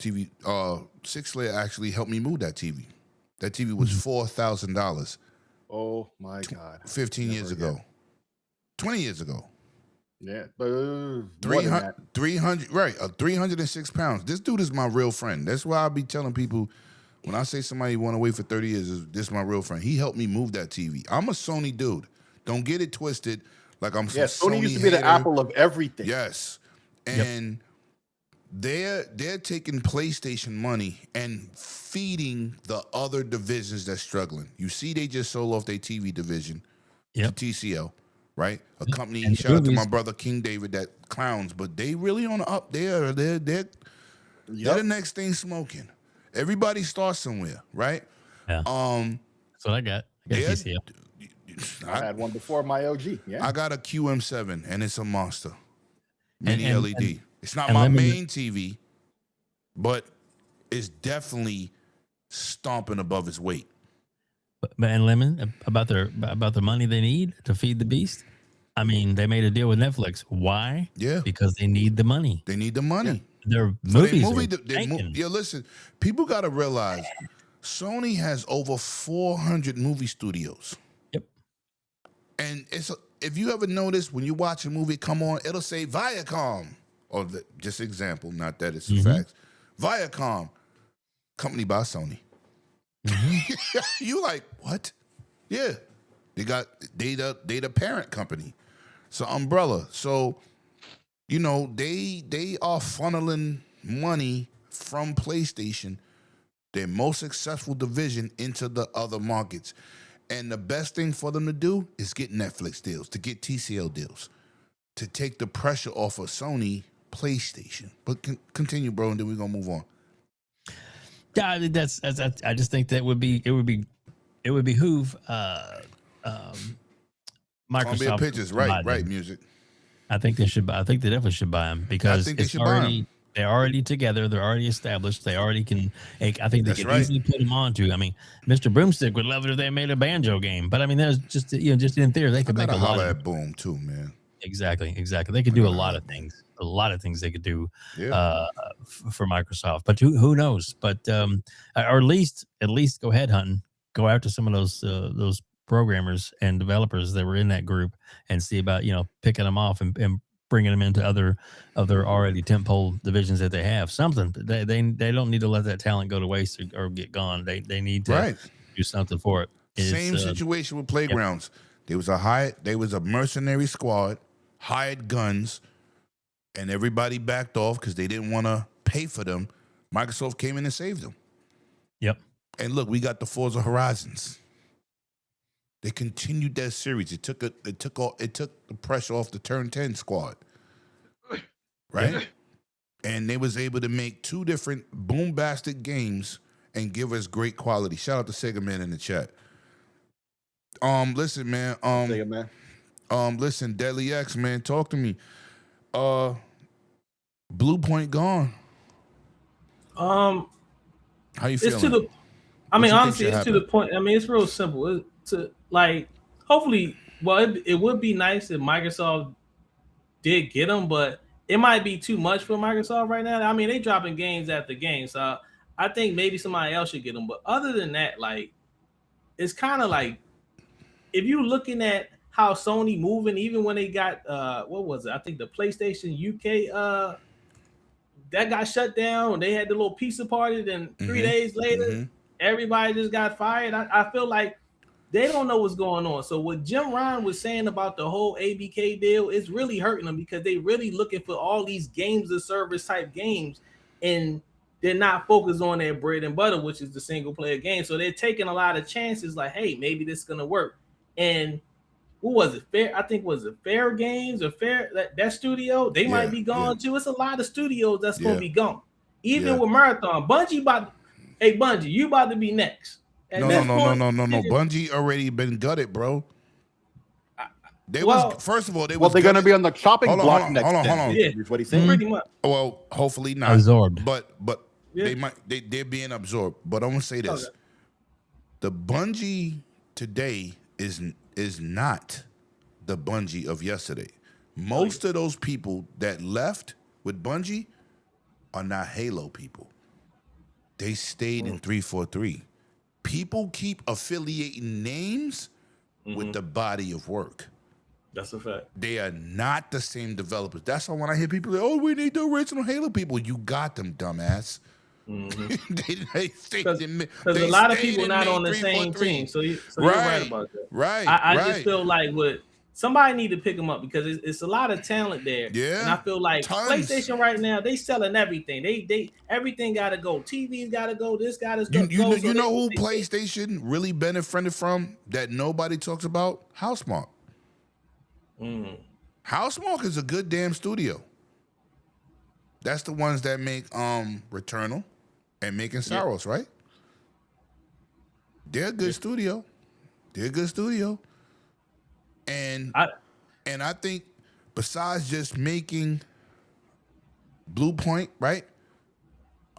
TV. 6layer actually helped me move that TV. That TV was $4,000. Oh my God! 15 years ago, 20 years ago. Yeah, 300, right? 306 pounds. This dude is my real friend. That's why I be telling people when I say somebody want to wait for 30 years, this is my real friend. He helped me move that TV. I'm a Sony dude. Don't get it twisted. Like I'm some Sony used to be hater. the apple of everything. Yes, and they're taking PlayStation money and feeding the other divisions that's struggling. You see, they just sold off their TV division to TCL, right? A company. And shout out to my brother King David that clowns, but they really on the up. They're the next thing smoking. Everybody starts somewhere, right? Yeah. That's what I got. I got TCL. I had one before my LG. Yeah, I got a QM7 and it's a monster. Mini LED. It's not my main TV, but it's definitely stomping above its weight. And Lemon, about the money they need to feed the beast. I mean, they made a deal with Netflix. Why? Yeah, because they need the money. They need the money. Their movies. Listen, people got to realize Sony has over 400 movie studios. And if you ever notice when you watch a movie come on, it'll say Viacom, or just example, not that it's a fact. Viacom, company by Sony. You like what? Yeah, they got data parent company, so umbrella. So they are funneling money from PlayStation, their most successful division, into the other markets. And the best thing for them to do is get Netflix deals, to get TCL deals, to take the pressure off of Sony PlayStation. But continue, bro, and then we're gonna move on. Yeah, I just think that it would behoove Microsoft pitches, should buy right, them. music. I think they should buy. I think they definitely should buy them because think they it's should buy 'em. already they're already together. They're already established. They already can. I think they That's can right. easily put them onto. I mean, Mr. Broomstick would love it if they made a banjo game. But I mean, there's just just in theory they could make a lot holler of. at Boom too, man. Exactly. They could do a lot of things. A lot of things they could do for Microsoft. But who knows? But or at least go head hunting. Go after some of those programmers and developers that were in that group and see about picking them off and bringing them into other already tentpole divisions that they have. Something they don't need to let that talent go to waste or get gone. They need to do something for it. Same situation with Playgrounds. Yep. There was a mercenary squad, hired guns, and everybody backed off because they didn't want to pay for them. Microsoft came in and saved them. Yep. And look, we got the Forza Horizons. They continued that series. It took the pressure off the Turn 10 squad, right? And they was able to make 2 different boom-bastic games and give us great quality. Shout out to Sega Man in the chat. Listen, man. Sega Man. Listen, Deadly X, man, talk to me. Blue Point gone. How you feeling? Honestly, it's to the point. I mean, it's real simple. Hopefully, it would be nice if Microsoft did get them, but it might be too much for Microsoft right now. I mean, they dropping games after games, so I think maybe somebody else should get them. But other than that, it's kind of like if you're looking at how Sony moving, even when they got what was it? I think the PlayStation UK that got shut down. They had the little pizza party, then 3 days later, everybody just got fired. I feel like they don't know what's going on. So what Jim Ryan was saying about the whole ABK deal is really hurting them because they really looking for all these games of service type games, and they're not focused on their bread and butter, which is the single player game. So they're taking a lot of chances like, hey, maybe this is going to work. And who was it? I think was it Fair Games or that studio? They might be gone too. It's a lot of studios that's going to be gone. Even with Marathon. Bungie, you about to be next. No. Bungie already been gutted, bro. First of all, they're going to be on the chopping block next. Hold on. Yeah, is what he's saying. Pretty much. Well, hopefully not. Absorbed. But they're being absorbed. But I'm gonna say this: the Bungie today is not the Bungie of yesterday. Most of those people that left with Bungie are not Halo people. They stayed in 343. People keep affiliating names with the body of work. That's a fact. They are not the same developers. That's why when I hear people say, we need the original Halo people, you got them, dumbass. Because a lot of people not on the same team. So you're right about that. Right. I just feel like somebody need to pick them up because it's a lot of talent there. Yeah. And I feel like PlayStation right now, they selling everything. They everything gotta go. TV's gotta go. This gotta go. You know who PlayStation really benefited from that nobody talks about? Housemarque. Housemarque is a good damn studio. That's the ones that make Returnal and making Saros, right? They're a good studio. And I think besides just making Blue Point, right?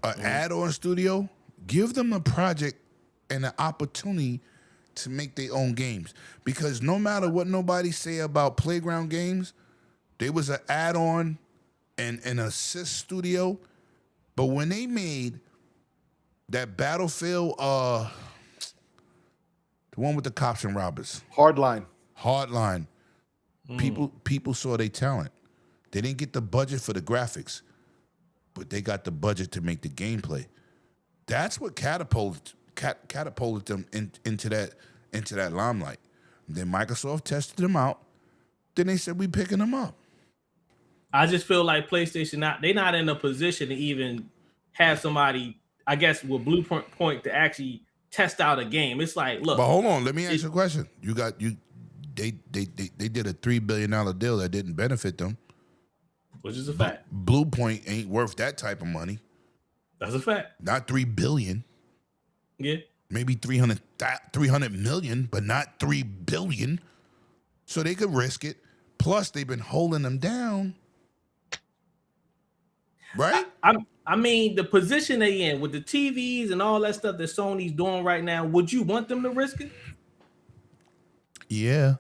An add-on studio, give them a project and an opportunity to make their own games. Because no matter what nobody say about Playground Games, there was an add-on and an assist studio. But when they made that Battlefield, the one with the cops and robbers. Hardline. People saw their talent. They didn't get the budget for the graphics, but they got the budget to make the gameplay. That's what catapulted them into that limelight. Then Microsoft tested them out. Then they said we picking them up. I just feel like PlayStation they're not in a position to even have somebody, I guess, with Blue Point to actually test out a game. It's like, look. But hold on, let me ask you a question. They did a $3 billion deal that didn't benefit them. Which is a fact. Blue Point ain't worth that type of money. That's a fact. Not $3 billion. Yeah. maybe 300 million, but not 3 billion. So they could risk it. Plus, they've been holding them down. Right? I mean, the position they in with the TVs and all that stuff that Sony's doing right now, would you want them to risk it? Yeah.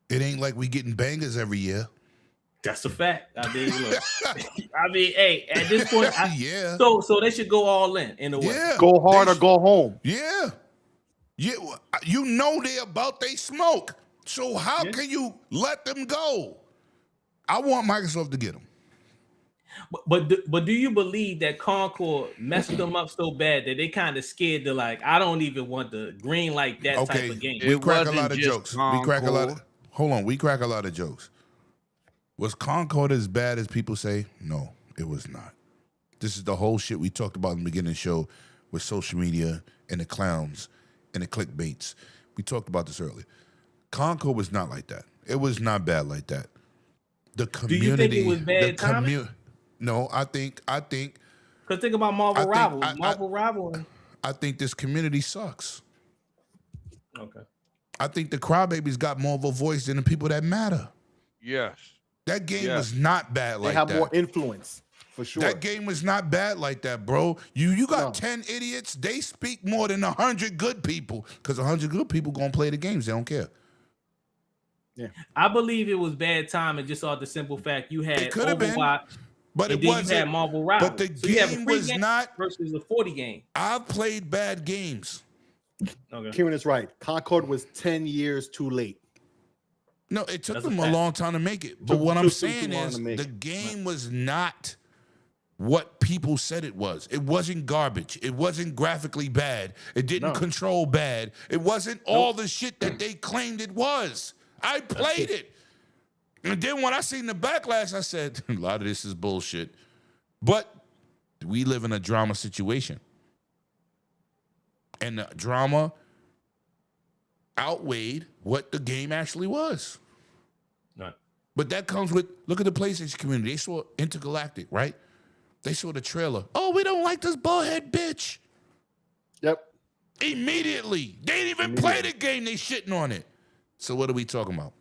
It ain't like we getting bangers every year. That's a fact. I mean, look. Hey, at this point, yeah. So they should go all in a way. Yeah. Go hard or go home. Yeah. Yeah. You know they about they smoke. So how can you let them go? I want Microsoft to get them. But do you believe that Concord messed them up so bad that they kind of scared to like, I don't even want the green like that type of game? We crack a lot of jokes. We crack a lot of, hold on, we crack a lot of jokes. Was Concord as bad as people say? No, it was not. This is the whole shit we talked about in the beginning of the show with social media and the clowns and the clickbaits. We talked about this earlier. Concord was not like that. It was not bad like that. The community. Do you think it was bad timing? No, I think. Because think about Marvel Rival. I think this community sucks. Okay. I think the crybabies got more of a voice than the people that matter. Yes. That game was not bad like that. They have more influence, for sure. That game was not bad like that, bro. You got 10 idiots. They speak more than 100 good people because 100 good people going to play the games. They don't care. Yeah. I believe it was bad timing just off the simple fact you had Overwatch. But it wasn't. You had Marvel Rival. But the game was not versus the 40 game. I've played bad games. Okay. Kieran is right. Concord was 10 years too late. No, it took them a long time to make it. But what I'm saying is the game was not what people said it was. It wasn't garbage. It wasn't graphically bad. It didn't control bad. It wasn't all the shit that they claimed it was. I played it. And then when I seen the backlash, I said, a lot of this is bullshit. But we live in a drama situation. And the drama outweighed what the game actually was. Right. But that comes with, look at the PlayStation community. They saw Intergalactic, right? They saw the trailer. Oh, we don't like this ballhead bitch. Yep. Immediately. They didn't even play the game. They shitting on it. So what are we talking about?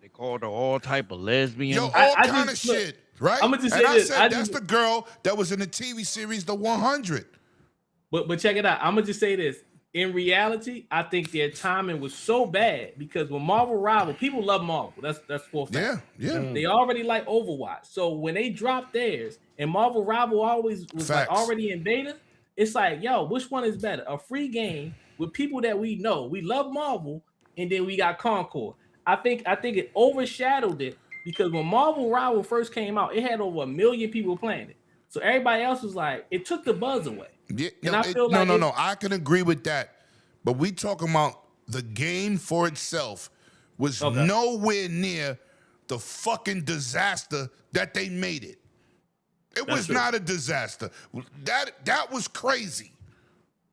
They called her all type of lesbian. Yo, all kind of shit, right? I'm gonna just and say I this. said that's the girl that was in the TV series The 100. But check it out. I'm gonna just say this. In reality, I think their timing was so bad because when Marvel Rival, people love Marvel. That's for a fact. Yeah. They already like Overwatch. So when they dropped theirs and Marvel Rival always was like already in beta, it's like, yo, which one is better? A free game with people that we know. We love Marvel, and then we got Concord. I think it overshadowed it because when Marvel Rival first came out, it had over 1 million people playing it. So everybody else was like, it took the buzz away. Yeah, and I feel like no. I can agree with that. But we talking about the game for itself was nowhere near the fucking disaster that they made it. It was not a disaster. That was crazy.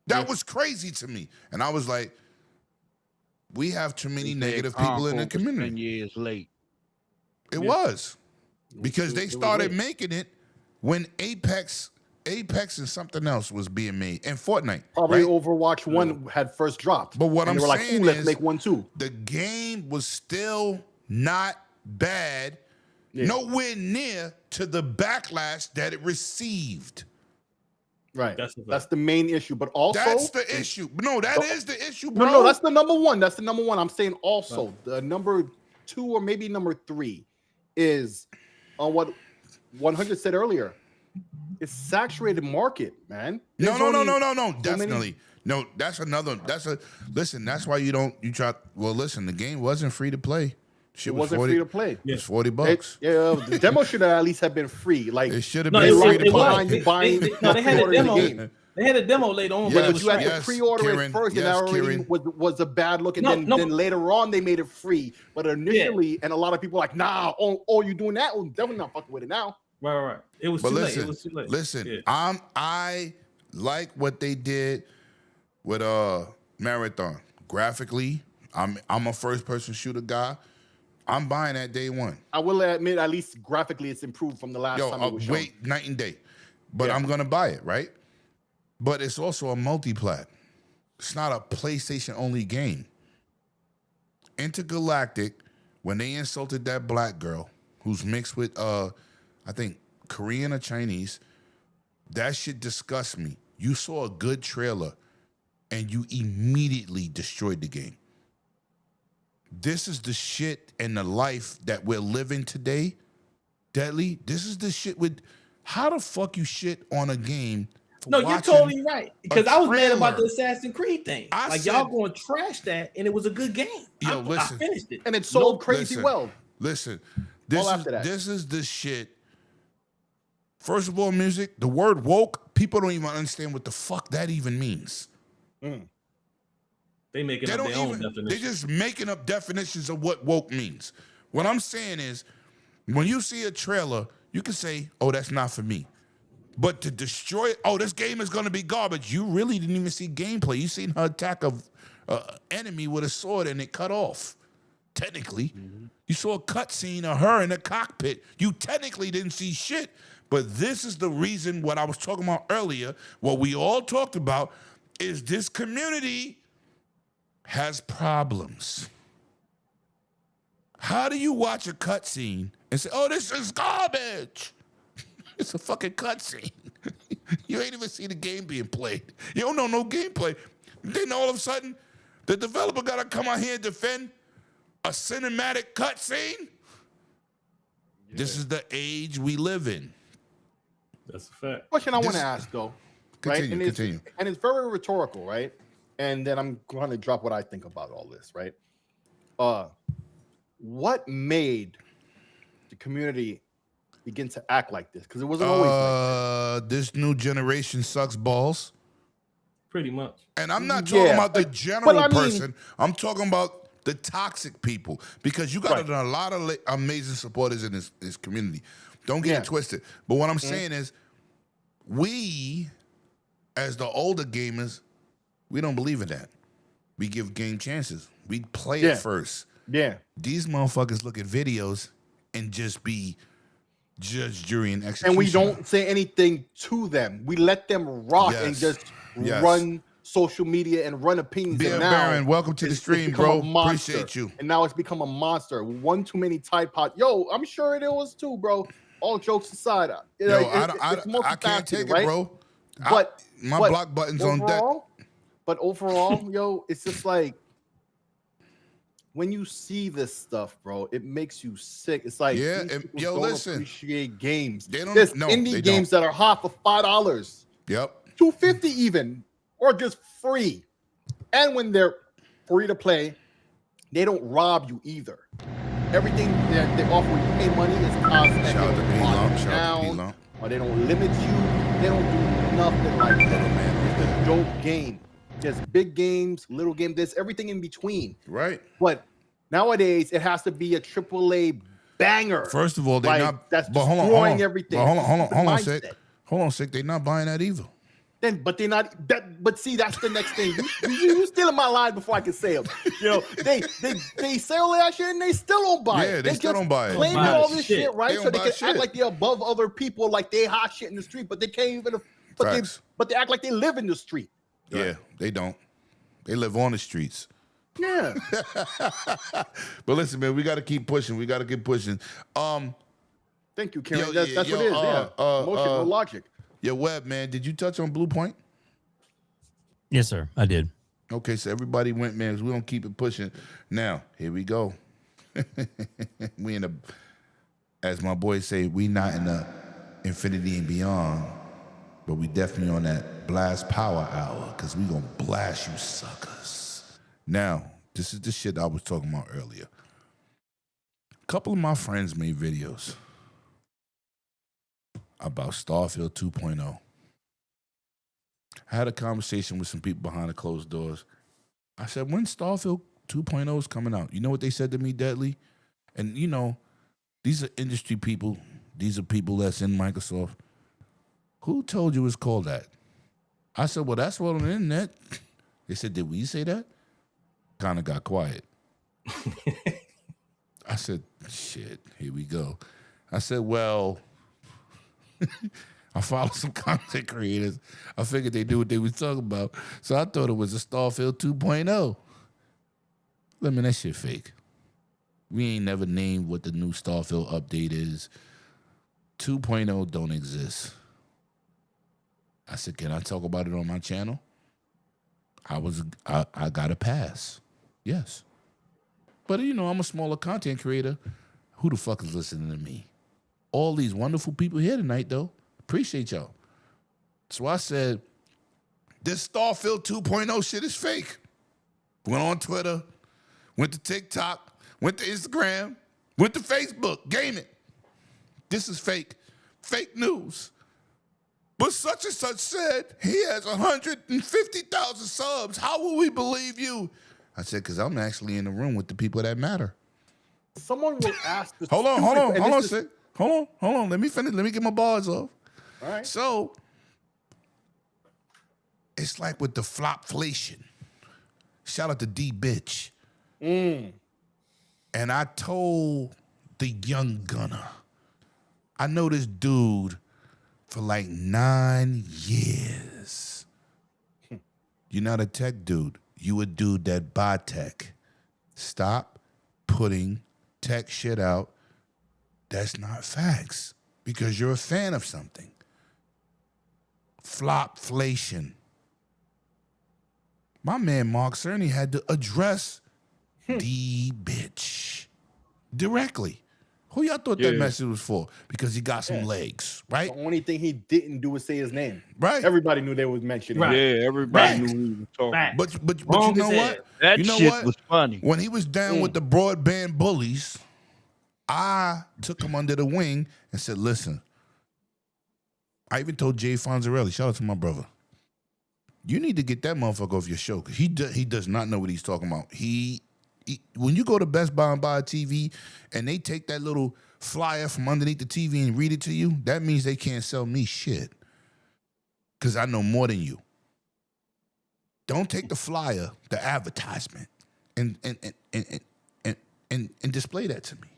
That was crazy to me. And I was like, we have too many negative people in the community. 10 years late. It was. Because they started making it when Apex and something else was being made, and Fortnite. Probably Overwatch 1 had first dropped. But what I'm saying let's is, make one too. The game was still not bad, nowhere near to the backlash that it received. Right. That's the main issue. But also, that's the issue. No, that is the issue, bro. No, that's the number one. That's the number one. I'm saying also the number 2 or maybe number 3 is on what 100 said earlier. It's saturated market, man. No. Definitely. No, that's another. Listen, that's why you try. Well, listen, the game wasn't free to play. It wasn't free to play. It's $40. The demo should have at least have been free. Like it should have been free to play. They had a demo. They had a demo later on, but you had to pre-order it first, and that already was a bad look. And then later on, they made it free. But initially, and a lot of people were like, nah, you doing that? Oh, definitely not fucking with it now. Right. It was too late. It was too late. Listen, I like what they did with Marathon. Graphically, I'm a first-person shooter guy. I'm buying that day one. I will admit, at least graphically, it's improved from the last time it was shown. Night and day. But I'm gonna buy it, right? But it's also a multi-plat. It's not a PlayStation-only game. Intergalactic, when they insulted that black girl who's mixed with, I think, Korean or Chinese, that shit disgusts me. You saw a good trailer, and you immediately destroyed the game. This is the shit and the life that we're living today, Deadly. This is the shit with, how the fuck you shit on a game? No, you're totally right. Because I was mad about the Assassin's Creed thing. Y'all going to trash that, and it was a good game. Yo, I finished it. And it sold crazy well. Listen, this is the shit. First of all, music, the word woke, people don't even understand what the fuck that even means. They making up their own definition. They're just making up definitions of what woke means. What I'm saying is, when you see a trailer, you can say, oh, that's not for me. But to destroy it, oh, this game is going to be garbage. You really didn't even see gameplay. You seen her attack an enemy with a sword and it cut off. Technically. You saw a cutscene of her in the cockpit. You technically didn't see shit. But this is the reason what I was talking about earlier, what we all talked about, is this community has problems. How do you watch a cutscene and say, oh, this is garbage? It's a fucking cutscene. You ain't even see the game being played. You don't know no gameplay. Then all of a sudden, the developer got to come out here and defend a cinematic cutscene? Yeah. This is the age we live in. That's a fact. Question I want to ask, though. Continue. And it's very rhetorical, right? And then I'm going to drop what I think about all this, right? What made the community begin to act like this? Because it wasn't always like this new generation sucks balls. Pretty much. And I'm not talking about the general person. I'm talking about the toxic people. Because you got a lot of amazing supporters in this community. Don't get it twisted. But what I'm saying is, we, as the older gamers, we don't believe in that. We give game chances. We play it first. Yeah. These motherfuckers look at videos and just be judge, jury, and execution. And we don't say anything to them. We let them rock and just run social media and run opinions. Beer Baron, welcome to the stream, bro. Appreciate you. And now it's become a monster. One too many Tide Pod. Yo, I'm sure it was too, bro. All jokes aside. I can't take it, bro. But my block button's on deck. But overall, yo, it's just like, when you see this stuff, bro, it makes you sick. It's like, listen, appreciate games. There's indie games that are hot for $5. Yep. $2.50 even, or just free. And when they're free to play, they don't rob you either. Everything that they offer when you pay money is cosmetic. Shout out to P-Lump. Or they don't limit you. They don't do nothing like that. It's a dope game. There's big games, little games. There's everything in between. Right. But nowadays, it has to be a AAA banger. First of all, they're not. That's destroying everything. Hold on a sec. Hold on a sec. They're not buying that either. But they're not. But see, that's the next thing. You stealing my line before I can say them. You know, they sell that shit and they still don't buy it. Yeah, they still don't buy it. Claim all this shit, right? So they can act like they're above other people, like they hot shit in the street, but they can't even. But they act like they live in the street. Yeah, they don't. They live on the streets. Yeah. But listen, man, we got to keep pushing. We got to keep pushing. Thank you, Karen. That's what it is. Emotional logic. Your Web, man, did you touch on Blue Point? Yes, sir. I did. Okay, so everybody went, man, because we're going to keep it pushing. Now, here we go. We in the, as my boys say, we not in the infinity and beyond, but we definitely on that blast power hour, because we going to blast you suckers. Now, this is the shit I was talking about earlier. A couple of my friends made videos about Starfield 2.0. I had a conversation with some people behind the closed doors. I said, when Starfield 2.0 is coming out? You know what they said to me, Deadly? And, you know, these are industry people. These are people that's in Microsoft. Who told you it's called that? I said, well, that's what on the internet. They said, did we say that? Kind of got quiet. I said, shit, here we go. I said, well, I follow some content creators. I figured they knew what they was talking about. So I thought it was a Starfield 2.0. Let me, that shit fake. We ain't never named what the new Starfield update is. 2.0 don't exist. I said, can I talk about it on my channel? I got a pass. Yes. But, you know, I'm a smaller content creator. Who the fuck is listening to me? All these wonderful people here tonight, though. Appreciate y'all. So I said, this Starfield 2.0 shit is fake. Went on Twitter, went to TikTok, went to Instagram, went to Facebook, game it. This is fake. Fake news. But such and such said he has 150,000 subs. How will we believe you? I said, because I'm actually in the room with the people that matter. Someone will ask. Hold on. Let me finish. Let me get my bars off. All right. So it's like with the flopflation. Shout out to D bitch. And I told the young gunner, I know this dude for like 9 years. You're not a tech dude. You a dude that buy tech. Stop putting tech shit out that's not facts because you're a fan of something. Flopflation. My man Mark Cerny had to address the bitch directly. Who y'all thought that message was for? Because he got some legs, right? The only thing he didn't do was say his name. Right. Everybody knew they was mentioning. Right. Him. Yeah, everybody knew he was talking. But you know what? That you know shit what? was funny. When he was down with the broadband bullies, I took him under the wing and said, listen, I even told Jay Fonzarelli, shout out to my brother, you need to get that motherfucker off your show because he does not know what he's talking about. When you go to Best Buy and buy a TV and they take that little flyer from underneath the TV and read it to you, that means they can't sell me shit because I know more than you. Don't take the flyer, the advertisement, and display that to me.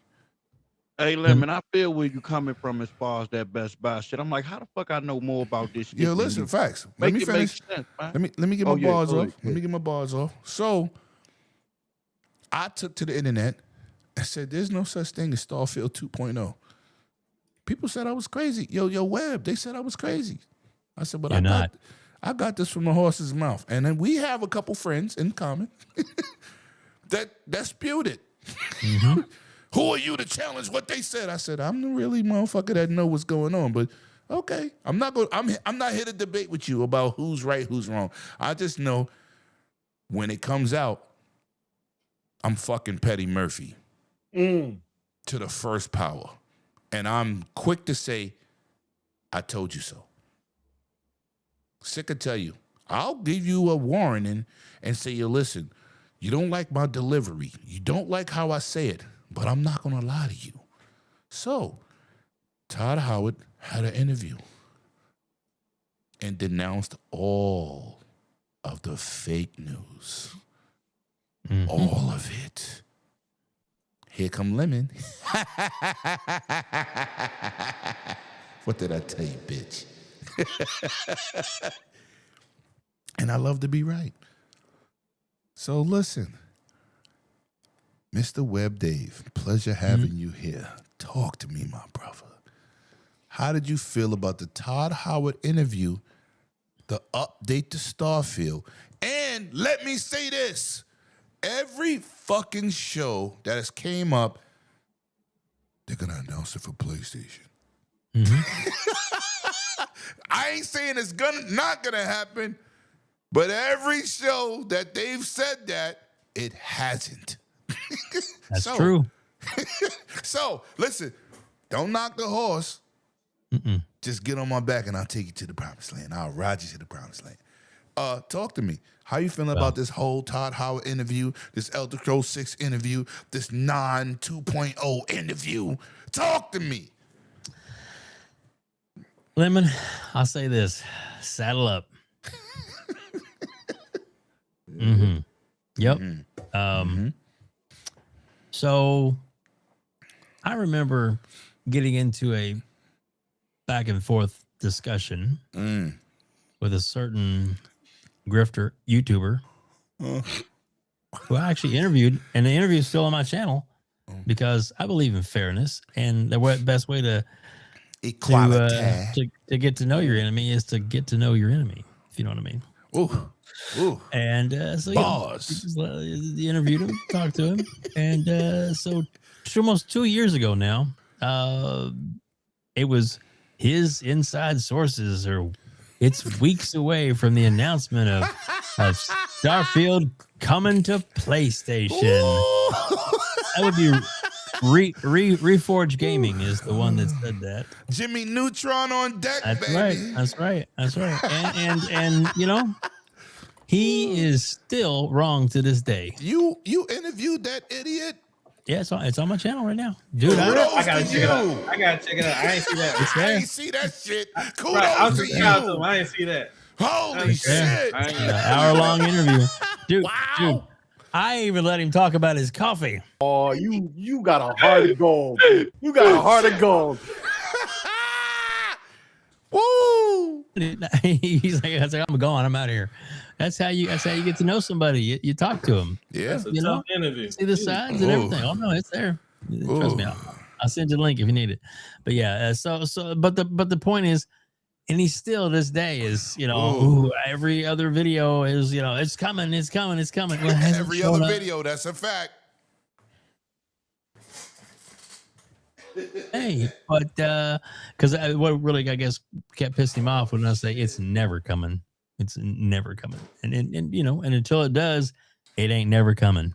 Hey, Lemon, I feel where you coming from as far as that Best Buy shit. I'm like, how the fuck I know more about this shit? Yo, listen, facts. Let me finish. Sense, let me get my bars off. Yeah. Let me get my bars off. So I took to the internet and said, there's no such thing as Starfield 2.0. People said I was crazy. Yo, Webb, they said I was crazy. I said, but I got this from the horse's mouth. And then we have a couple friends in common that spewed it. Mm-hmm. Who are you to challenge what they said? I said, I'm the really motherfucker that know what's going on. But okay, I'm not here to debate with you about who's right, who's wrong. I just know when it comes out, I'm fucking Petty Murphy to the first power. And I'm quick to say, I told you so. Sick to tell you, I'll give you a warning and say, listen, you don't like my delivery. You don't like how I say it. But I'm not going to lie to you. So, Todd Howard had an interview and denounced all of the fake news. Mm-hmm. All of it. Here come Lemon. What did I tell you, bitch? And I love to be right. So listen. Mr. Webb Dave, pleasure having you here. Talk to me, my brother. How did you feel about the Todd Howard interview, the update to Starfield? And let me say this. Every fucking show that has came up, they're going to announce it for PlayStation. Mm-hmm. I ain't saying it's not going to happen, but every show that they've said that, it hasn't. That's true. So, listen, don't knock the horse. Mm-mm. Just get on my back and I'll take you to the promised land. I'll ride you to the promised land. Talk to me. How you feeling about this whole Todd Howard interview, this Elder Scrolls 6 interview, this non-2.0 interview? Talk to me. Lemon, I'll say this. Saddle up. Mm-hmm. Yep. Mm-hmm. So I remember getting into a back and forth discussion with a certain grifter YouTuber who I actually interviewed, and the interview is still on my channel because I believe in fairness, and the best way to get to know your enemy is to get to know your enemy, if you know what I mean. Ooh. And so you interviewed him, talked to him, and so almost 2 years ago now, it was his inside sources, or it's weeks away from the announcement of Starfield coming to PlayStation. That would be Reforge Gaming is the one that said that. Jimmy Neutron on deck. That's baby. right. And you know, he is still wrong to this day. You interviewed that idiot? Yeah, it's on my channel right now, dude. I gotta check it out. I ain't see that. I ain't see that shit. Kudos I'll to check it out, you. I ain't see that. Holy shit! Hour-long interview, dude. Dude, I even let him talk about his coffee. Oh, you got a heart of gold. You got a heart of gold. Woo! He's like, I'm going. I'm out of here. That's how you get to know somebody. You talk to them. Yeah, you know, interview. See the sides and everything. Oh no, it's there. Trust me. I'll send you the link if you need it. But yeah, but the point is, and he still this day is, you know, every other video is, you know, it's coming. Well, every other video, that's a fact. Hey, but because what really I guess kept pissing him off when I say it's never coming. It's never coming, and you know, and until it does, it ain't never coming.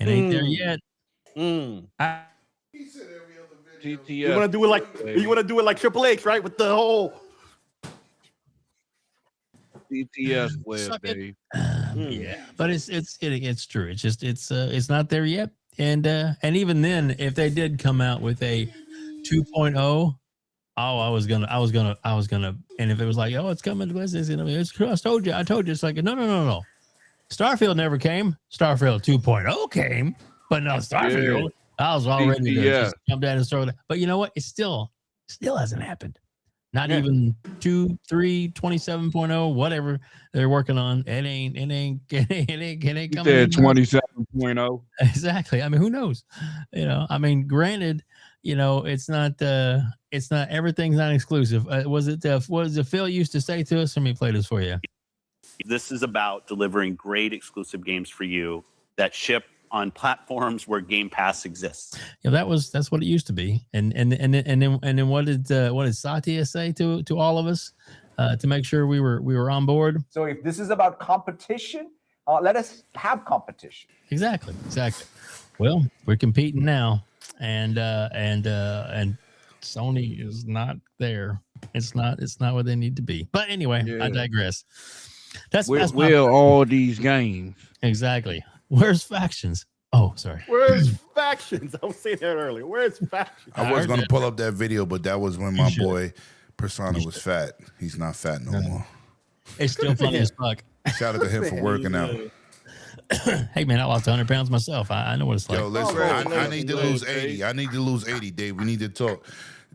It ain't there yet. GTS. You want to do it like Triple H, right? With the whole GTS web, Dave. Yeah, but it's true. It's just it's not there yet, and even then, if they did come out with a 2.0. I was gonna, and if it was like, oh, it's coming to PlayStation, it's true. I told you. It's like, no. Starfield never came. Starfield 2.0 came, but no, Starfield. Yeah. I was already to just come down and throw that. But you know what? It still hasn't happened. Not even 2, 3, 27.0, whatever they're working on. It ain't coming. You said 27.0. Exactly. I mean, who knows? You know, I mean, granted, you know, it's not everything's not exclusive. What does the Phil used to say to us? Let me play this for you. This is about delivering great exclusive games for you that ship on platforms where Game Pass exists. Yeah, that's what it used to be. And then what did Satya say to all of us to make sure we were on board? So if this is about competition, let us have competition. Exactly. Well, we're competing now, and Sony is not there. It's not where they need to be. But anyway, I digress. That's all these games. Exactly. Where's Factions? Oh, sorry. Where's Factions? I was saying that earlier. Where's Factions? I was going to pull up that video, but that was when my boy Persona was fat. He's not fat no more. It's still funny as fuck. Shout out to him for working out. Hey, man, I lost 100 pounds myself. I know what it's like. Yo, listen, I need to lose 80. I need to lose 80, Dave. We need to talk.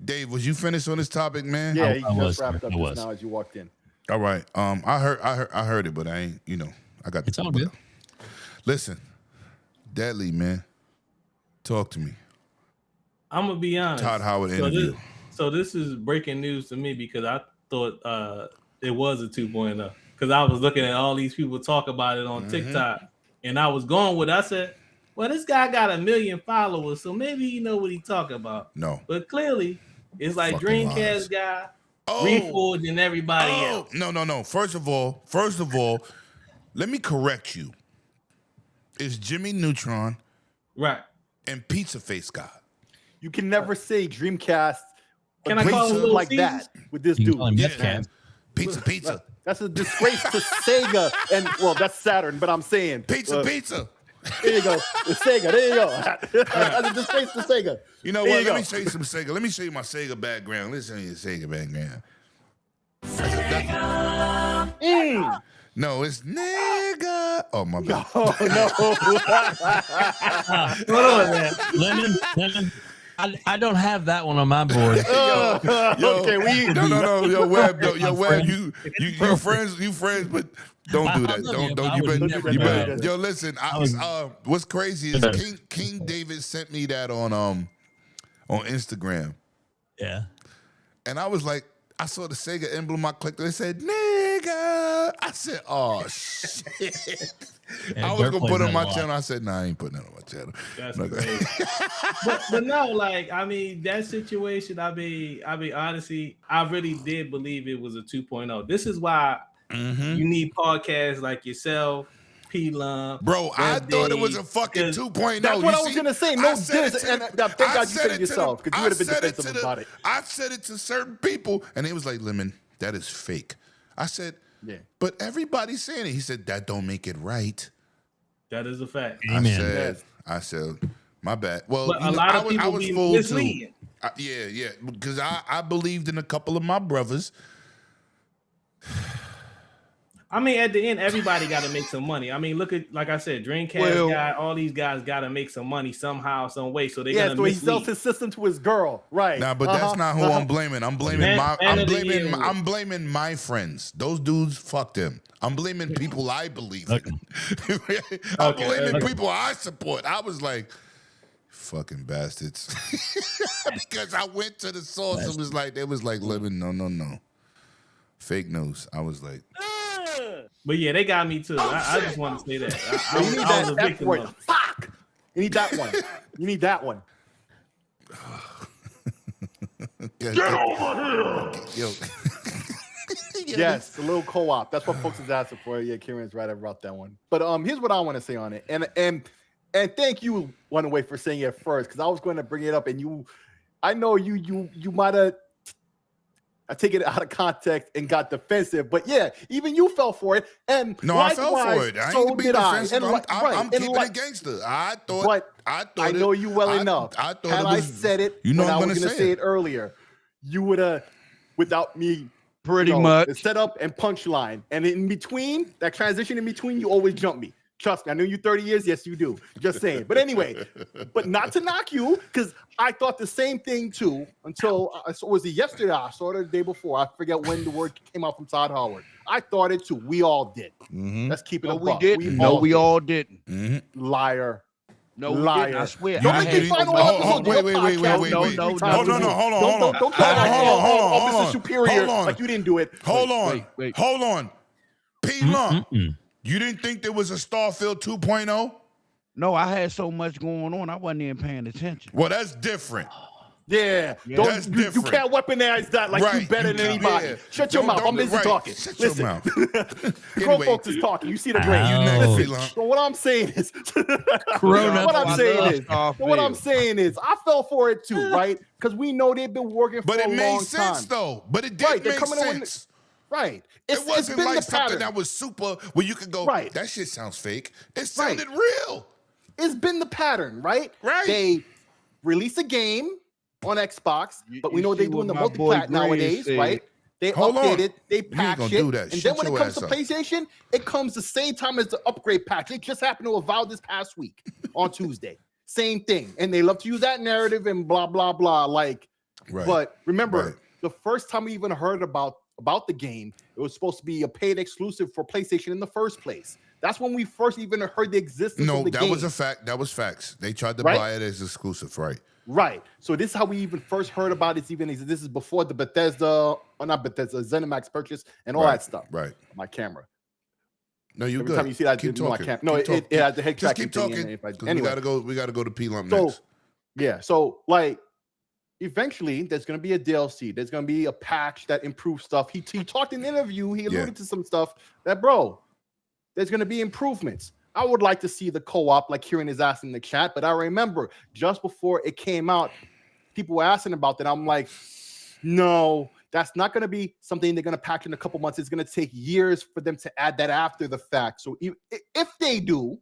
Dave, was you finished on this topic, man? Yeah, he just wrapped up just now as you walked in. All right. I heard it, but I ain't, you know, I got it's all good. Listen, Deadly, man. Talk to me. I'm gonna be honest. Todd Howard interview. So this is breaking news to me because I thought it was a 2.0. Because I was looking at all these people talk about it on TikTok, and I was going with. I said, "Well, this guy got 1 million followers, so maybe he know what he talking about." No, but clearly, it's like fucking Dreamcast lies. guy, Reforged, and everybody else. No. First of all, let me correct you. It's Jimmy Neutron, right, and Pizza Face guy. You can never say Dreamcast. Can I call him like that with this dude? Pizza. That's a disgrace to Sega, and well, that's Saturn. But I'm saying pizza. There you go, the Sega. There you go. That's a disgrace to Sega. You know what? Let me show you some Sega. Let me show you my Sega background. Listen to your Sega background. No, it's nigga. Oh my bad. Oh no. Lemon. I don't have that one on my board. Okay, yo, Web, you friends, but don't do that. You better. Yo, listen, what's crazy is King David sent me that on Instagram. Yeah. And I was like, I saw the Sega emblem. I clicked it. It said, nigga. I said, oh, shit. Yeah, I was going to put it on my channel. I said, nah, I ain't putting that on my channel. That's crazy. but no, like, I mean, that situation, I mean, honestly, I really did believe it was a 2.0. This is why you need podcasts like yourself, P-Lum. Bro, I thought it was a fucking 2.0. That's what I was going to say. No diss. And thank God you said it yourself, because you would have been defensive about it. I said it to certain people, and they was like, Lemon, that is fake. I said, yeah, but everybody's saying it. He said, that don't make it right. That is a fact. Amen. I said, my bad. Well, but a lot of people was fooled too. Yeah, because I believed in a couple of my brothers. I mean, at the end, everybody got to make some money. I mean, look at, like I said, Dreamcast guy, all these guys got to make some money somehow, some way. So they're gonna so he sells his system to his girl, right? Nah, but that's not who I'm blaming. I'm blaming I'm blaming my friends. Those dudes, fuck them. I'm blaming people I believe in. I'm blaming people I support. I was like, fucking bastards, because I went to the source and was like, they was like, Lemon, no, fake news. I was like. But yeah, they got me too. I just want to say that. I was a victim of it. Fuck! You need that one. You need that one. Get over here! Yo. Yes, the little co-op. That's what folks is asking for. Yeah, Kieran's right about that one. But here's what I want to say on it. And thank you, One Way, for saying it first, because I was going to bring it up, and I know you might have taken it out of context and got defensive, but yeah, even you fell for it. And no, I fell for it. I ain't being defensive. I'm keeping it gangster. I thought I know you well enough. I thought had I said it, you know, when I'm I was going to say it earlier, you would have, without me, pretty much set up and punchline, and in between that transition, in between, you always jump me. Trust me, I knew you 30 years. Yes, you do. Just saying. But anyway, but not to knock you, because I thought the same thing too until was it yesterday? I saw it the day before. I forget when the word came out from Todd Howard. I thought it too. We all did. Let's keep it up. We didn't. We all didn't. Liar. No, we liar. didn't. I swear. Don't make me find out. Wait. No. Hold on. Don't tell Officer Superior like you didn't do it. Hold on. P-Lump. You didn't think there was a Starfield 2.0? No, I had so much going on, I wasn't even paying attention. Well, that's different. Yeah. That's different. You can't weaponize that like you better than anybody. Yeah. Shut your mouth. I'm busy talking. Shut Listen. your mouth. Grown folks is talking. You see the brain. Listen. So what I'm saying is, what I'm saying is, I fell for it too, right? Because we know they've been working for a long time. But it made sense though. But it did make sense. Right. It wasn't like something that was super where you could go, that shit sounds fake. It sounded real. It's been the pattern, right? Right. They release a game on Xbox, but we know they're doing the multi-plat nowadays, right? They update it, they patch it, and then when it comes to PlayStation, it comes the same time as the upgrade patch. It just happened to Avowed this past week on Tuesday. Same thing. And they love to use that narrative and blah, blah, blah. But remember, the first time we even heard about the game, it was supposed to be a paid exclusive for PlayStation in the first place. That's when we first even heard the existence of the game. No, that was a fact. That was facts. They tried to buy it as exclusive, right? Right. So this is how we even first heard about it. This is before the ZeniMax purchase and all that stuff. Right. My camera. No, you Every good. time you see that, keep talking. It has the head Just tracking keep talking. Anyway, we gotta go to P-Lump next. Yeah. So eventually there's going to be a DLC. There's going to be a patch that improves stuff. He talked in an interview. He alluded to some stuff that, there's going to be improvements. I would like to see the co-op, like Kieran is asking in the chat. But I remember just before it came out, people were asking about that. I'm like, no, that's not going to be something they're going to patch in a couple months. It's going to take years for them to add that after the fact. So if they do,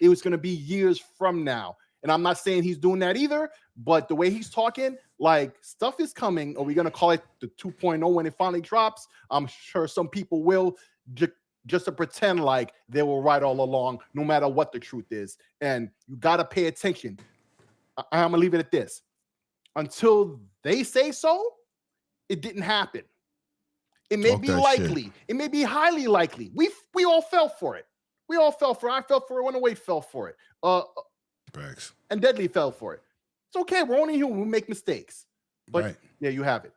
it was going to be years from now. And I'm not saying he's doing that either, but the way he's talking, stuff is coming. Are we going to call it the 2.0 when it finally drops? I'm sure some people will just to pretend like they were right all along, no matter what the truth is. And you got to pay attention. I'm going to leave it at this. until they say so, it didn't happen. It may be likely. Shit. It may be highly likely. We all fell for it. We all fell for it. I fell for it. 108 fell for it. Facts. And Deadly fell for it. It's okay. We're only human. We make mistakes. But yeah, you have it.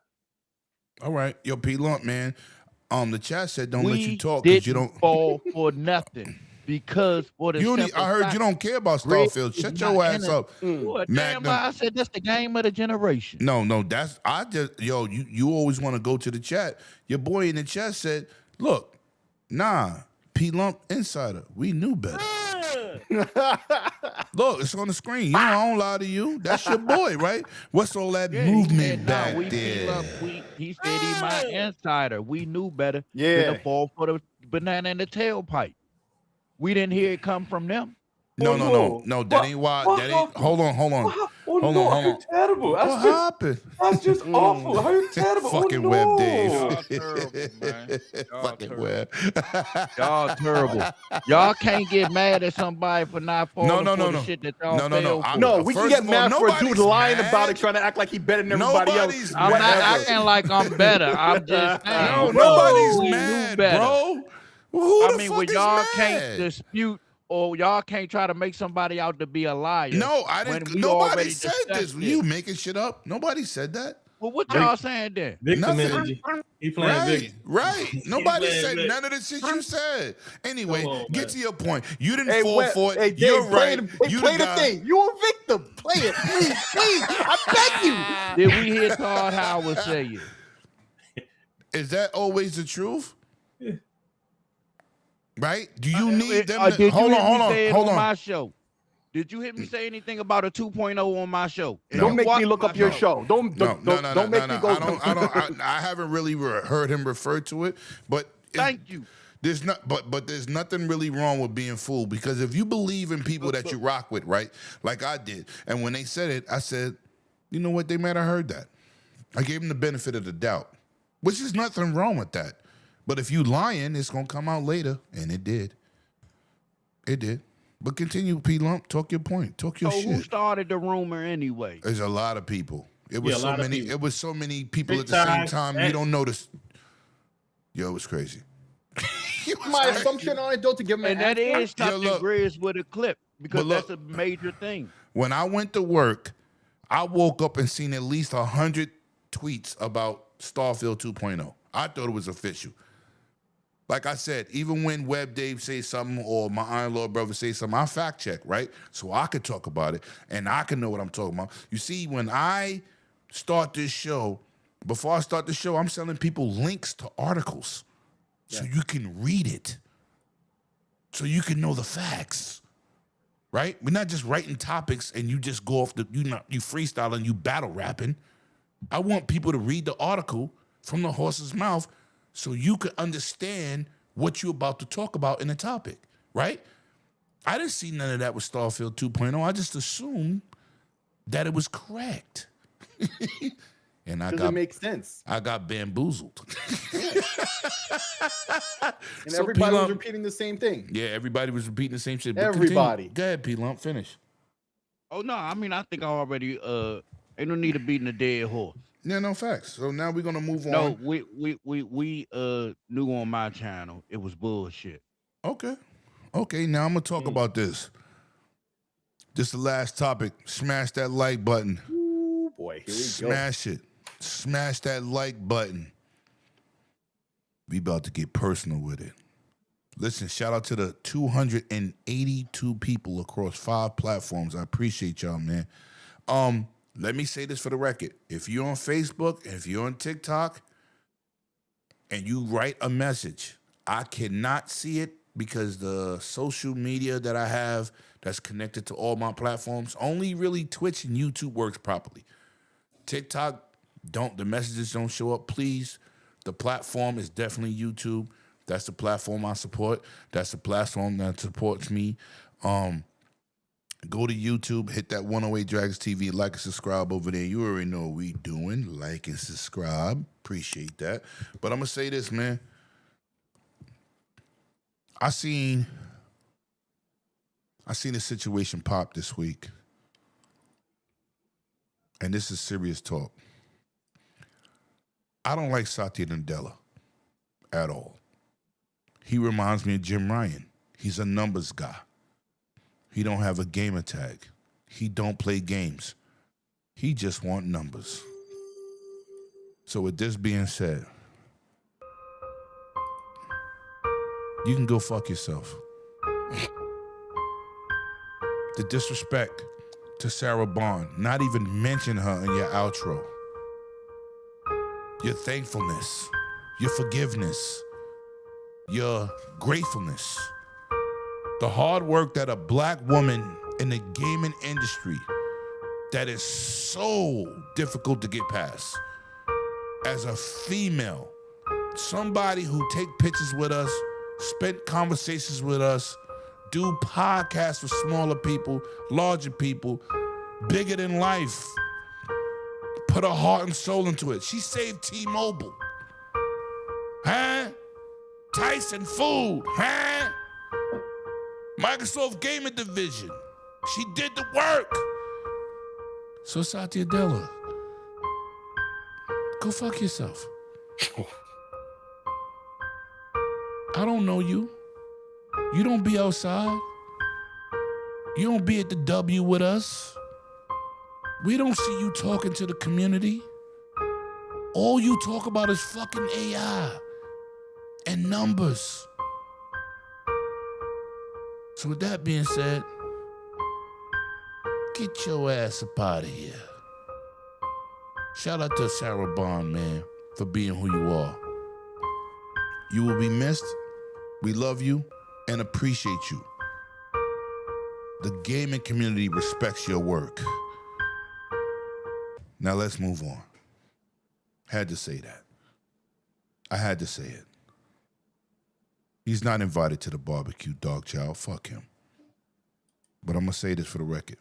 All right. Yo, P Lump, man. The chat said don't let you talk because you don't fall for nothing. Because for the I heard you don't care about Starfield. Shut your ass up. Damn, I said that's the game of the generation. No, you always want to go to the chat. Your boy in the chat said, look, P Lump Insider. We knew better. Look, it's on the screen. You know, I don't lie to you. That's your boy, right? What's all that movement back there? He said he's my insider. We knew better than to fall for the banana in the tailpipe. We didn't hear it come from them. No. That ain't why. That ain't. Hold on. Hold on. Terrible. What happened? That's just awful. How terrible. Fucking Web Dave. Fucking Web. Y'all terrible. Y'all can't get mad at somebody for not falling for the shit that y'all fell for. No, we can get mad for a dude lying about it, trying to act like he better than everybody else. I'm not acting like I'm better. I'm just saying. No, nobody's mad, bro. I mean, when y'all can't dispute or y'all can't try to make somebody out to be a liar. No, I didn't. Nobody said this. You making shit up? Nobody said that. Well, what y'all saying then? Victim energy. He playing right. Nobody said none of the shit you said. Anyway, get to your point. You didn't fall for it. Hey, You're right. You play the thing. You're a victim. Play it, please. I beg you. Did we hear Todd Howard say it? Is that always the truth? Right? Do you need them? Hold on. My show. Did you hear me say anything about a 2.0 on my show? Don't make me look up your show. Don't make me go. I haven't really heard him refer to it, but thank you. There's there's nothing really wrong with being fooled, because if you believe in people that you rock with, right? Like I did, and when they said it, I said, you know what? They might have heard that. I gave them the benefit of the doubt, which is nothing wrong with that. But if you lying, it's gonna come out later, and it did. It did. But continue, P Lump. Talk your point. Talk your shit. Who started the rumor anyway? There's a lot of people. It was so many. It was so many people at the same time. You don't notice. Yo, it was crazy. My assumption on it, though, to give him and that is something Grizz with a clip, because that's a major thing. When I went to work, I woke up and seen at least 100 tweets about Starfield 2.0. I thought it was official. Like I said, even when Web Dave says something or my Iron Lord brother says something, I fact check, right? So I could talk about it and I can know what I'm talking about. You see, when I start this show, before I start the show, I'm sending people links to articles so you can read it, so you can know the facts, right? We're not just writing topics and you just go off you freestyling, you battle rapping. I want people to read the article from the horse's mouth so you can understand what you're about to talk about in the topic, right? I didn't see none of that with Starfield 2.0. I just assumed that it was correct. And it makes sense. I got bamboozled. And everybody was repeating the same thing. Yeah, everybody was repeating the same shit. But everybody. Go ahead, P Lump, finish. Oh no, I mean I think I already ain't no need to beating a dead horse. Yeah, no facts. So now we're gonna move on. No, we knew on my channel it was bullshit. Okay. Now I'm gonna talk about this. This is the last topic. Smash that like button. Ooh, boy, here we go. Smash it. Smash that like button. We about to get personal with it. Listen, shout out to the 282 people across 5 platforms. I appreciate y'all, man. Let me say this for the record. If you're on Facebook, if you're on TikTok, and you write a message, I cannot see it because the social media that I have that's connected to all my platforms, only really Twitch and YouTube works properly. TikTok, the messages don't show up. Please, the platform is definitely YouTube. That's the platform I support. That's the platform that supports me. Go to YouTube, hit that 108 Dragons TV, like and subscribe over there. You already know what we doing. Like and subscribe. Appreciate that. But I'm going to say this, man. I seen a situation pop this week. and this is serious talk. I don't like Satya Nadella at all. He reminds me of Jim Ryan. He's a numbers guy. He don't have a gamer tag. He don't play games. He just want numbers. So with this being said, you can go fuck yourself. The disrespect to Sarah Bond, not even mention her in your outro. Your thankfulness, your forgiveness, your gratefulness, the hard work that a black woman in the gaming industry that is so difficult to get past as a female, somebody who take pictures with us, spent conversations with us, do podcasts with smaller people, larger people, bigger than life, put her heart and soul into it. She saved T-Mobile. Huh? Tyson Food. Huh? Microsoft Gaming Division. She did the work. So Satya Nadella, go fuck yourself. I don't know you. You don't be outside. You don't be at the W with us. We don't see you talking to the community. All you talk about is fucking AI and numbers. So with that being said, get your ass up out of here. Shout out to Sarah Bond, man, for being who you are. You will be missed. We love you and appreciate you. The gaming community respects your work. Now let's move on. Had to say that. I had to say it. He's not invited to the barbecue, dog child. Fuck him. But I'm going to say this for the record.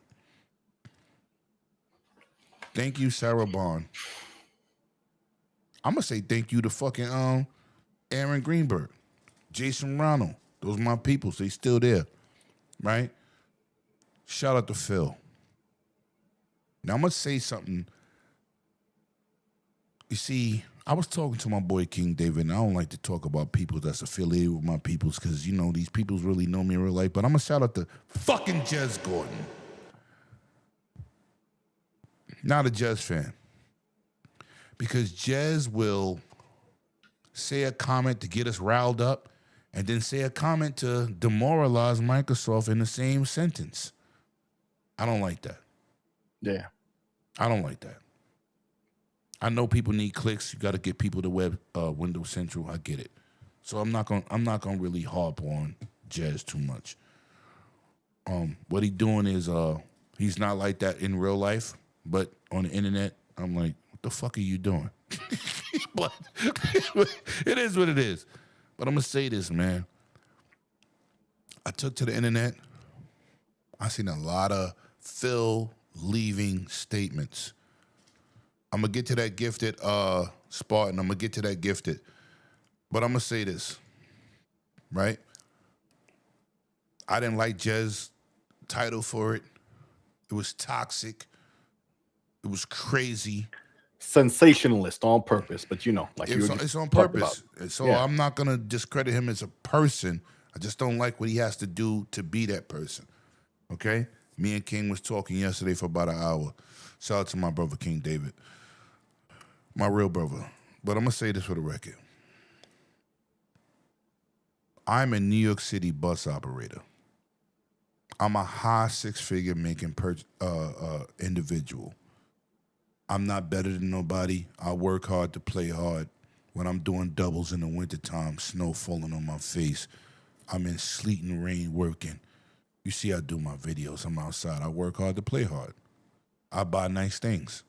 Thank you, Sarah Bond. I'm going to say thank you to fucking Aaron Greenberg, Jason Ronald. Those are my peoples. They still there, right? Shout out to Phil. Now, I'm going to say something. You see, I was talking to my boy King David, and I don't like to talk about people that's affiliated with my peoples because, you know, these peoples really know me in real life, but I'm going to shout out to fucking Jez Gordon. Not a Jez fan. Because Jez will say a comment to get us riled up and then say a comment to demoralize Microsoft in the same sentence. I don't like that. Yeah. I don't like that. I know people need clicks. You got to get people to web Windows Central. I get it. So I'm not gonna really harp on Jez too much. What he doing is he's not like that in real life, but on the internet, I'm like, what the fuck are you doing? But it is what it is. But I'm gonna say this, man. I took to the internet. I seen a lot of Phil leaving statements. I'm going to get to that gifted Spartan. I'm going to get to that gifted. But I'm going to say this, right? I didn't like Jez's title for it. It was toxic. It was crazy. Sensationalist on purpose, but you know, like it's on purpose. So yeah. I'm not going to discredit him as a person. I just don't like what he has to do to be that person. Okay? Me and King was talking yesterday for about an hour. Shout out to my brother, King David. My real brother. But I'm going to say this for the record. I'm a New York City bus operator. I'm a high six-figure making individual. I'm not better than nobody. I work hard to play hard. When I'm doing doubles in the wintertime, snow falling on my face, I'm in sleet and rain working. You see I do my videos. I'm outside. I work hard to play hard. I buy nice things.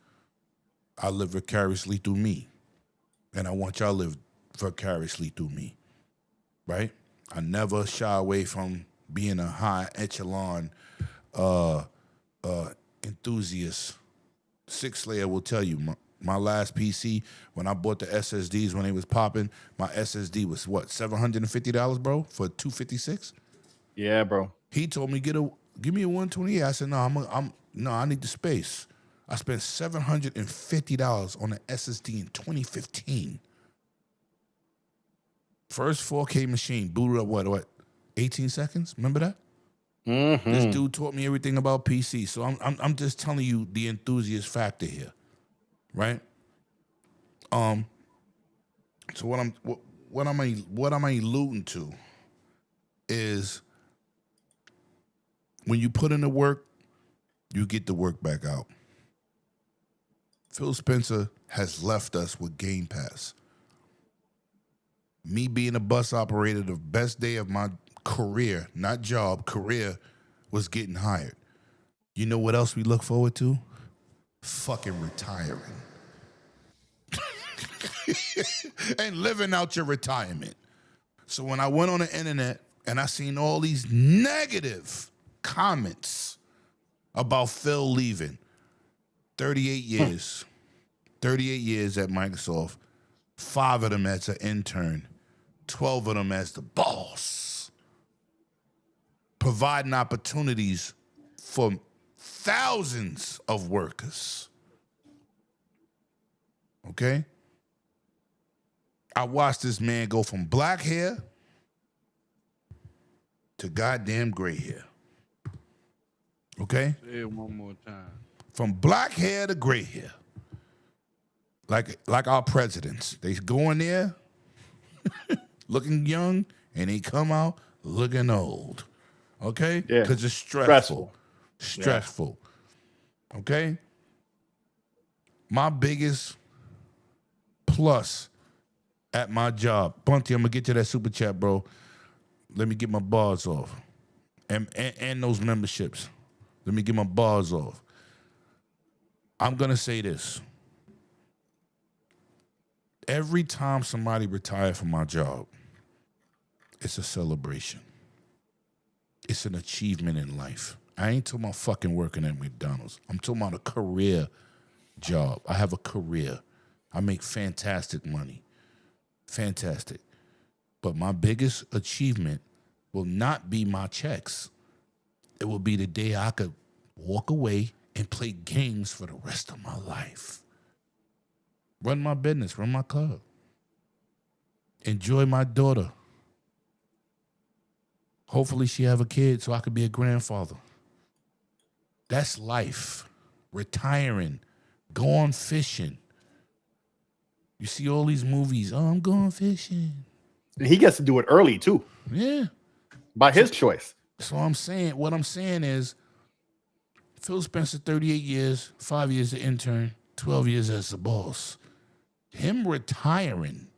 I live vicariously through me. And I want y'all to live vicariously through me. Right? I never shy away from being a high echelon enthusiast. Six Slayer will tell you, my last PC, when I bought the SSDs when they was popping, my SSD was what, $750, bro, for 256? Yeah, bro. He told me give me a 128. I said, no, I need the space. I spent $750 on an SSD in 2015. First 4K machine, booted up what, 18 seconds? Remember that? Mm-hmm. This dude taught me everything about PC. So I'm just telling you the enthusiast factor here, right? So what am I alluding to is when you put in the work, you get the work back out. Phil Spencer has left us with Game Pass. Me being a bus operator, the best day of my career, not job, career, was getting hired. You know what else we look forward to? Fucking retiring. And living out your retirement. So when I went on the internet and I seen all these negative comments about Phil leaving, 38 years, 38 years at Microsoft, 5 of them as an intern, 12 of them as the boss, providing opportunities for thousands of workers. Okay? I watched this man go from black hair to goddamn gray hair. Okay? Say it one more time. From black hair to gray hair. Like our presidents. They go in there looking young and they come out looking old. Okay? Yeah. Because it's stressful. Stressful. Yeah. Okay? My biggest plus at my job. Bunty, I'm going to get to that super chat, bro. Let me get my bars off. And those memberships. Let me get my bars off. I'm going to say this. Every time somebody retires from my job, it's a celebration. It's an achievement in life. I ain't talking about fucking working at McDonald's. I'm talking about a career job. I have a career. I make fantastic money. Fantastic. But my biggest achievement will not be my checks. It will be the day I could walk away and play games for the rest of my life. Run my business, run my club. Enjoy my daughter. Hopefully she have a kid so I could be a grandfather. That's life. Retiring. Going fishing. You see all these movies, oh, I'm going fishing. And he gets to do it early too. Yeah. By his choice. So what I'm saying is, Phil Spencer, 38 years, 5 years as an intern, 12 years as the boss. Him retiring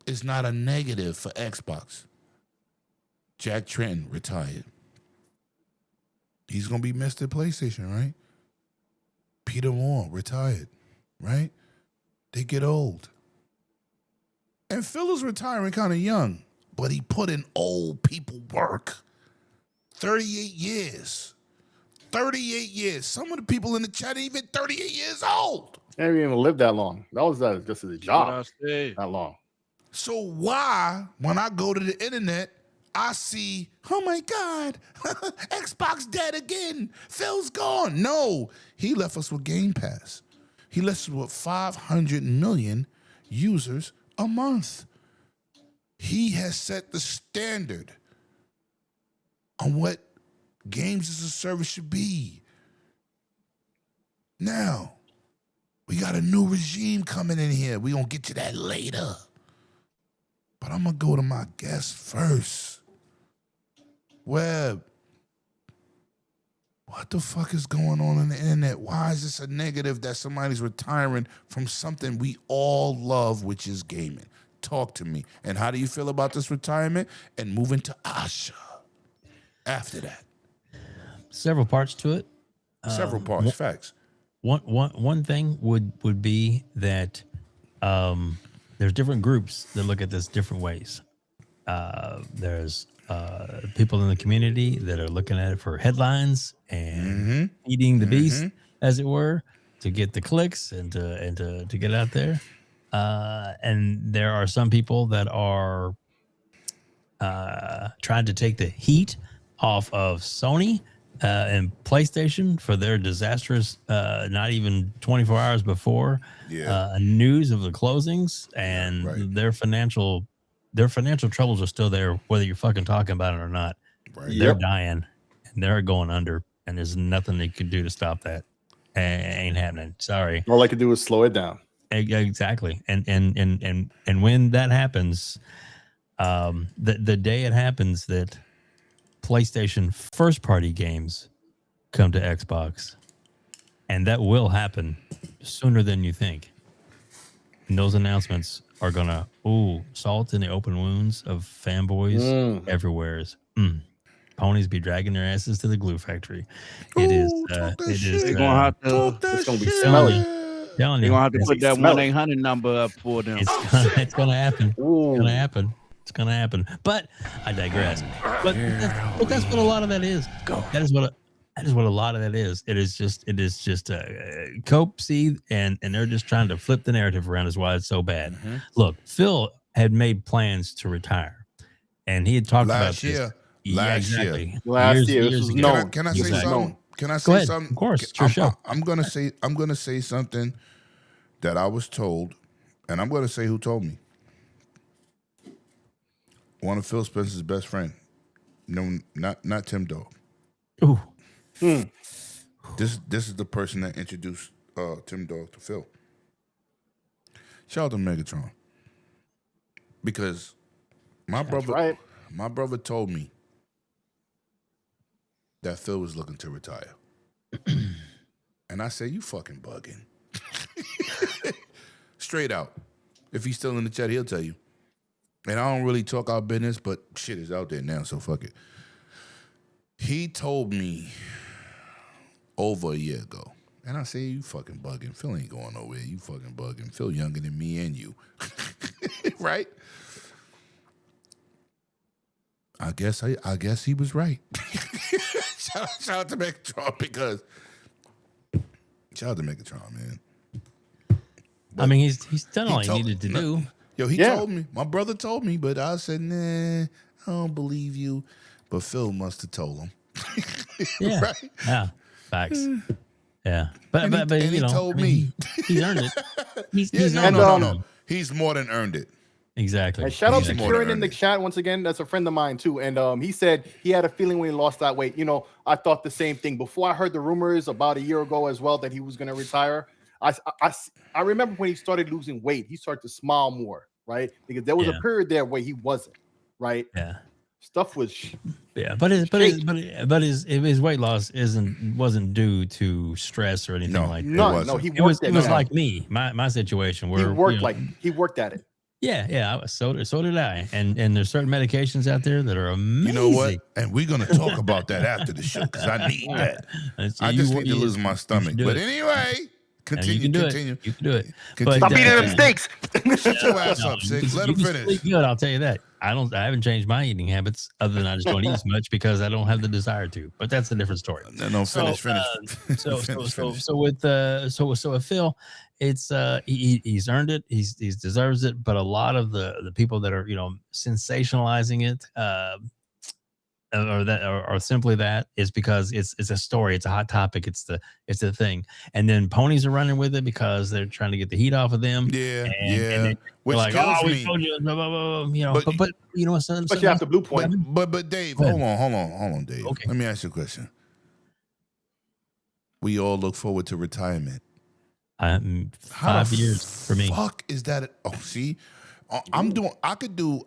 is not a negative for Xbox. Jack Tretton retired. He's going to be missed at PlayStation, right? Peter Moore retired, right? They get old. And Phil is retiring kind of young, but he put in old people work. 38 years. 38 years. Some of the people in the chat ain't even 38 years old. They didn't even live that long. That was just a job. That long. So why, when I go to the internet, I see, oh my God, Xbox dead again. Phil's gone. No, he left us with Game Pass. He left us with 500 million users a month. He has set the standard on what games as a service should be. Now, we got a new regime coming in here. We're going to get to that later. But I'm going to go to my guest first. Webb, what the fuck is going on the internet? Why is this a negative that somebody's retiring from something we all love, which is gaming? Talk to me. And how do you feel about this retirement and moving to Asha after that? Several parts to it. Several parts, facts. One thing would be that there's different groups that look at this different ways. There's people in the community that are looking at it for headlines and feeding the beast, as it were, to get the clicks and to get out there. And there are some people that are trying to take the heat off of Sony And PlayStation, for their disastrous, not even 24 hours before, news of the closings and their financial troubles are still there, whether you're fucking talking about it or not. Right. They're dying and they're going under, and there's nothing they can do to stop that. Ain't happening. Sorry. All I can do is slow it down. Exactly. And when that happens, the day it happens that PlayStation first party games come to Xbox, and that will happen sooner than you think. And those announcements are gonna salt in the open wounds of fanboys everywhere. Ponies be dragging their asses to the glue factory. It is They're gonna have to. It's gonna be smelly. Telling They're you, gonna have to put that smelly. 1-800 number up for them. it's gonna happen. It's gonna happen. It's gonna happen. But I digress. But that's what a lot of that is. That is what a lot of that is. It is just cope, seed, and they're just trying to flip the narrative around. Is why it's so bad. Look, Phil had made plans to retire, and he had talked about Last year. This. Last year, this was ago. known. Can I say something? Can I Go say ahead. something? Of course, it's your show. I'm gonna say something that I was told, and I'm gonna say who told me. One of Phil Spencer's best friend. No, not Tim Dog. Ooh. This is the person that introduced Tim Dog to Phil. Shout out to Megatron. Because my brother told me that Phil was looking to retire. And I said, you fucking bugging. Straight out. If he's still in the chat, he'll tell you. And I don't really talk our business, but shit is out there now, so fuck it. He told me over a year ago. And I say, you fucking bugging. Phil ain't going nowhere. You fucking bugging. Phil younger than me and you. Right? I guess he was right. shout out to Megatron because shout out to Megatron, man. But I mean, he's done all he needed to do. Yo, he told me. My brother told me, but I said, nah, I don't believe you. But Phil must have told him. Yeah. Right? Yeah. Facts. Yeah. But he told me. He's earned it. He's earned earned it. No. He's more than earned it. Exactly. And shout out to He's Kieran in the chat once again. That's a friend of mine too. And he said he had a feeling when he lost that weight. You know, I thought the same thing. Before I heard the rumors about a year ago as well that he was going to retire, I remember when he started losing weight, he started to smile more, right? Because there was a period there where he wasn't, right? Yeah. Stuff was but his weight loss wasn't due to stress or anything like that. No, It was like me, my situation where he worked at it. Yeah. So did I. And there's certain medications out there that are amazing. You know what? And we're gonna talk about that after the show because I need that. I just need to lose my stomach. But anyway, continue. You can do it. Stop eating them steaks. Shut your ass up, Six. Let him finish. Good, I'll tell you that. I haven't changed my eating habits other than I just don't eat as much because I don't have the desire to. But that's a different story. No, finish. So with Phil, it's he's earned it. He deserves it. But a lot of the people that are sensationalizing it, or simply that is because it's a story. It's a hot topic. It's the thing. And then ponies are running with it because they're trying to get the heat off of them. And which like, tells me, we told you, blah, blah, blah, but you know what? But you have the blue point. But Dave, hold on, Dave. Okay. Let me ask you a question. We all look forward to retirement. 5 years for me. Fuck is that? Oh, see, I could do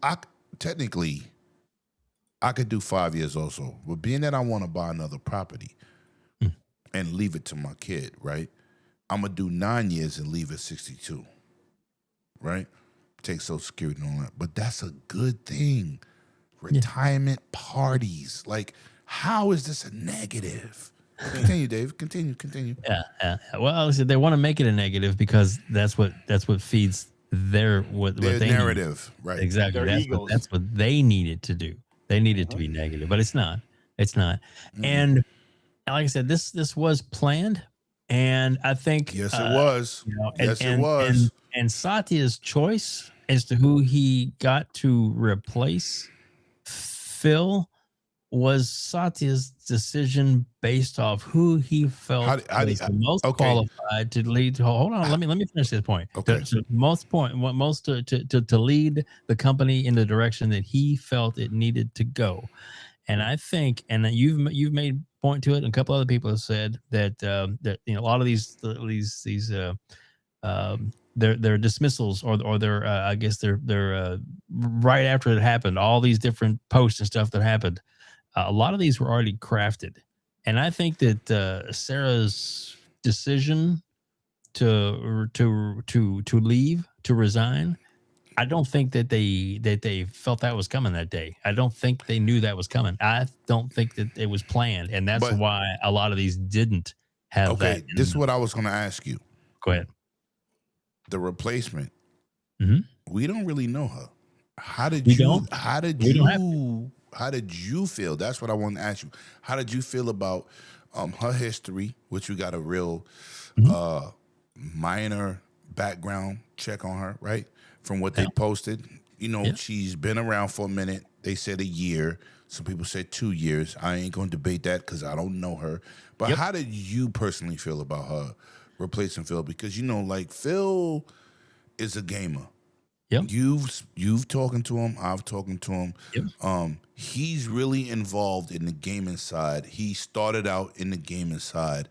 5 years also. But being that I want to buy another property and leave it to my kid, right? I'm going to do 9 years and leave at 62, right? Take Social Security and all that. But that's a good thing. Retirement parties. Like, how is this a negative? Continue, Dave. Continue. Yeah. Well, listen, they want to make it a negative because that's what feeds their narrative, need. Right? Exactly. That's what they need it to do. They need it to be negative, but it's not. And like I said, this was planned, and I think yes, it was. It was. And Satya's choice as to who he got to replace Phil was Satya's decision based off who he felt was the most qualified to lead? Hold on, let me finish this point. Okay. To lead the company in the direction that he felt it needed to go. And I think, and you've made point to it, and a couple other people have said that that a lot of these their dismissals or their I guess their right after it happened, all these different posts and stuff that happened. A lot of these were already crafted, and I think that Sarah's decision to leave, to resign, I don't think that they felt that was coming that day. I don't think they knew that was coming. I don't think that it was planned, and that's why a lot of these didn't have that. Okay, this is what I was going to ask you. Go ahead. The replacement. Mm-hmm. We don't really know her. How did you feel? That's what I want to ask you. How did you feel about her history, which we got a real minor background check on her, right? From what they posted. She's been around for a minute. They said a year. Some people said 2 years. I ain't going to debate that because I don't know her. But how did you personally feel about her replacing Phil? Because, like Phil is a gamer. Yep. You've talking to him. I've talking to him. Yep. He's really involved in the gaming side. He started out in the gaming side.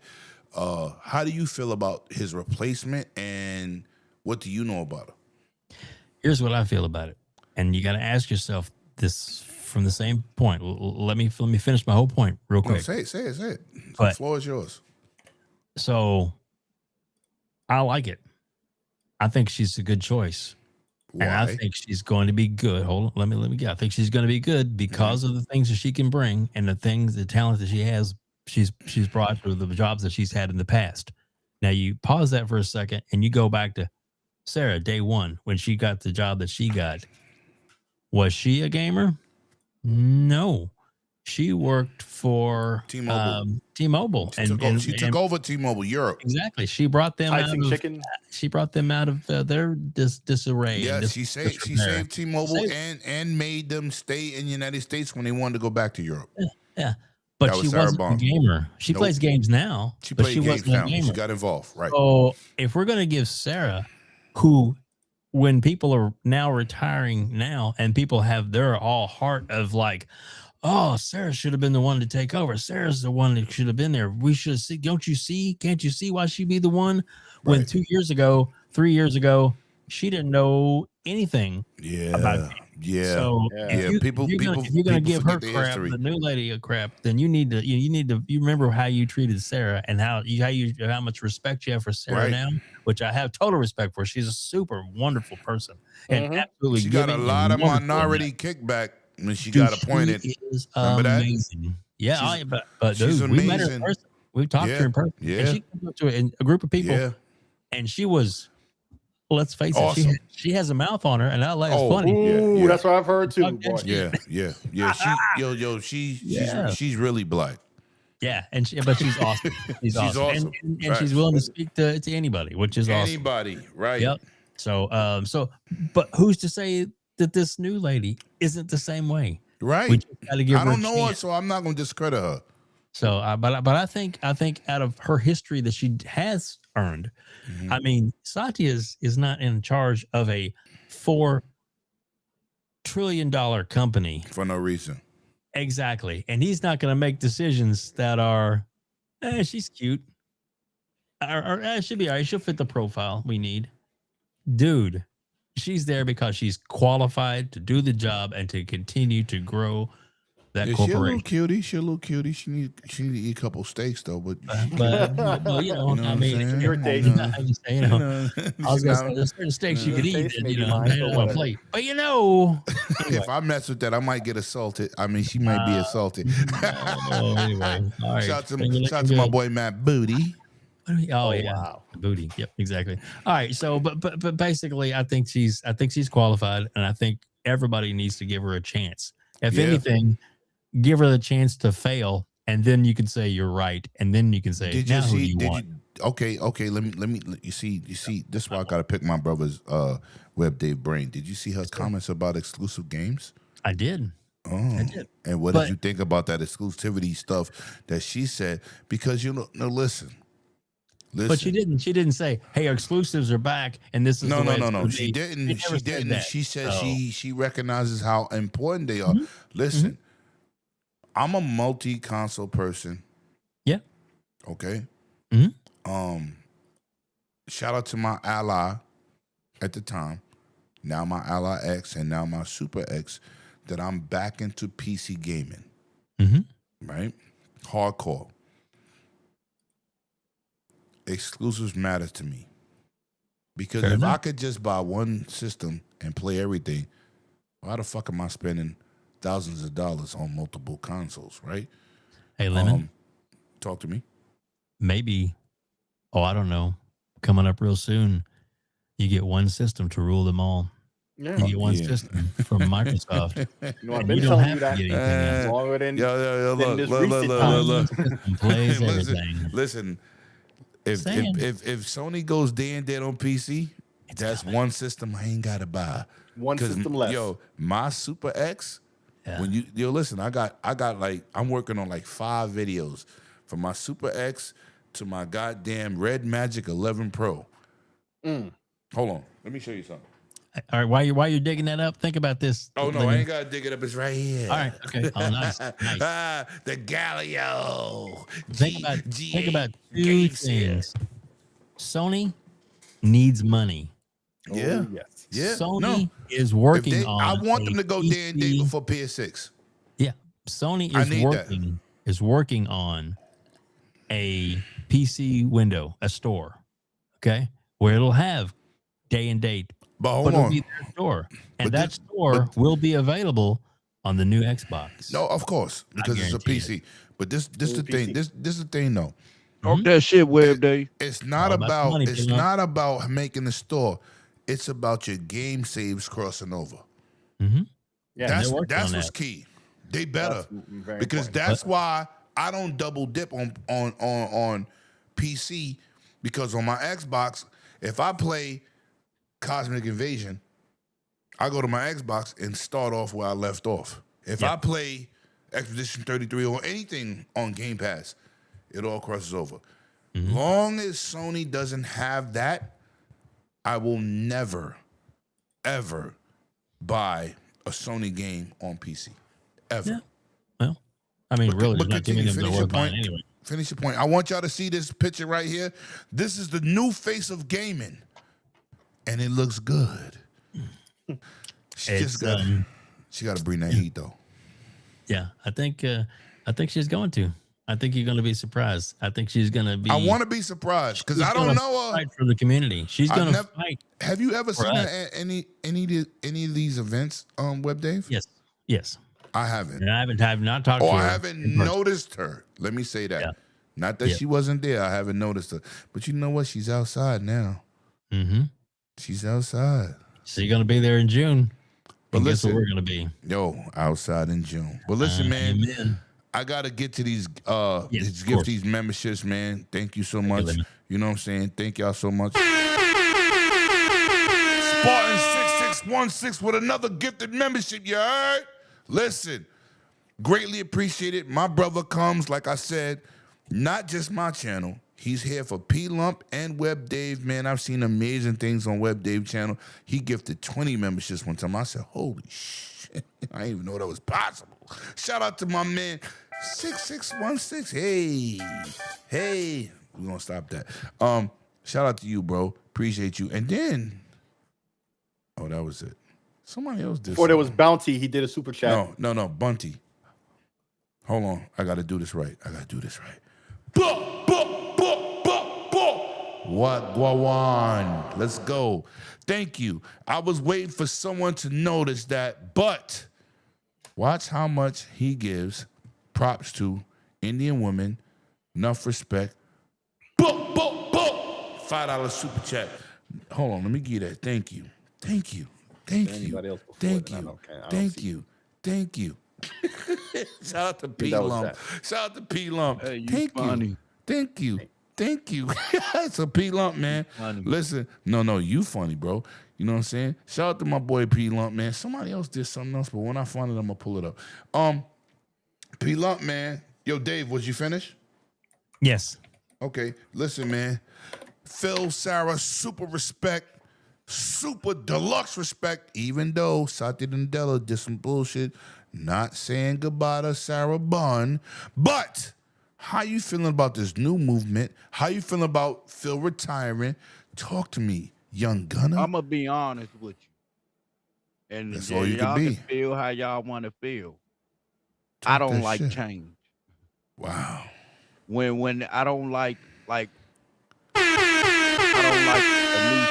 How do you feel about his replacement, and what do you know about her? Here's what I feel about it, and you got to ask yourself this from the same point. Let me finish my whole point real quick. No, say it. But, the floor is yours. So, I like it. I think she's a good choice. Why? And I think she's going to be good. Hold on, let me get. I think she's going to be good because of the things that she can bring and the talent that she has. She's brought to the jobs that she's had in the past. Now you pause that for a second and you go back to Sarah, day one, when she got the job that she got. Was she a gamer? No. She worked for T-Mobile. She took over T-Mobile Europe. Exactly. She brought them out of their disarray. Yeah, she saved T-Mobile and made them stay in the United States when they wanted to go back to Europe. Yeah. But she wasn't a gamer. She plays games now. She wasn't a gamer. She got involved, right? So if we're going to give Sarah, who, when people are now retiring now, and people have their all heart of like, oh, Sarah should have been the one to take over. Sarah's the one that should have been there. We should see. Don't you see? Can't you see why she'd be the one? When 3 years ago, she didn't know anything about games. Yeah. So if you're gonna give her crap, the new lady a crap, then you need to remember how you treated Sarah and how much respect you have for Sarah now, which I have total respect for. She's a super wonderful person and absolutely. She got a lot of minority kickback when she got appointed. She is amazing. Yeah, but she's dude, amazing. We met her in person. We've talked to her in person. Yeah. And she came up to a group of people, and she was. Let's face it, she has a mouth on her, and that is funny. Ooh, that's what I've heard too. Boy. Yeah. She's really black. Yeah, but she's awesome. She's awesome. And she's willing to speak to anybody, which is awesome. Anybody, right? Yep. So, but who's to say that this new lady isn't the same way? Right. We just gotta give I her don't a know chance. her, so I'm not going to discredit her. So, but I think out of her history that she has earned, I mean, Satya is not in charge of a $4 trillion company for no reason. Exactly, and he's not going to make decisions that are, she's cute, or she'll be all right. She'll fit the profile we need, dude. She's there because she's qualified to do the job and to continue to grow that corporation. She a little cutie. She need to eat a couple steaks though. But I mean, your day. I was gonna say there's certain steaks you could eat that on a plate. But if I mess with that, I might get assaulted. I mean, she might be assaulted. Anyway, all right. Shout to my boy Matt Booty. Oh yeah, wow. Booty. Yep, exactly. All right. So, but basically, I think she's qualified, and I think everybody needs to give her a chance. If anything, give her the chance to fail, and then you can say you're right, and then you can say, okay, let me. You see. This is why I gotta pick my brother's Web Dave brain. Did you see her comments about exclusive games? I did. Oh, I did. and what But- did you think about that exclusivity stuff that she said? Because listen. But she didn't say, "Hey, our exclusives are back, and this is No, the way no, it's no. gonna She be." didn't. She never She said didn't. that. She said So- she recognizes how important they are. Listen, I'm a multi-console person. Yeah. Okay. Mm-hmm. Shout out to my ally at the time, now my Ally X, and now my Super X, that I'm back into PC gaming. Right? Hardcore. Exclusives matter to me. Because Fair if enough. I could just buy one system and play everything, why the fuck am I spending thousands of dollars on multiple consoles, right? Hey, Lemon. Talk to me. Maybe, I don't know, coming up real soon, you get one system to rule them all. Yeah. You get one system from Microsoft. I've been telling you that longer than this recent time. Plays everything. Listen, if Sony goes day and dead on PC, that's one system I ain't gotta buy. One system left. Yo, my Super X. When you listen, I got like, I'm working on like 5 videos from my Super X to my goddamn Red Magic 11 Pro. Hold on, let me show you something. All right, while you're digging that up, think about this. Oh no, I ain't gotta dig it up. It's right here. All right, okay. Oh, nice. The Galileo. Think about two things. Sony needs money. Yeah. Yeah. Sony is working on. I want them to go PC. day and day before PS6. Yeah, Sony I need is working on a PC window, a store, okay, where it'll have day and date, but it'll be their store, and that store will be available on the new Xbox. No, of course, because it's a PC. But this the thing. This is the thing though. Talk that shit, Web Day. It's not about money, it's Pino. not about making the store. It's about your game saves crossing over. Yeah, that's what's key. They better, because that's why I don't double dip on PC, because on my Xbox, if I play Cosmic Invasion, I go to my Xbox and start off where I left off. If I play Expedition 33 or anything on Game Pass, it all crosses over. Long as Sony doesn't have that, I will never, ever buy a Sony game on PC. Ever. Yeah. Well, I mean, really, they're not giving them the worth buying anyway. Finish your point. I want y'all to see this picture right here. This is the new face of gaming, and it looks good. She got to bring that heat though. Yeah, I think she's going to. I think you're going to be surprised. I think she's going to be. I want to be surprised because I don't know her. Fight for the community. She's going to fight. Have you ever seen her at any of these events, Web Dave? Yes. I haven't. And I have not talked to her. I haven't noticed her. Let me say that. Yeah. Not that she wasn't there. I haven't noticed her. But you know what? She's outside now. She's outside. So you're going to be there in June. But guess listen, what we're going to be? Yo, outside in June. But listen, man. Amen. I gotta get to these these memberships, man. Thank you so much. You know what I'm saying? Thank y'all so much. Spartan 6616 with another gifted membership, you heard? Listen, greatly appreciate it. My brother comes, like I said, not just my channel. He's here for P Lump and Web Dave, man. I've seen amazing things on Web Dave channel. He gifted 20 memberships one time. I said, holy shit. I didn't even know that was possible. Shout out to my man 6616. Hey, we're gonna stop that. Shout out to you, bro. Appreciate you. And then, that was it. Somebody else did. Before there was Bounty, he did a super chat. No, Bunty. Hold on, I gotta do this right. What Guawan? Let's go. Thank you. I was waiting for someone to notice that, but watch how much he gives props to Indian women. Enough respect. $5 super chat. Hold on, let me give you that. Thank you. Shout out to P Lump. Hey, you Thank funny. you. Thank you. It's a P Lump, man. Listen, no, you funny, bro. You know what I'm saying? Shout out to my boy P Lump, man. Somebody else did something else, but when I find it, I'm gonna pull it up. P Lump, man. Yo, Dave, was you finished? Yes. Okay. Listen, man. Phil, Sarah, super respect, super deluxe respect. Even though Satya Nadella did some bullshit, not saying goodbye to Sarah Bun, but. How you feeling about this new movement? How you feeling about Phil retiring? Talk to me, young gunner. I'm gonna be honest with you, and that's all you y'all can be. can feel how y'all want to feel. I don't like change. Wow. When I don't like a new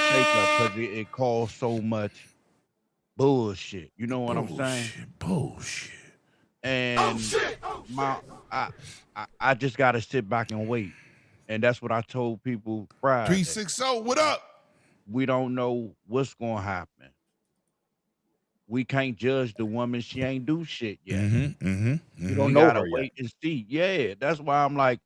shakeup because it caused so much bullshit. You know what I'm saying? Bullshit. And I just gotta sit back and wait. And that's what I told people Friday. 360, what up? We don't know what's gonna happen. We can't judge the woman. She ain't do shit yet. You don't We know gotta her wait yet. and see. Yeah, that's why I'm like,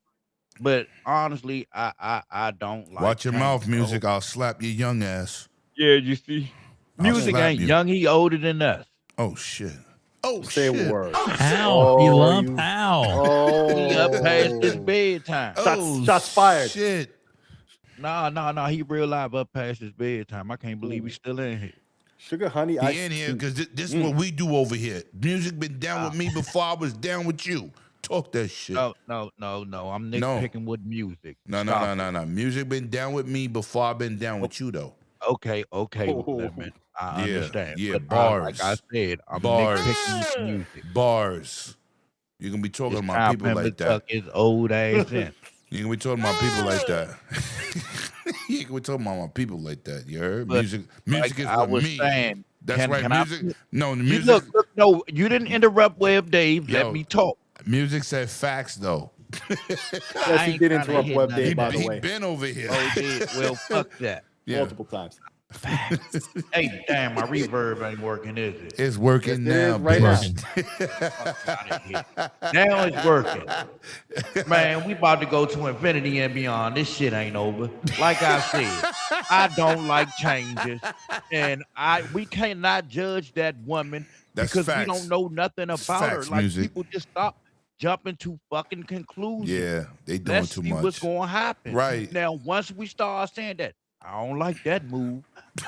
but honestly, I don't like Watch your mouth, change, music. bro. I'll slap your young ass. Yeah, you see. Music slap ain't you. young, he older than us. Oh shit. Oh Say shit. a word. How? P Lump? How? He up past his bedtime. Shots fired. Shit. Nah, he real live up past his bedtime. I can't believe he's still in here. Sugar honey, He in here because this is what we do over here. Music been down with me before I was down with you. Talk that shit. No. I'm nitpicking with music. No. Music been down with me before I've been down with you though. Okay, Lemon. I understand. Yeah, but bars. Like I said, I'm bars. nitpicking with music. Bars. You're gonna be talking It's about time people for him like to that. tuck his old ass in. You're gonna be talking about people like that. You're gonna be talking about my people like that. You heard? But Music like is I with was me. saying, That's right. I- Music. No, the You music. look, no, you didn't interrupt Web Dave. Yo, Let me talk. Music said facts though. Yes, he did interrupt Web Dave, by the way. He been over here. Oh, did. Well, fuck that. Yeah. Multiple times. Hey, damn, my reverb ain't working, is it? It's working Yes, it now, is right bitch. Now it's working. Man, we about to go to infinity and beyond. This shit ain't over. Like I said, I don't like changes. And we cannot judge that woman That's because facts. we don't know nothing about Facts, her. Like music. people just stop jumping to fucking conclusions. Yeah, they doing Let's too see much. what's gonna happen. Right. Now, once we start saying that, I don't like that move.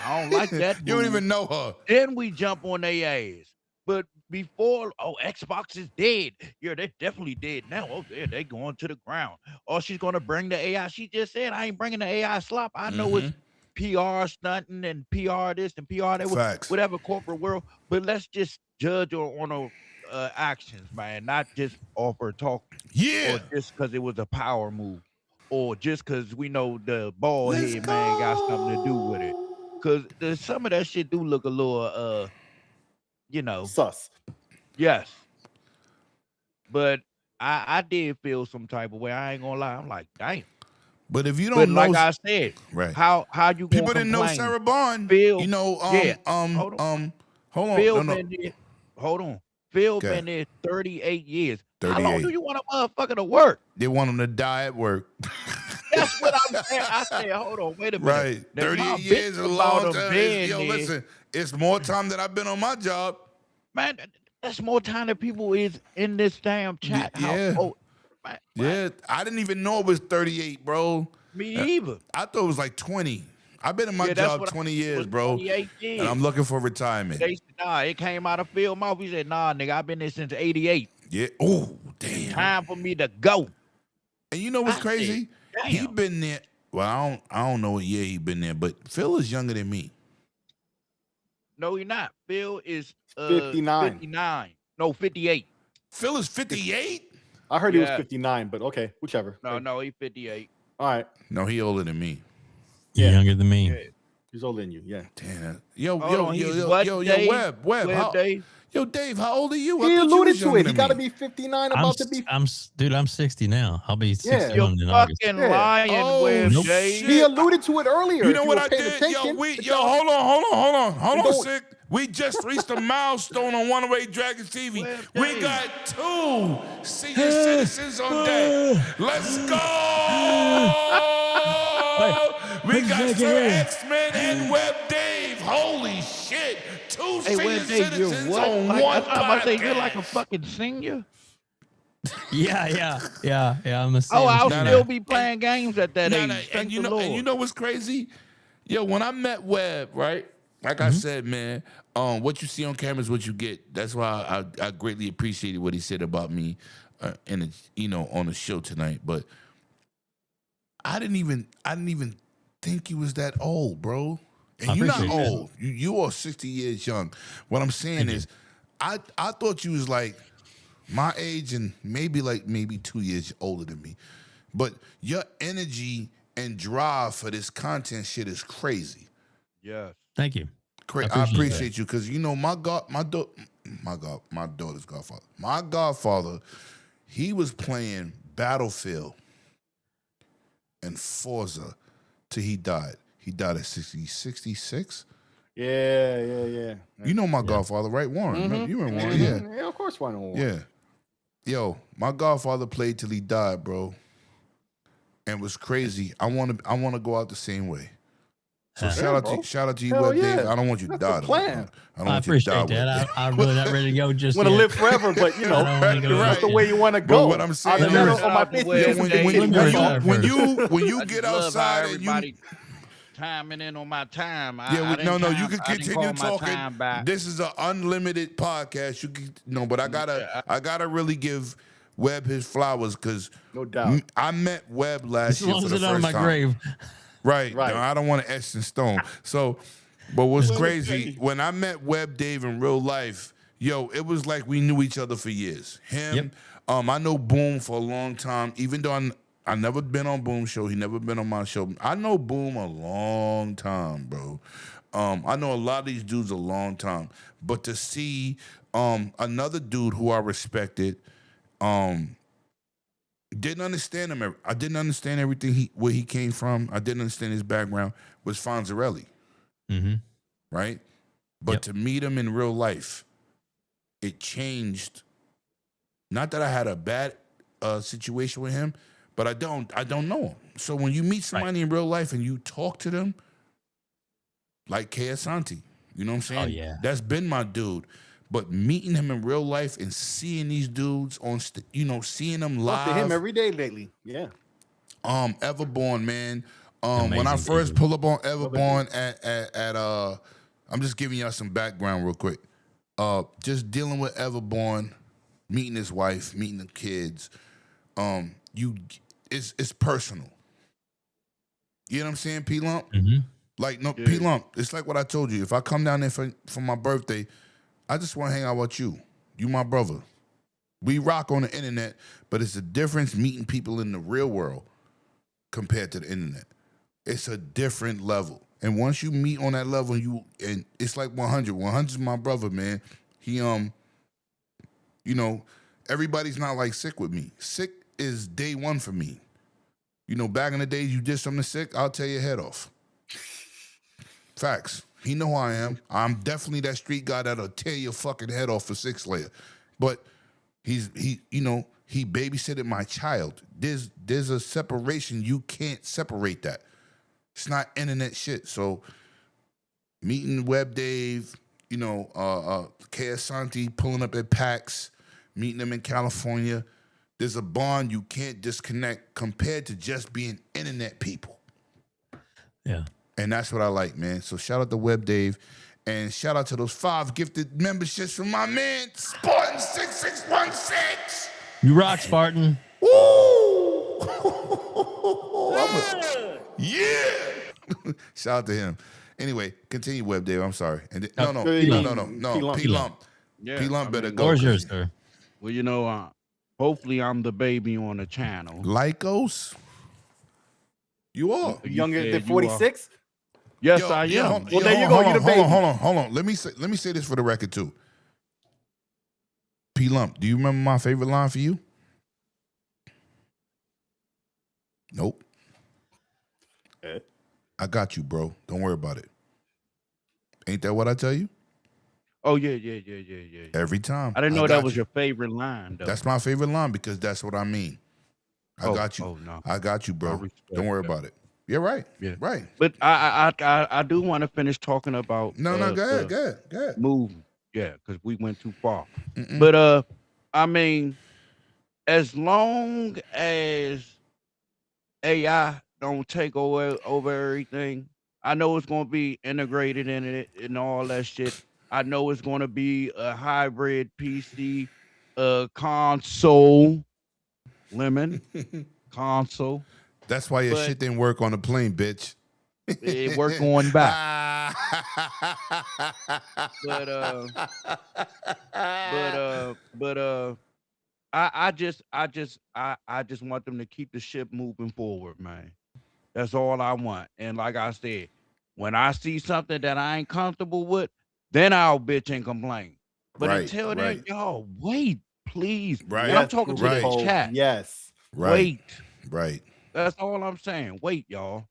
I don't like that move. You don't even know her. Then we jump on their ass. But before, Xbox is dead. Yeah, they're definitely dead now. Oh, they going to the ground. Or she's going to bring the AI. She just said, I ain't bringing the AI slop. I know it's PR stunting and PR this and PR that, Facts. whatever corporate world. But let's just judge her on her actions, man, not just off her talk. Yeah. Or just because it was a power move. Or just because we know the bald head man got something to do with it. Because some of that shit do look a little, sus. Yes. But I did feel some type of way. I ain't gonna lie. I'm like, damn. But if you don't But know, like I said, right? How you People gonna didn't know complain? Sarah Bond. Phil, You know, hold on. Hold on. Been there. Hold on. Phil Okay. been there 38 years. How long 38. do you want a motherfucker to work? They want him to die at work. That's what I'm saying. I said, hold on, wait a minute. Right. Now, 38 y'all years is a bitch long about him time. being Yo, there. listen, it's more time than I've been on my job. Man, that's more time than people is in this damn chat. Yeah. Man, Yeah. I didn't even know it was 38, bro. me either. I thought it was like 20. I've been in my Yeah, that's job what 20 it years, was, bro. 28 years. And I'm looking for retirement. They said, nah, it came out of Phil mouth. He said, nah, nigga, I've been there since 88. Yeah. Oh, damn. Time for me to go. And you know what's I crazy? said, He damn. been there. Well, I don't know what year he been there, but Phil is younger than me. No, he not. Phil is 59. 59. No, 58. Phil is 58? I heard he was Yeah. 59, but okay, whichever. No, he 58. All right. No, he older than me. You're younger than me. He's older than you. Yeah. Damn. Yo, Hold on, he's what, Dave? Web. Web, Dave? Yo, Dave, how old are you? He alluded to it. He got to be 59, about to be. Dude, I'm 60 now. I'll be 61 You're in August. fucking lying, Web Nope. Dave. He alluded to it earlier. You know if what were I paying did? attention. Hold on, Don't- sick. We just reached a milestone on One Away Dragons TV. We got 2 senior citizens on deck. Let's go! We got Sir X-Men and Web Dave. Holy shit! 2 Hey, senior Web Dave, you're citizens what? on Like, one I'm about to say, you're podcast. like a fucking senior. Yeah. I'm a I'll senior. still be playing games at that age. And Thank you the know, Lord. and you know what's crazy? Yo, when I met Webb, right? Like I said, man, what you see on camera is what you get. That's why I greatly appreciated what he said about me, on the show tonight. But I didn't even think he was that old, bro. And you're not appreciate that. old. You are 60 years young. What I'm saying is, I thought you was like my age and maybe 2 years older than me. But your energy and drive for this content shit is crazy. Yes. Thank you. I appreciate you because my daughter's godfather. My godfather, he was playing Battlefield and Forza till he died. He died at 66. Yeah. You know my godfather, right, Warren? Mhm. You remember Warren? Mhm. Yeah, of course, why not? Yeah. Yo, my godfather played till he died, bro. And was crazy. I want to go out the same way. So shout out to you, Hell Web yeah. Dave. I don't want you to That's die. the plan. I don't I want you to die. appreciate that. I'm really not ready to go just Want to yet. live forever, but you know, I don't wanna go that's just the yet. way you want to But go. what I'm saying On the is, on my face, when you I get just love how outside and you everybody timing in on my time. you can continue Time talking. back. This is an unlimited podcast. You can but I gotta really give Webb his flowers because no doubt I met Webb last As year long for as the it's out of first my time. grave. Right. No, I don't want to etch in stone. So, but what's crazy, when I met Webb Dave in real life, yo, it was like we knew each other for years. Him, I know Boom for a long time, even though I never been on Boom's show. He never been on my show. I know Boom a long time, bro. I know a lot of these dudes a long time. But to see another dude who I respected, didn't understand him. I didn't understand everything where he came from. I didn't understand his background. Was Fonzarelli, right? But to meet him in real life, it changed. Not that I had a bad situation with him, but I don't know him. So when you meet somebody in real life and you talk to them, like K. Asante, you know what I'm saying? Oh, yeah. That's been my dude. But meeting him in real life and seeing these dudes on, seeing them live. Talk to him every day lately. Yeah. Everborn, man. When I first pull up on Everborn at I'm just giving y'all some background real quick. Just dealing with Everborn, meeting his wife, meeting the kids. It's personal. You know what I'm saying, P Lump? Like P Lump. It's like what I told you. If I come down there for my birthday, I just want to hang out with you. You my brother. We rock on the internet, but it's a difference meeting people in the real world compared to the internet. It's a different level. And once you meet on that level, and it's like 100. 100's my brother, man. He everybody's not like Sick with me. Sick is day one for me. Back in the days you did something to Sick, I'll tear your head off. Facts. He know who I am. I'm definitely that street guy that'll tear your fucking head off for 6 layer. But he babysitted my child. There's a separation. You can't separate that. It's not internet shit. So meeting Web Dave, K. Asante pulling up at PAX, meeting them in California. There's a bond you can't disconnect compared to just being internet people. Yeah. And that's what I like, man. So shout out to Web Dave. And shout out to those 5 gifted memberships from my man, Spartan 6616. You rock, Spartan. Woo! Yeah. Shout out to him. Anyway, continue, Web Dave. I'm sorry. And no. P Lump. Yeah, P Lump better go. Where's yours, sir? Well, hopefully I'm the baby on the channel. Lycos? You are. Younger than 46? Yes, I am. Well, there you go. You're the baby. Hold on. Let me say this for the record too. P Lump, do you remember my favorite line for you? Nope. I got you, bro. Don't worry about it. Ain't that what I tell you? Oh yeah. Every time. I didn't know that was your favorite line, though. That's my favorite line because that's what I mean. I got you. Oh no. I got you, bro. Don't worry about it. You're right. Yeah. Right. But I do want to finish talking about No, go ahead. Movie. Yeah, because we went too far. But I mean, as long as AI don't take over everything, I know it's gonna be integrated in it and all that shit. I know it's gonna be a hybrid PC, console, console. That's why your shit didn't work on the plane, bitch. It worked going back. I just want them to keep the ship moving forward, man. That's all I want. And like I said, when I see something that I ain't comfortable with, then I'll bitch and complain. But until then, y'all wait, please. Right. And I'm talking to the chat. Yes. Wait. Right. That's all I'm saying. Wait, y'all.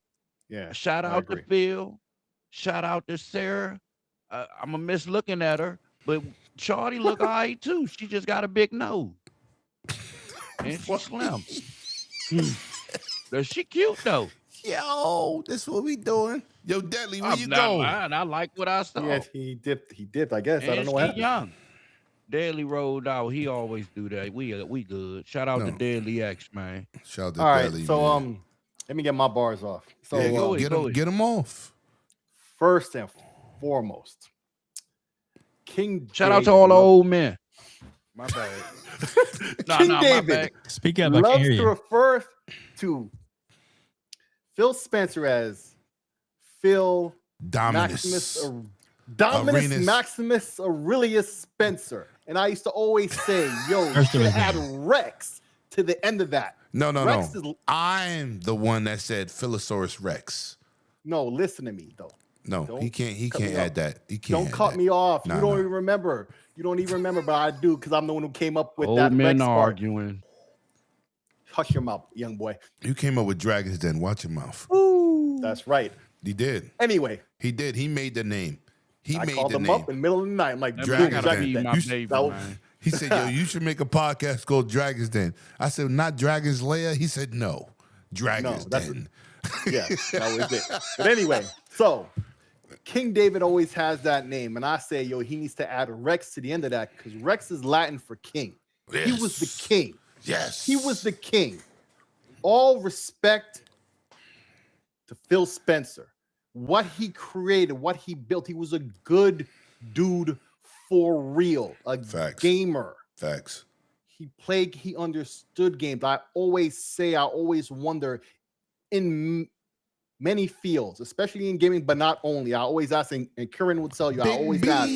Yeah. Shout out to Phil. Shout out to Sarah. I'm gonna miss looking at her, but Shorty look all right too. She just got a big nose. And she's slim. But she cute though. Yo, that's what we doing. Yo, Deadly, where you go? I like what I saw. Yeah, he dipped, I guess. And I don't know what happened. young. Deadly rolled out. He always do that. We good. Shout out to Deadly X, man. Shout out to All Deadly. right, so man. let me get my bars off. So yeah, get them off. First and foremost, King. Shout out to all the old men. My bad. King David. Speak up. I can't Loves hear to you. refer to Phil Spencer as Phil Dominus. Dominus Arenas. Maximus Aurelius Spencer. And I used to always say, yo, you First should of add his Rex to the end of that. No. Rex is, I'm the one that said Philosaurus Rex. no, listen to me though. No, Don't he can't cut me add off. that. He can't Don't add cut that. me off. Nah, You don't nah. even remember. You don't even remember, but I do because I'm the one who came up with Old that men Rex part. arguing. Hush your mouth, young boy. You came up with Dragons Den. Watch your mouth. That's right. He did. Anyway, He did. He made the name. He I made called the him name. up in the middle of the night. I'm like, I Dragon's gotta Den. feed my baby, man. He said, yo, you should make a podcast called Dragons Den. I said, not Dragon's Lair? He said, no. Dragons Den. Yeah, that was it. But anyway, so King David always has that name. And I say, yo, he needs to add Rex to the end of that because Rex is Latin for king. Yes. He was the king. Yes. He was the king. All respect to Phil Spencer. What he created, what he built, he was a good dude for real. A gamer. Facts. He played, he understood games. I always wonder in many fields, especially in gaming, but not only. I always ask, and Kieran would tell you, I always ask,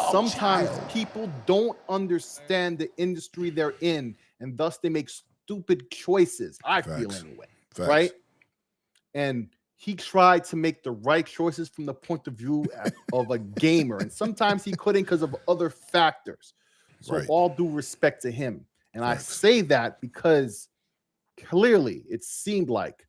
sometimes people don't understand the industry they're in, and thus they make stupid choices. I feel anyway. Facts. Right? And he tried to make the right choices from the point of view of a gamer. And sometimes he couldn't because of other factors. So all due respect to him. And I say that because clearly it seemed like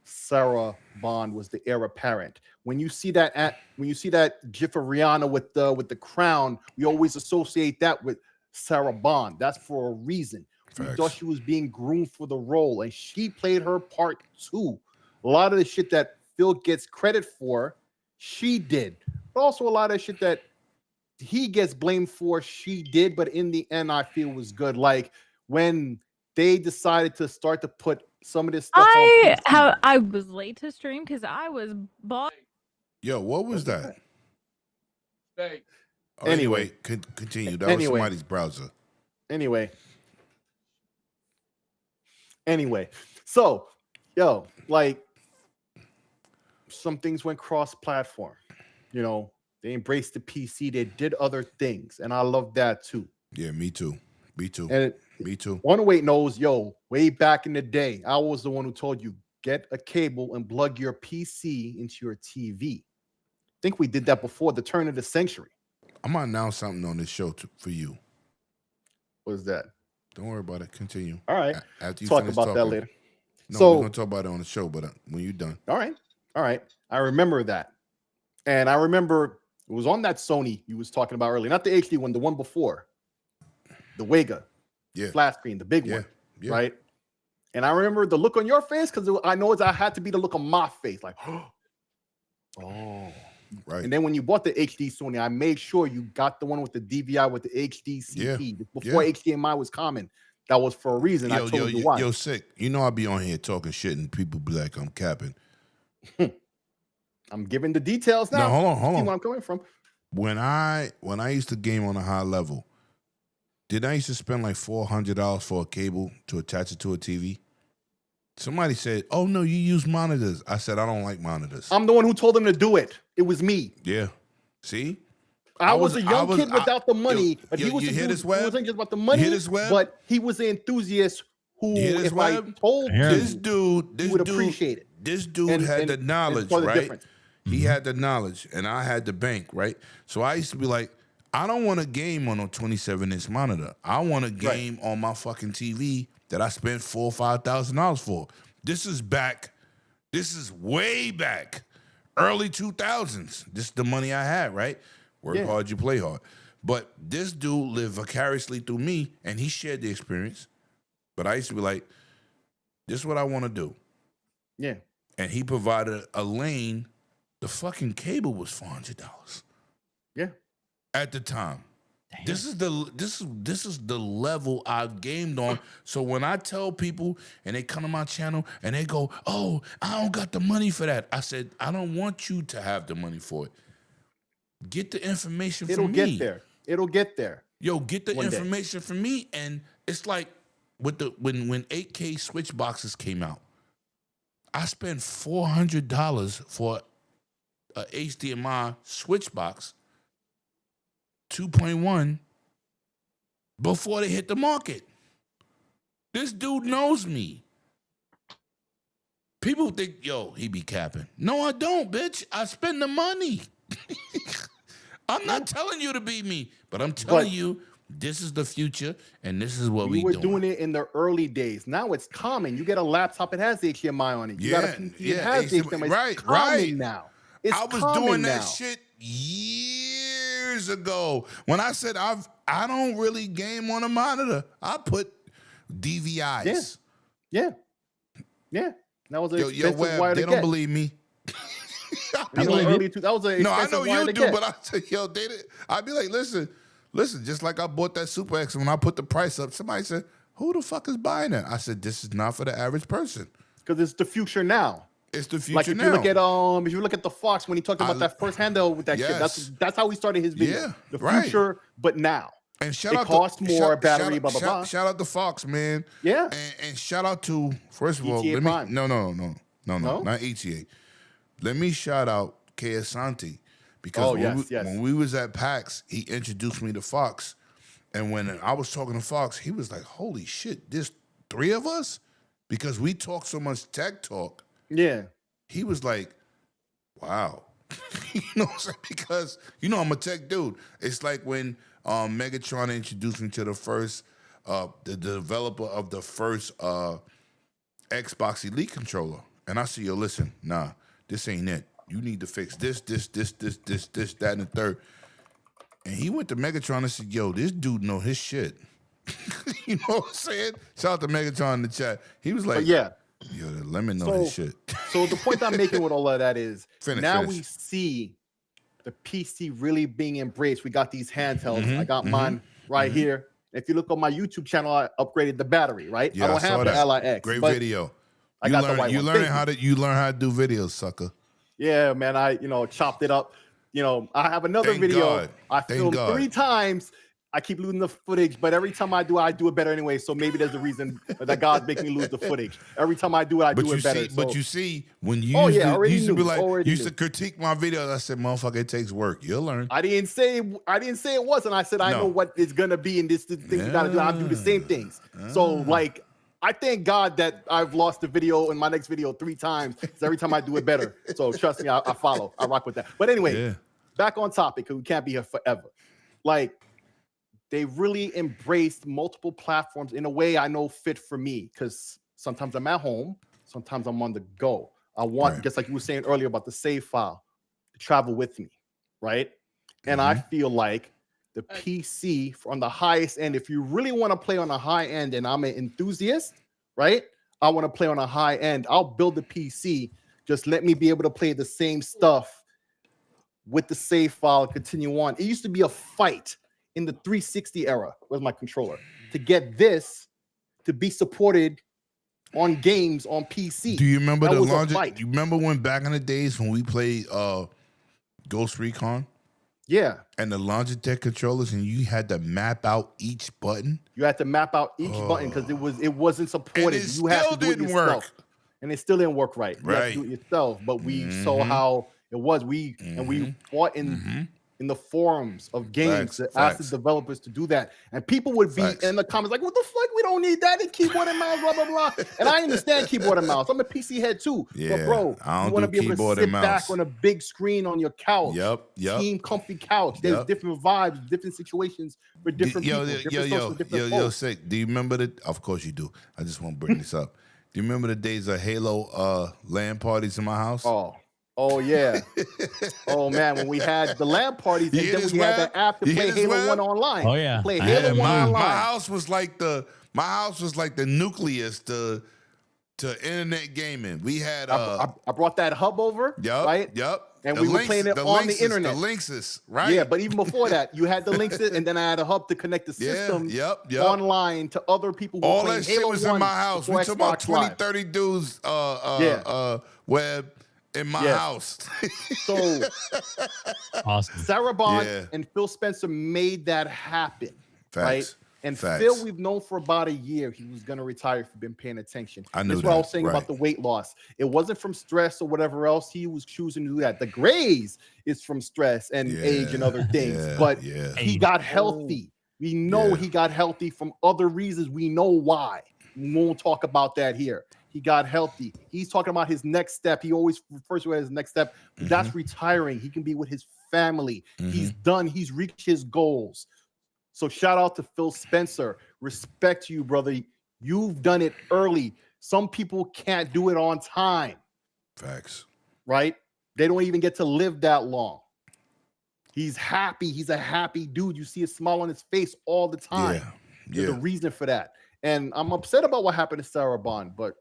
Sarah Bond was the heir apparent. When you see that gif of Rihanna with the crown, we always associate that with Sarah Bond. That's for a reason. We thought she was being groomed for the role, and she played her part too. A lot of the shit that Phil gets credit for, she did. But also a lot of shit that he gets blamed for, she did. But in the end, I feel was good. Like when they decided to start to put some of this stuff on. I was late to stream because I was bought. Yo, what was that? Hey. Oh, anyway, continue. That was somebody's browser. Anyway, so, yo, like, some things went cross-platform. You know, they embraced the PC. They did other things, and I love that too. Yeah, me too. Me too. And me too. 108 knows, yo, way back in the day, I was the one who told you, get a cable and plug your PC into your TV. I think we did that before the turn of the century. I'm going to announce something on this show for you. What is that? Don't worry about it. Continue. All right. After you talk finish about talking. that later. No, so we're gonna talk about it on the show, but when you're done. All right. I remember that, and I remember it was on that Sony you was talking about earlier, not the HD one, the one before, the Wega, flat screen, the big one, right? And I remember the look on your face because I know I had to be the look on my face, like, oh, right. And then when you bought the HD Sony, I made sure you got the one with the DVI with the HD CP before HDMI was common. That was for a reason. I told you why. Yo, sick. You know I be on here talking shit and people be like, I'm capping. I'm giving the details now. No, hold on. See where I'm coming from. When I used to game on a high level, did I used to spend like $400 for a cable to attach it to a TV? Somebody said, "Oh no, you use monitors." I said, "I don't like monitors." I'm the one who told them to do it. It was me. Yeah. See? I was a young kid without the money, but he was. It wasn't just about the money. But he was an enthusiast who, if I told this dude, would appreciate it. This dude had the knowledge, right? He had the knowledge, and I had the bank, right? So I used to be like, I don't want a game on a 27-inch monitor. I want a game on my fucking TV that I spent $4,000 or $5,000 for. This is way back, early 2000s. This is the money I had, right? Work hard, you play hard. But this dude lived vicariously through me, and he shared the experience. But I used to be like, this is what I want to do. Yeah. And he provided a lane. The fucking cable was $400. Yeah. At the time. Damn. This is the level I've gamed on. So when I tell people and they come to my channel and they go, "Oh, I don't got the money for that," I said, I don't want you to have the money for it. Get the information from me. It'll get there. Yo, get the information from me. And it's like with when 8K switch boxes came out, I spent $400 for a HDMI switch box 2.1 before they hit the market. This dude knows me. People think, yo, he be capping. No, I don't, bitch. I spend the money. I'm not telling you to be me, but I'm telling you this is the future and this is what we were doing it in the early days. Now it's common. You get a laptop, it has HDMI on it. You got a PC, it has HDMI. It's common now. I was doing that shit years ago. When I said I don't really game on a monitor, I put DVIs. Yeah. That was an expensive Web, wire to they don't believe me. That was an expensive I know wire you to do, get. but I said, yo, I'd be like, listen, just like I bought that Super X, and when I put the price up, somebody said, who the fuck is buying that? I said, this is not for the average person. Because it's the future now. It's the future like if now. You look at the Fox when he talked about that first handheld with that shit. That's how he started his video. Yeah, the future, but now. And shout out costs to, more shout, battery, shout, blah blah shout, blah. Shout out to Fox, man. Yeah. And shout out to first of all, ETA let me Prime. no, not ETA. Let me shout out K. Asante because when we was at PAX, he introduced me to Fox, and when I was talking to Fox, he was like, "Holy shit, there's 3 of us," because we talk so much tech talk. Yeah. He was like, wow. You know what I'm saying? Because, I'm a tech dude. It's like when Megatron introduced me to the first, the developer of the first Xbox Elite controller. And I said, yo, listen, nah, this ain't it. You need to fix this, that, and the third. And he went to Megatron and said, yo, this dude know his shit. You know what I'm saying? Shout out to Megatron in the chat. He was like, yo, let me know his shit. So the point I'm making with all of that is finish. We see the PC really being embraced. We got these handhelds. I got mine right here. If you look on my YouTube channel, I upgraded the battery, right? Yeah, I don't have the LIX. Great video. I got the white you one. You learn how to do videos, sucker. Yeah, man. I chopped it up. I have another video. I filmed 3 times. I keep losing the footage, but every time I do it better anyway. So maybe there's a reason that God's making me lose the footage. Every time I do it, I do it better. But you see, when you used to be like, you used to critique my videos, I said, motherfucker, it takes work. You'll learn. I didn't say it wasn't. I said I know what it's gonna be, and this thing you gotta do. I'll do the same things. So I thank God that I've lost the video in my next video 3 times. So every time I do it better. So trust me, I follow. I rock with that. But anyway, back on topic, because we can't be here forever. they really embraced multiple platforms in a way I know fit for me, because sometimes I'm at home, sometimes I'm on the go. I want, just like you were saying earlier about the save file, to travel with me, right? And I feel like the PC on the highest end, if you really want to play on a high end, and I'm an enthusiast, right? I want to play on a high end. I'll build the PC. Just let me be able to play the same stuff with the save file and continue on. It used to be a fight in the 360 era with my controller to get this to be supported on games on PC. Do you remember that the was a Logitech? fight. You remember when back in the days when we played Ghost Recon? Yeah. And the Logitech controllers, and you had to map out each button. You had to map out each button because it wasn't supported. You had to do it yourself. And it still didn't work right. You had to do it yourself. But we saw how it was. We fought in the forums of games to ask the developers to do that. And people would be in the comments like, what the fuck? We don't need that. It's keyboard and mouse, blah, blah, blah. And I understand keyboard and mouse. I'm a PC head too. Yeah, but bro, I you don't want to do be able to keyboard sit and mouse. back on a big screen on your couch. Yep. Team comfy couch. There's different vibes, different situations for different people. Yo, sick. Do you remember the? Of course you do. I just want to bring this up. Do you remember the days of Halo LAN parties in my house? Oh yeah. Oh man, when we had the LAN parties and then we had the app to play Halo 1 online. Oh yeah. Play Halo 1 online. My house was like the nucleus to internet gaming. We had I brought that hub over, right? Yep. And we were playing it on the internet. The Linksys, right? Yeah, but even before that, you had the Linksys, and then I had a hub to connect the system online to other people who all were that shit Halo was 1 in my house. We took about 20, 30 dudes web in my house. So awesome. Sarah Bond and Phil Spencer made that happen. Right? And Phil, we've known for about a year he was going to retire if you've been paying attention. I knew That's what I was saying about the weight loss. It wasn't from stress or whatever else. He was choosing to do that. The grays is from stress and age and other things. But he got healthy. We know he got healthy from other reasons. We know why. We won't talk about that here. He got healthy. He's talking about his next step. He always refers to it as his next step. That's retiring. He can be with his family. He's done. He's reached his goals. So shout out to Phil Spencer. Respect you, brother. You've done it early. Some people can't do it on time. Facts. Right? They don't even get to live that long. He's happy. He's a happy dude. You see a smile on his face all the time. There's a reason for that. And I'm upset about what happened to Sarah Bond, but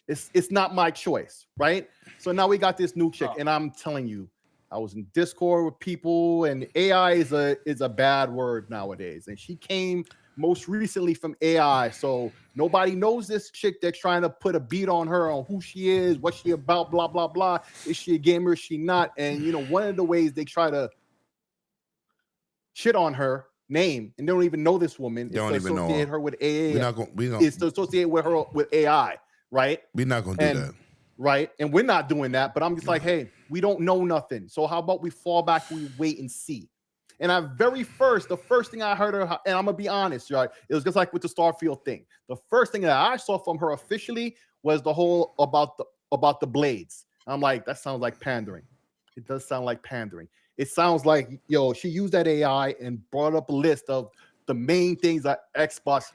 it's not my choice, right? So now we got this new chick, and I'm telling you, I was in Discord with people, and AI is a bad word nowadays. And she came most recently from AI, so nobody knows this chick. They're trying to put a beat on her on who she is, what she about, blah blah blah. Is she a gamer? Is she not? And you know, one of the ways they try to shit on her name, and they don't even know this woman. They don't even know her with AI. We're not It's to associate with her with AI, right? We're not gonna do that. Right. And we're not doing that, but I'm just like, hey, we don't know nothing. So how about we fall back, we wait and see. And the first thing I heard her, and I'm gonna be honest, right? It was just like with the Starfield thing. The first thing that I saw from her officially was the whole about the blades. I'm like, that sounds like pandering. It does sound like pandering. It sounds like, she used that AI and brought up a list of the main things that Xbox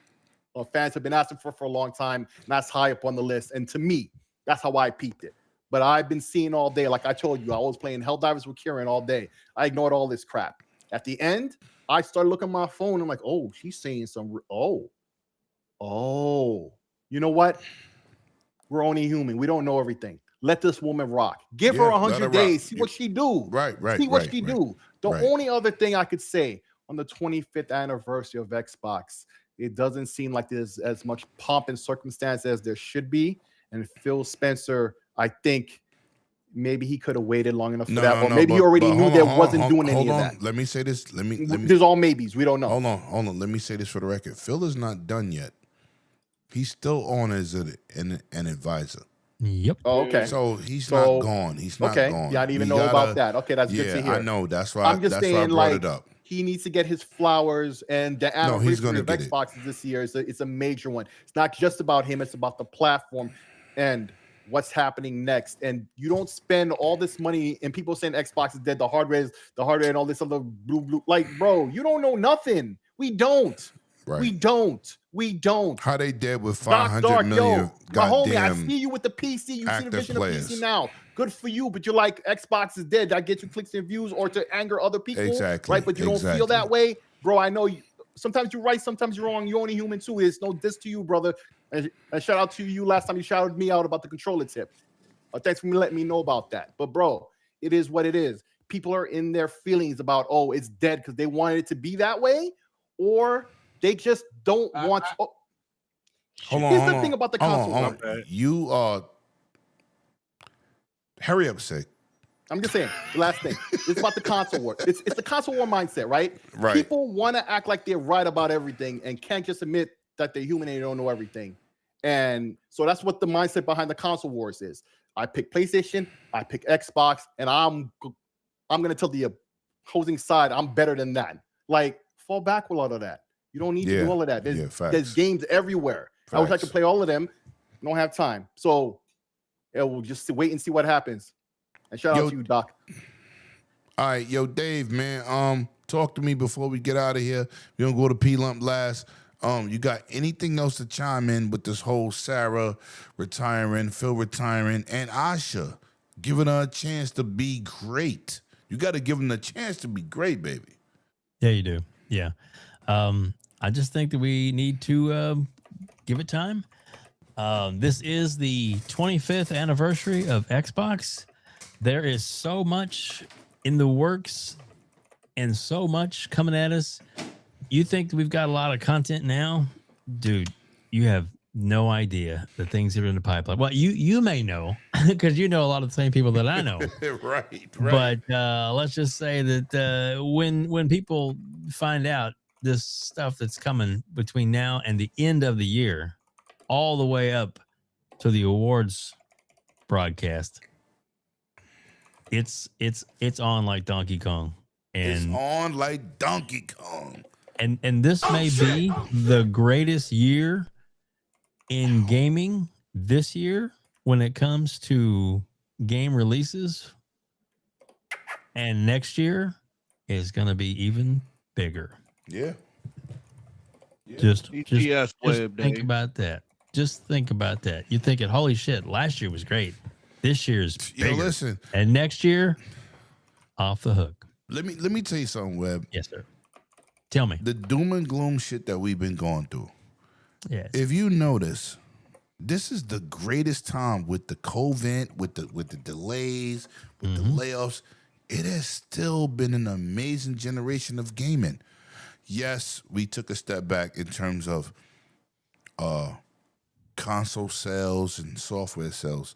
fans have been asking for a long time. And that's high up on the list. And to me, that's how I peeped it. But I've been seeing all day, like I told you, I was playing Helldivers with Kieran all day. I ignored all this crap. At the end, I started looking at my phone. I'm like, oh, she's saying some. You know what? We're only human. We don't know everything. Let this woman rock. Give her 100 days. See what she do. Right. See what she do. The only other thing I could say on the 25th anniversary of Xbox, it doesn't seem like there's as much pomp and circumstance as there should be. And Phil Spencer, I think maybe he could have waited long enough for that, or maybe he already knew there wasn't doing any of that. Let me say this. Let me. There's all maybes. We don't know. Hold on. Let me say this for the record. Phil is not done yet. He's still on as an advisor. Yep. Oh, okay. So he's not gone. He's not gone. Yeah, I didn't even know about that. Okay, that's good to hear. I know. That's why. I'm just saying, why I brought it up. He needs to get his flowers, and the anniversary of get Xbox this year it's a major one. It's not just about him; it's about the platform and what's happening next. And you don't spend all this money. And people saying Xbox is dead, the hardware, and all this other blue. Like, bro, you don't know nothing. We don't. Right. We don't. We don't. How they dead with Doc 500 Dark, million my homie, I goddamn see you with the PC. You see the active vision of players. PC now. Good for you, but you're like, Xbox is dead. That gets you clicks and views or to anger other people. Exactly. Right, but you don't feel that way. Bro, I know you. Sometimes you're right, sometimes you're wrong. You're only human too. It's no diss to you, brother. And shout out to you last time you shouted me out about the controller tip. Thanks for letting me know about that. But bro, it is what it is. People are in their feelings about, oh, it's dead because they wanted it to be that way, or they just don't want to. Oh. Here's the thing about the console. You hurry up, Sig. I'm just saying, the last thing. It's about the console war. It's the console war mindset, right? Right. People want to act like they're right about everything and can't just admit that they're human and they don't know everything. And so that's what the mindset behind the console wars is. I pick PlayStation, I pick Xbox, and I'm gonna tell the opposing side I'm better than that. Like, fall back with all of that. You don't need to do all of that. There's games everywhere. Facts. I wish I could play all of them. I don't have time. So we'll just wait and see what happens. And shout out to you, Doc. All right, yo, Dave, man. Talk to me before we get out of here. We're gonna go to P-Lump last. You got anything else to chime in with this whole Sarah retiring, Phil retiring, and Asha giving her a chance to be great? You got to give them the chance to be great, baby. Yeah, you do. Yeah. I just think that we need to give it time. This is the 25th anniversary of Xbox. There is so much in the works and so much coming at us. You think we've got a lot of content now? Dude, you have no idea the things that are in the pipeline. Well, you may know because you know a lot of the same people that I know. right. But let's just say that when people find out this stuff that's coming between now and the end of the year, all the way up to the awards broadcast, it's on like Donkey Kong. And it's on like Donkey Kong. And this may be the greatest year in gaming this year when it comes to game releases. And next year is going to be even bigger. Yeah. Just think about that. Just think about that. You're thinking, holy shit, last year was great. This year's bigger. Yo, listen. And next year, off the hook. Let me tell you something, Webb. Yes, sir. Tell me. The doom and gloom shit that we've been going through. Yes. If you notice, this is the greatest time with the COVID, with the delays, with the layoffs. It has still been an amazing generation of gaming. Yes, we took a step back in terms of console sales and software sales.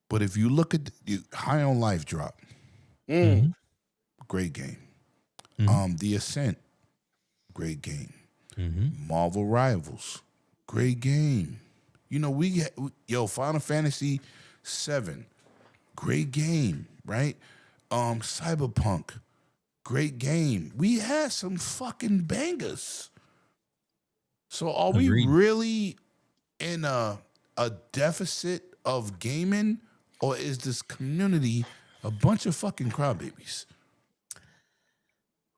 But if you look at High on Life drop, great game. The Ascent, great game. Marvel Rivals, great game. You know, Final Fantasy 7, great game, right? Cyberpunk, great game. We had some fucking bangers. So are we really in a deficit of gaming, or is this community a bunch of fucking crybabies?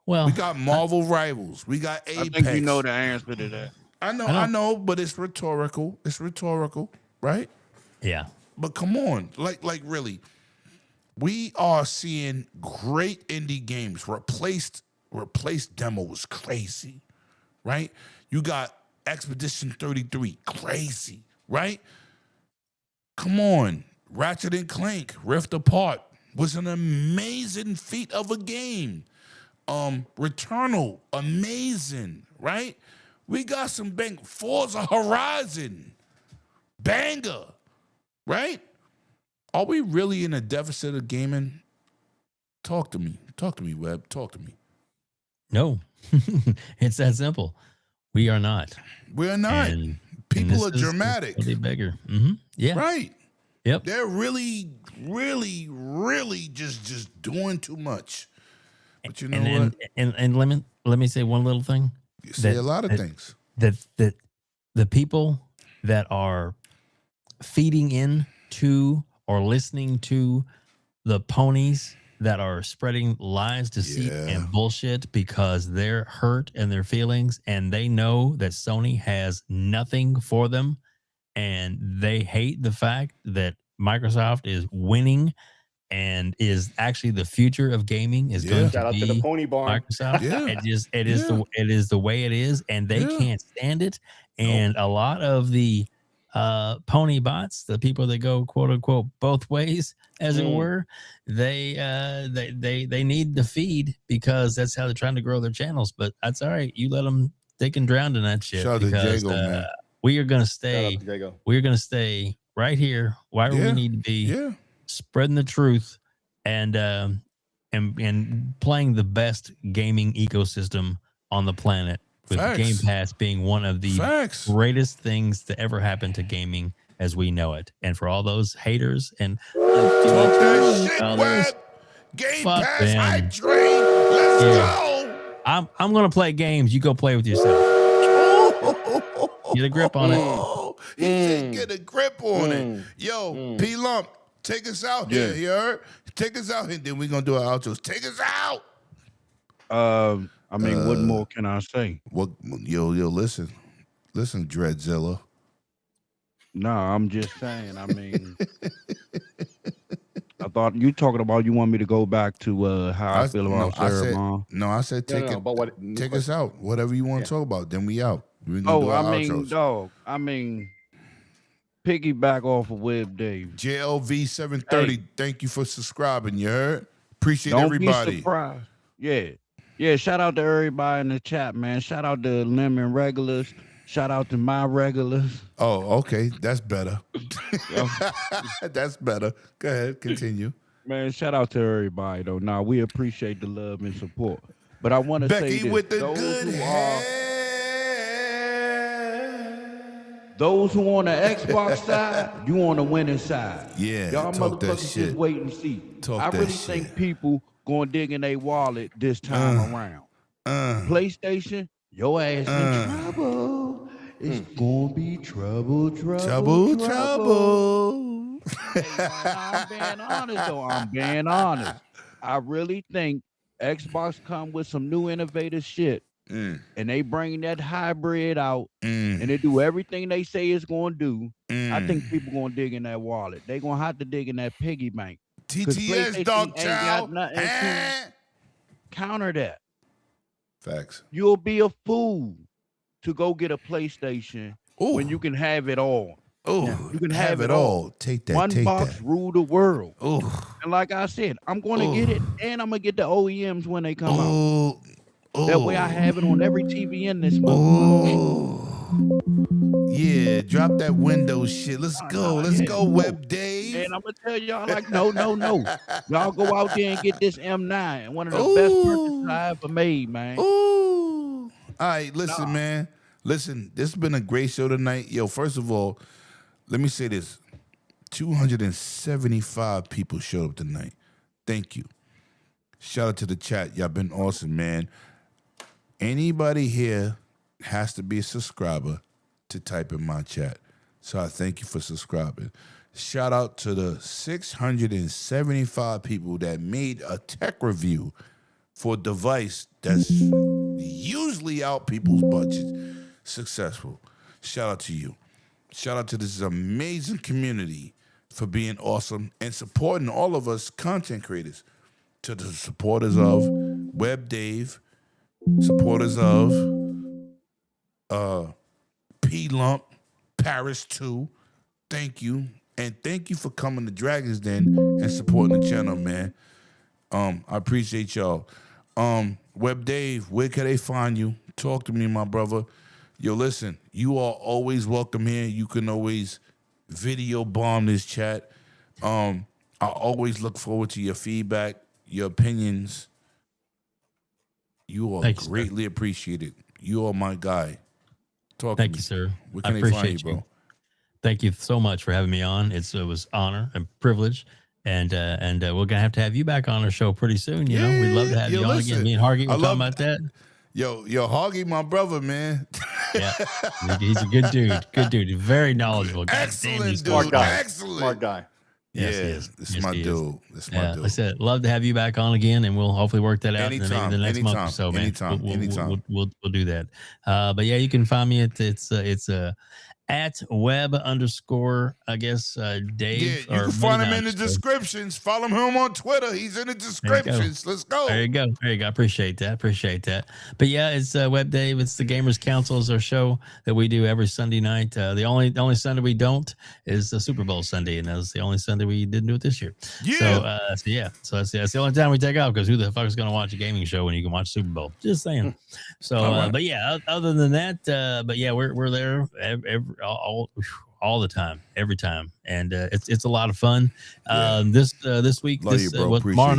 Well, we got Marvel Rivals. We got Apex. I think you know the answer to that. I know, but it's rhetorical. It's rhetorical, right? Yeah. But come on, like really, we are seeing great indie games replaced demos, crazy, right? You got Expedition 33, crazy, right? Come on, Ratchet and Clank, Rift Apart was an amazing feat of a game. Returnal, amazing, right? We got some Forza Horizon, banger, right? Are we really in a deficit of gaming? Talk to me, Webb. Talk to me. No, it's that simple. We are not. We're not. People are dramatic. Really bigger. Yeah. Right. Yep. They're really, really, really just doing too much. But you know what? And let me say one little thing. You say a lot of things. That the people that are feeding in to or listening to the ponies that are spreading lies, deceit, and bullshit because they're hurt in their feelings and they know that Sony has nothing for them, and they hate the fact that Microsoft is winning and is actually the future of gaming is going Shout to out be to the Pony Barn. Microsoft. It is the way it is, and they can't stand it. And a lot of the pony bots, the people that go quote unquote both ways, as it were, they need the feed because that's how they're trying to grow their channels. But that's all right. You let them; they can drown in that shit. Shout out to because Jago, man. we are gonna Shout out stay. to Jago. We're gonna stay right here, where we need to be, spreading the truth, and playing the best gaming ecosystem on the planet. With Game Pass being one of the greatest things to ever happen to gaming as we know it. And for all those haters and talk that shit, Web. Game Pass, hype train. Let's go. I'm gonna play games. You go play with yourself. Get a grip on it. He said get a grip on it. Yo, P Lump, take us out here. You heard? Take us out here. Then we're gonna do our outros. Take us out. I mean, what more can I say? What yo, listen, Dreadzilla. No, I'm just saying. I mean, I thought you talking about you want me to go back to how I feel about Sarah Mom. I said take us out. Whatever you want to talk about, then we out. We gonna do our outros. Dog. I mean, piggyback off of Web Dave. JLV 730. Hey. Thank you for subscribing. You heard? Appreciate Don't everybody. Be surprised. Yeah. Shout out to everybody in the chat, man. Shout out to Lemon Regulars. Shout out to my regulars. Oh, okay. That's better. That's better. Go ahead. Continue. Man, shout out to everybody, though. Nah, we appreciate the love and support. But I want to say this. With the good those who on the Xbox side, you on the winning side. Yeah, y'all motherfuckers just wait and see. I really think people gonna dig in their wallet this time around. PlayStation, your ass in trouble. It's gonna be trouble. Hey, man, I'm being honest, though. I'm being honest. I really think Xbox come with some new innovative shit. And they bring that hybrid out and they do everything they say it's going to do. I think people going to dig in that wallet. They going to have to dig in that piggy bank. TTS, dog child. Counter that. Facts. You'll be a fool to go get a PlayStation when you can have it all. Oh, you can have it all. Take that. One box rule the world. Oh, and like I said, I'm going to get it and I'm going to get the OEMs when they come out. That way I have it on every TV in this month. Yeah, drop that Windows shit. Let's go. Let's go, Web Dave. And I'm going to tell y'all like, no. Y'all go out there and get this M9. One of the best purchases I ever made, man. All right, listen, man. Listen, this has been a great show tonight. Yo, first of all, let me say this. 275 people showed up tonight. Thank you. Shout out to the chat. Y'all been awesome, man. Anybody here has to be a subscriber to type in my chat. So I thank you for subscribing. Shout out to the 675 people that made a tech review for a device that's usually out people's budgets. Successful. Shout out to you. Shout out to this amazing community for being awesome and supporting all of us content creators. To the supporters of Web Dave, supporters of P Lump, Paris 2, thank you. And thank you for coming to Dragon's Den and supporting the channel, man. I appreciate y'all. Web Dave, where can they find you? Talk to me, my brother. Yo, listen, you are always welcome here. You can always video bomb this chat. I always look forward to your feedback, your opinions. You are greatly appreciated. You are my guy. Thank you, sir. Where can they find you, bro? Thank you so much for having me on. It was honor and privilege. And we're gonna have to have you back on our show pretty soon. You know, we'd love to have you on again. Me and Hargy were talking about that. Yo, Hargy, my brother, man. Yeah, he's a good dude. Good dude. Very knowledgeable. Excellent, dude. Smart guy. Excellent. Smart guy. Yes, he Yeah, is. it's Yes, my he is. dude. It's my Yeah, like I dude. said, love to have you back on again, and we'll hopefully work that out in maybe Anytime, the next month or anytime, so, man. anytime, anytime. We'll do that. But yeah, you can find me at it's at web underscore I guess Yeah, Dave you or can maybe find him not in the underscore. descriptions. Follow him on Twitter. He's in the There you go. descriptions. Let's go. There you go. There you go. Appreciate that. Appreciate that. But yeah, it's Web Dave. It's the Gamers Council is our show that we do every Sunday night. The only Sunday we don't is the Super Bowl Sunday, and that's the only Sunday we didn't do it this year. Yeah. So that's the only time we take off because who the fuck is going to watch a gaming show when you can watch Super Bowl? Just saying. So, right. but yeah, other than that, but yeah, we're there all the time, every time, and it's a lot of fun. Yeah. This week, Love you, bro. tomorrow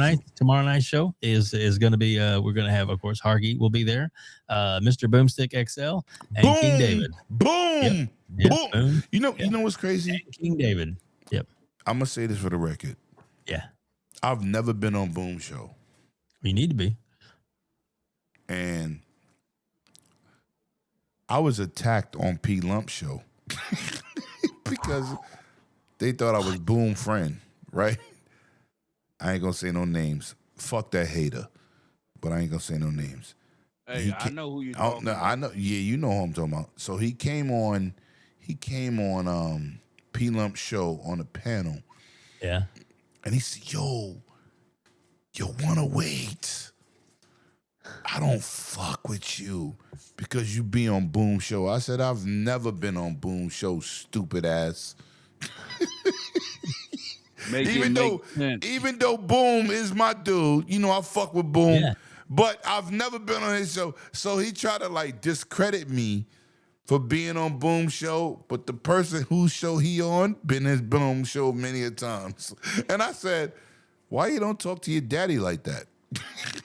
night's show is going to be we're going to have, of course, Hargeet will be there, Mr. Boomstick XL, and Boom, King David. Boom, Yep, boom. boom. You know what's crazy? And King David. Yep. I'm gonna say this for the record. Yeah. I've never been on Boom Show, You need to be. and I was attacked on P Lump Show because they thought I was Boom friend, right? I ain't gonna say no names. Fuck that hater, but I ain't gonna say no names. Hey, I know who you're talking about. I know. Yeah, you know who I'm talking about. So he came on P Lump Show on a panel. Yeah. And he said, yo, you wanna wait? I don't fuck with you because you be on Boom Show. I said, I've never been on Boom Show, stupid ass. Even though Boom is my dude, you know I fuck with Boom, but I've never been on his show. So he tried to like discredit me for being on Boom Show, but the person whose show he on has been on show many a times. And I said, why you don't talk to your daddy like that?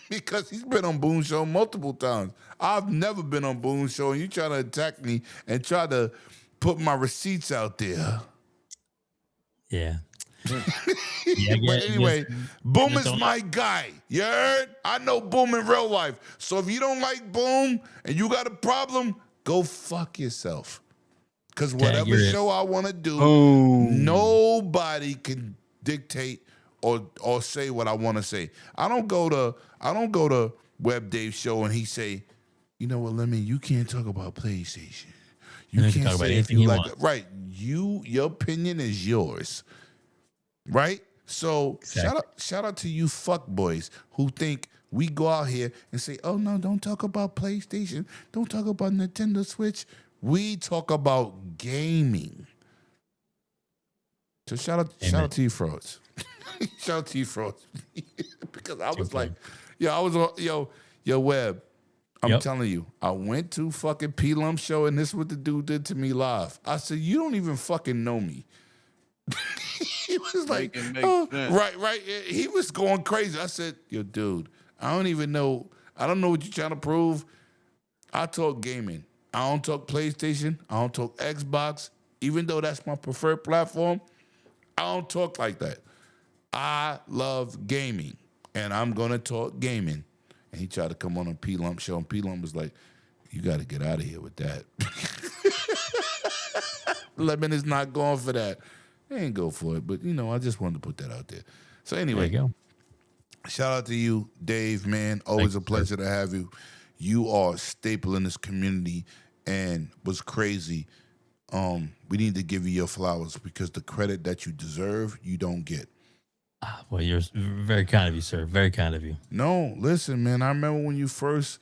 Because he's been on Boom Show multiple times. I've never been on Boom Show, and you try to attack me and try to put my receipts out there. Yeah. But anyway, Boom is my guy. You heard? I know Boom in real life. So if you don't like Boom and you got a problem, go fuck yourself. Because whatever show I want to do, nobody can dictate or say what I want to say. I don't go to Web Dave's show and he say, you know what, Lemon, you can't talk about PlayStation. You can't talk about say if anything you you like want. it. Right. Your opinion is yours. Right? So shout out to you fuck boys who think we go out here and say, oh no, don't talk about PlayStation. Don't talk about Nintendo Switch. We talk about gaming. So shout out to you frauds. Shout out to you frauds. Because I was like, yo, Web. I'm telling you, I went to fucking P Lump Show and this is what the dude did to me live. I said, you don't even fucking know me. He was like, right. He was going crazy. I said, yo, dude, I don't know what you're trying to prove. I talk gaming. I don't talk PlayStation. I don't talk Xbox. Even though that's my preferred platform, I don't talk like that. I love gaming, and I'm going to talk gaming. And he tried to come on a P Lump Show, and P Lump was like, you got to get out of here with that. Lemon is not going for that. They ain't go for it, but, I just wanted to put that out there. So anyway, there you go. Shout out to you, Dave, man. Always a pleasure to have you. You are a staple in this community, and what's crazy, we need to give you your flowers because the credit that you deserve, you don't get. Well, you're very kind of you, sir. Very kind of you. No, listen, man. I remember when you first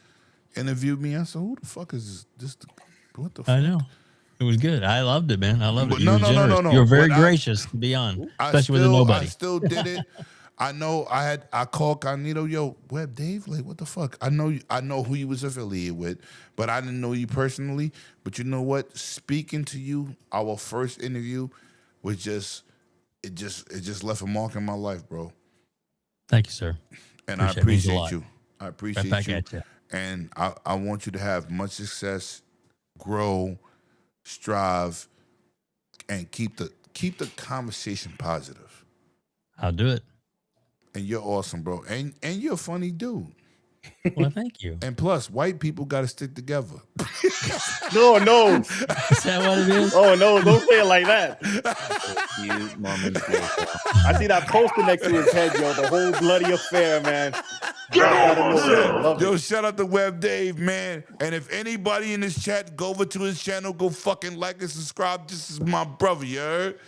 interviewed me, I said, who the fuck is this? What the fuck? I know. It was good. I loved it, man. I loved it. No. You were very gracious to be on, especially with a nobody. I still did it. I know I called Cognito, yo, Web Dave, like what the fuck? I know who you was affiliated with, but I didn't know you personally. But you know what? Speaking to you, our first interview was just left a mark in my life, bro. Thank you, sir. And I appreciate you. I appreciate back you. at you. And I want you to have much success, grow, strive, and keep the conversation positive. I'll do it. And you're awesome, bro. And you're a funny dude. Well, thank you. And plus, white people got to stick together. No. Is that what it is? Oh no! Don't say it like that. I see that poster next to his head, yo. The whole bloody affair, man. Yo, shout out to Web Dave, man. And if anybody in this chat, go over to his channel, go fucking like and subscribe. This is my brother, you heard?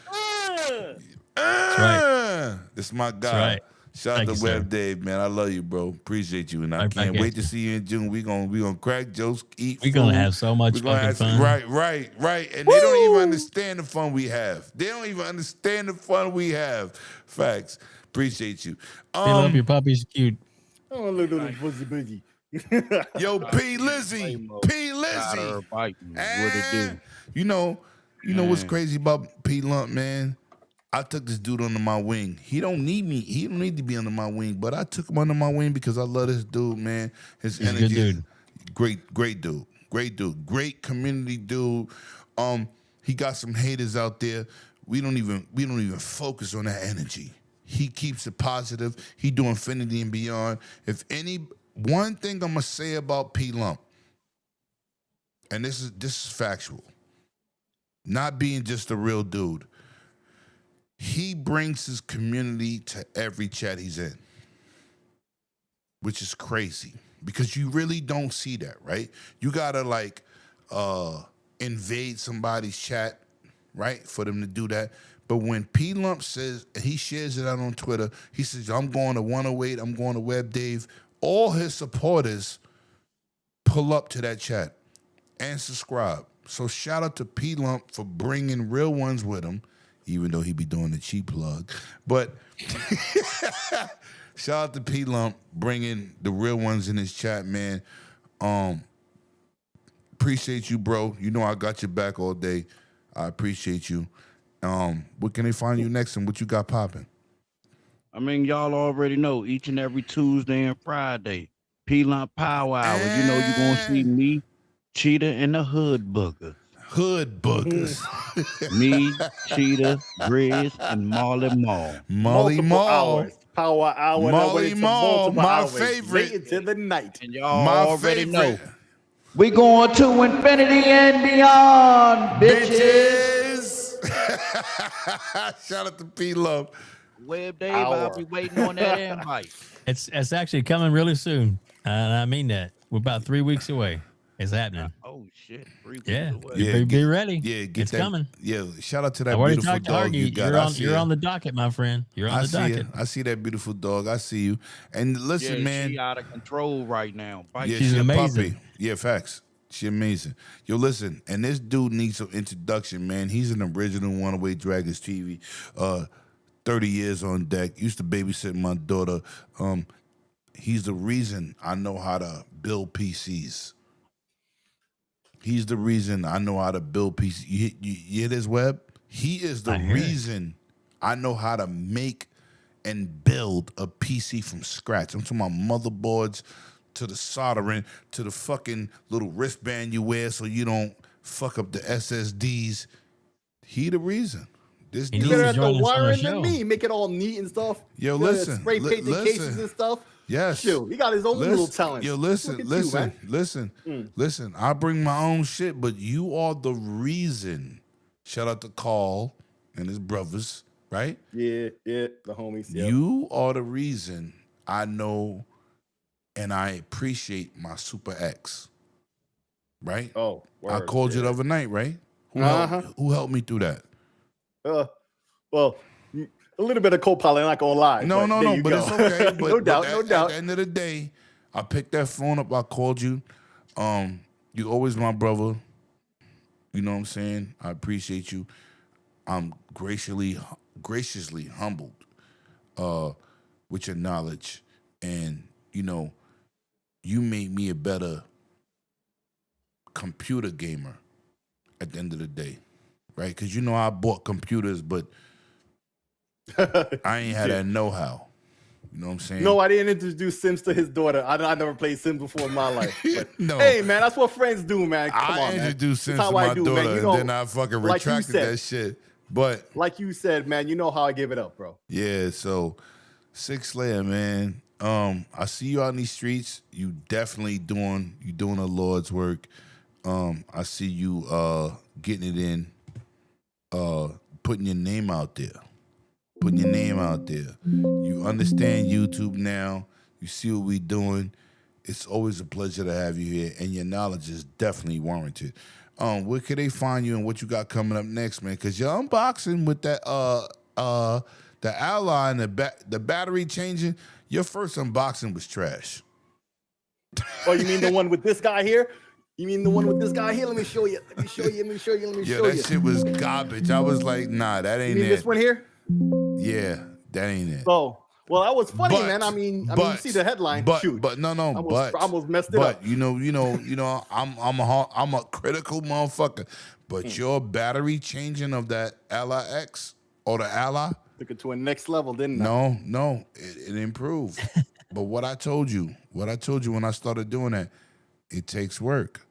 That's right. This is my guy. That's right. Shout Thank out to you, Web sir. Dave, man. I love you, bro. Appreciate you, and I Right can't back wait at to you. see you in June. We gonna crack jokes, eat. We're gonna food. have so much We gonna fucking have fun. Right. And they don't even understand the fun we have. They don't even understand the fun we have. Facts. Appreciate you. They love your puppy's cute. Oh, look at the fuzzy boogie. Yo, P. Lizzy. P. Lizzy. What it do? You know what's crazy about P. Lump, man? I took this dude under my wing. He don't need me. He don't need to be under my wing, but I took him under my wing because I love this dude, man. His He's energy. a good dude. Great dude. Great community dude. He got some haters out there. We don't even focus on that energy. He keeps it positive. He do infinity and beyond. One thing I'm gonna say about P. Lump, and this is factual, not being just a real dude. He brings his community to every chat he's in, which is crazy because you really don't see that, right? You gotta invade somebody's chat, right, for them to do that. But when P. Lump says, he shares it out on Twitter, he says, I'm going to 108, I'm going to Web Dave, all his supporters pull up to that chat and subscribe. So shout out to P. Lump for bringing real ones with him, even though he be doing the cheap plug. But shout out to P. Lump bringing the real ones in his chat, man. Appreciate you, bro. You know I got your back all day. I appreciate you. What can they find you next and what you got popping? I mean, y'all already know each and every Tuesday and Friday, P-Lump Power Hour. You know you're going to see me, Cheetah, and the Hood Boogers. Hood Boogers. Me, Cheetah, Grizz, and Molly Mall. Molly Mall. Power Hour. Molly Mall, my hours, favorite. late into the night. And y'all My already favorite. know. We going to infinity and beyond, bitches. Shout out to P. Lump. Web Dave, I'll be waiting on that invite. It's actually coming really soon, and I mean that. We're about 3 weeks away. It's happening. Oh shit! 3 weeks Yeah, away. be ready. Yeah, it's coming. Yeah, shout out to that I've already beautiful talked to dog Argy. you got. You're on the docket, my friend. You're on the docket. I see that beautiful dog. I see you. And listen, Yeah, man. she out of control right now. Bite Yeah, She's she a amazing. puppy. Yeah, facts. She amazing. Yo, listen, and this dude needs some introduction, man. He's an original One-Away Dragons TV. 30 years on deck. Used to babysit my daughter. He's the reason I know how to build PCs. He's the reason I know how to build PCs. You hear this, Web? He is the reason I know how to make and build a PC from scratch. I'm talking about motherboards, to the soldering, to the fucking little wristband you wear so you don't fuck up the SSDs. He the reason. This He dude. You needs better to have join the us on the wiring than show. me. Make it all neat and stuff. Yo, You gotta listen, spray paint the cases listen. and stuff. Yes. Shoot, he got his own little talent. Yo, Look at listen. I bring my own shit, but you are the reason. Shout out to Carl and his brothers, right? Yeah, the homies. Yep. You are the reason I know and I appreciate my Super X, right? Oh, I word, called you the other night, right? Who helped me through that? Well, a little bit of co-pilot, not gonna lie. No, but it's okay. But, no doubt. At the end of the day, I picked that phone up. I called you. You always my brother. You know what I'm saying? I appreciate you. I'm graciously humbled with your knowledge, and you made me a better computer gamer at the end of the day, right? Because I bought computers, but I ain't had that know-how. You know what I'm saying? No, I didn't introduce Sims to his daughter. I never played Sims before in my life. But, No. Hey, man, that's what friends do, man. Come on, I man. introduced Sims That's to how my I do, daughter, man. You know, and then I fucking like you retracted said. that shit. But like you said, man, you know how I give it up, bro. yeah, so Six Slayer, man, I see you out in these streets. You definitely doing the Lord's work. I see you getting it in, putting your name out there. Putting your name out there. You understand YouTube now. You see what we doing. It's always a pleasure to have you here, and your knowledge is definitely warranted. Where can they find you and what you got coming up next, man? Because you're unboxing with that the Ally and the battery changing. Your first unboxing was trash. Oh, you mean the one with this guy here? You mean the one with this guy here? Let me show you. Let me show you. Let me show you. Let me show you. Yeah, that shit was garbage. I was like, nah, that ain't You mean it. this one here? Yeah, that ain't it. So, well, that was funny, But- man. I mean, you see the headline. But Shoot. no, I almost messed it up. But you know, I'm a critical motherfucker. But your battery changing of that Ally X or the Ally, Took it to a next level, didn't I? no, it improved. But what I told you when I started doing that, it takes work.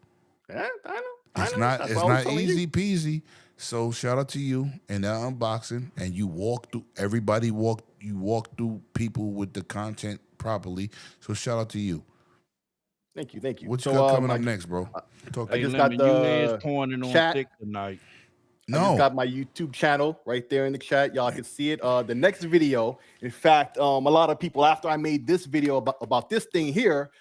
Yeah, I know. It's That's not what I was telling you. easy peasy. So shout out to you and that unboxing, and you walk through through people with the content properly. So shout out to you. Thank you. What you got coming up next, bro? Talk to Hey, me. just got Lemon, you is the pointing on chat. thick tonight. I just got my YouTube channel right there in the chat. Y'all can see it. The next video, in fact, a lot of people after I made this video about this thing here,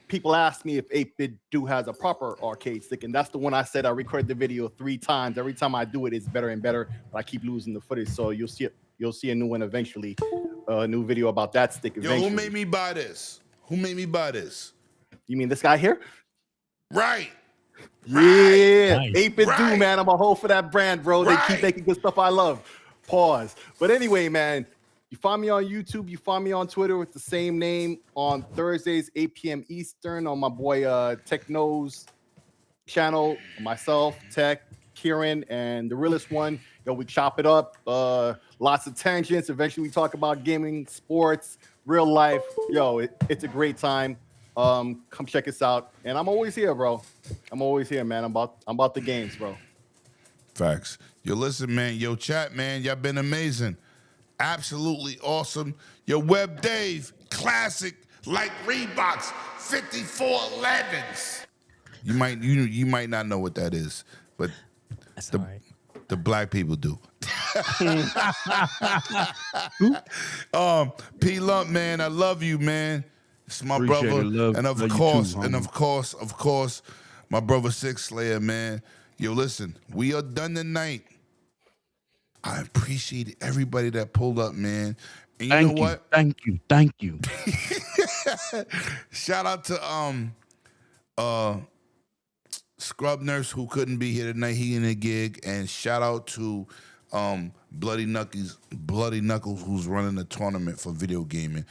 people asked me if 8-Bit Do has a proper arcade stick, and that's the one I said I recorded the video 3 times. Every time I do it, it's better and better, but I keep losing the footage. So you'll see it. You'll see a new one eventually, a new video about that stick eventually. Yo, who made me buy this? You mean this guy here? Right. Yeah, Nice. 8-Bit Do, man. I'm a hoe for that brand, bro. They keep making good stuff I love. Pause. But anyway, man, you find me on YouTube. You find me on Twitter with the same name on Thursdays, 8 p.m. Eastern on my boy Techno's channel. Myself, Tech, Kieran, and the realest one. Yo, we chop it up. Lots of tangents. Eventually, we talk about gaming, sports, real life. Yo, it's a great time. Come check us out. And I'm always here, bro. I'm always here, man. I'm about the games, bro. Facts. Yo, listen, man. Yo, chat, man. Y'all been amazing. Absolutely awesome. Yo, Web Dave, classic, like Reeboks, 5411s. You might not know what that is, but That's all right. the black people do. P Lump, man, I love you, man. It's my Appreciate brother, it. Love and of you course, too, and homie. of course, my brother Six Slayer, man. Yo, listen, we are done tonight. I appreciate everybody that pulled up, man. And you know what? Thank you. Shout out to Scrub Nurse who couldn't be here tonight. He in a gig, and shout out to Bloody Knuckles who's running the tournament for video gaming.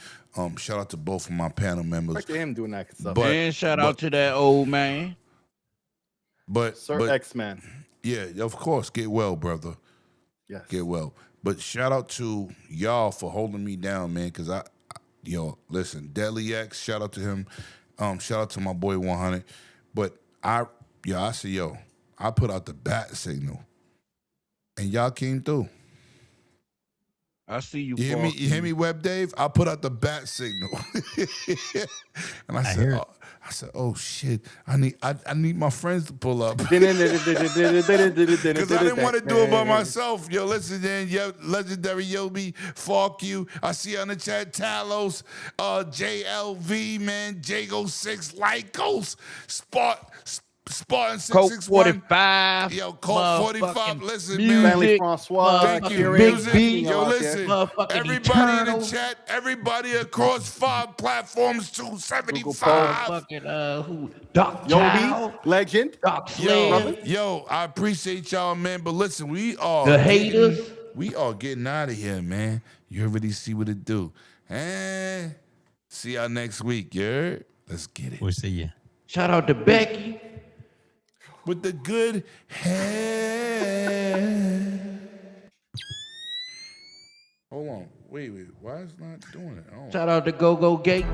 Shout out to both of my panel members. Look at him doing that stuff. And shout out to that old man. Sir X-Man. Yeah, of course. Get well, brother. Yes. Get well. But shout out to y'all for holding me down, man. Cause listen, Deadly X, shout out to him. Shout out to my boy 100. But I said, I put out the bat signal. And y'all came through. I see you. You hear me, Web Dave? I put out the bat signal. And I said, oh shit, I need my friends to pull up. Because I didn't want to do it by myself. Yo, listen, then, legendary Yobi, fuck you. I see you on the chat, Talos, JLV, man, Jago 6, Lycos, Spartan 661. Colt 45. Yo, Colt 45. Listen, music, man. Stanley Francois. Thank you. Kieran, Music. you know, Yo, out listen. there. Everybody in the chat, everybody across 5 platforms, 275. Doc Yobi, legend. Doc Slim. Yo, I appreciate y'all, man. But listen, we are The haters. We are getting out of here, man. You already see what it do. And see y'all next week, you heard? Let's get it. We'll see you. Shout out to Becky. With the good hair. Hold on. Wait. Why is it not doing it? Shout out to Go Gate.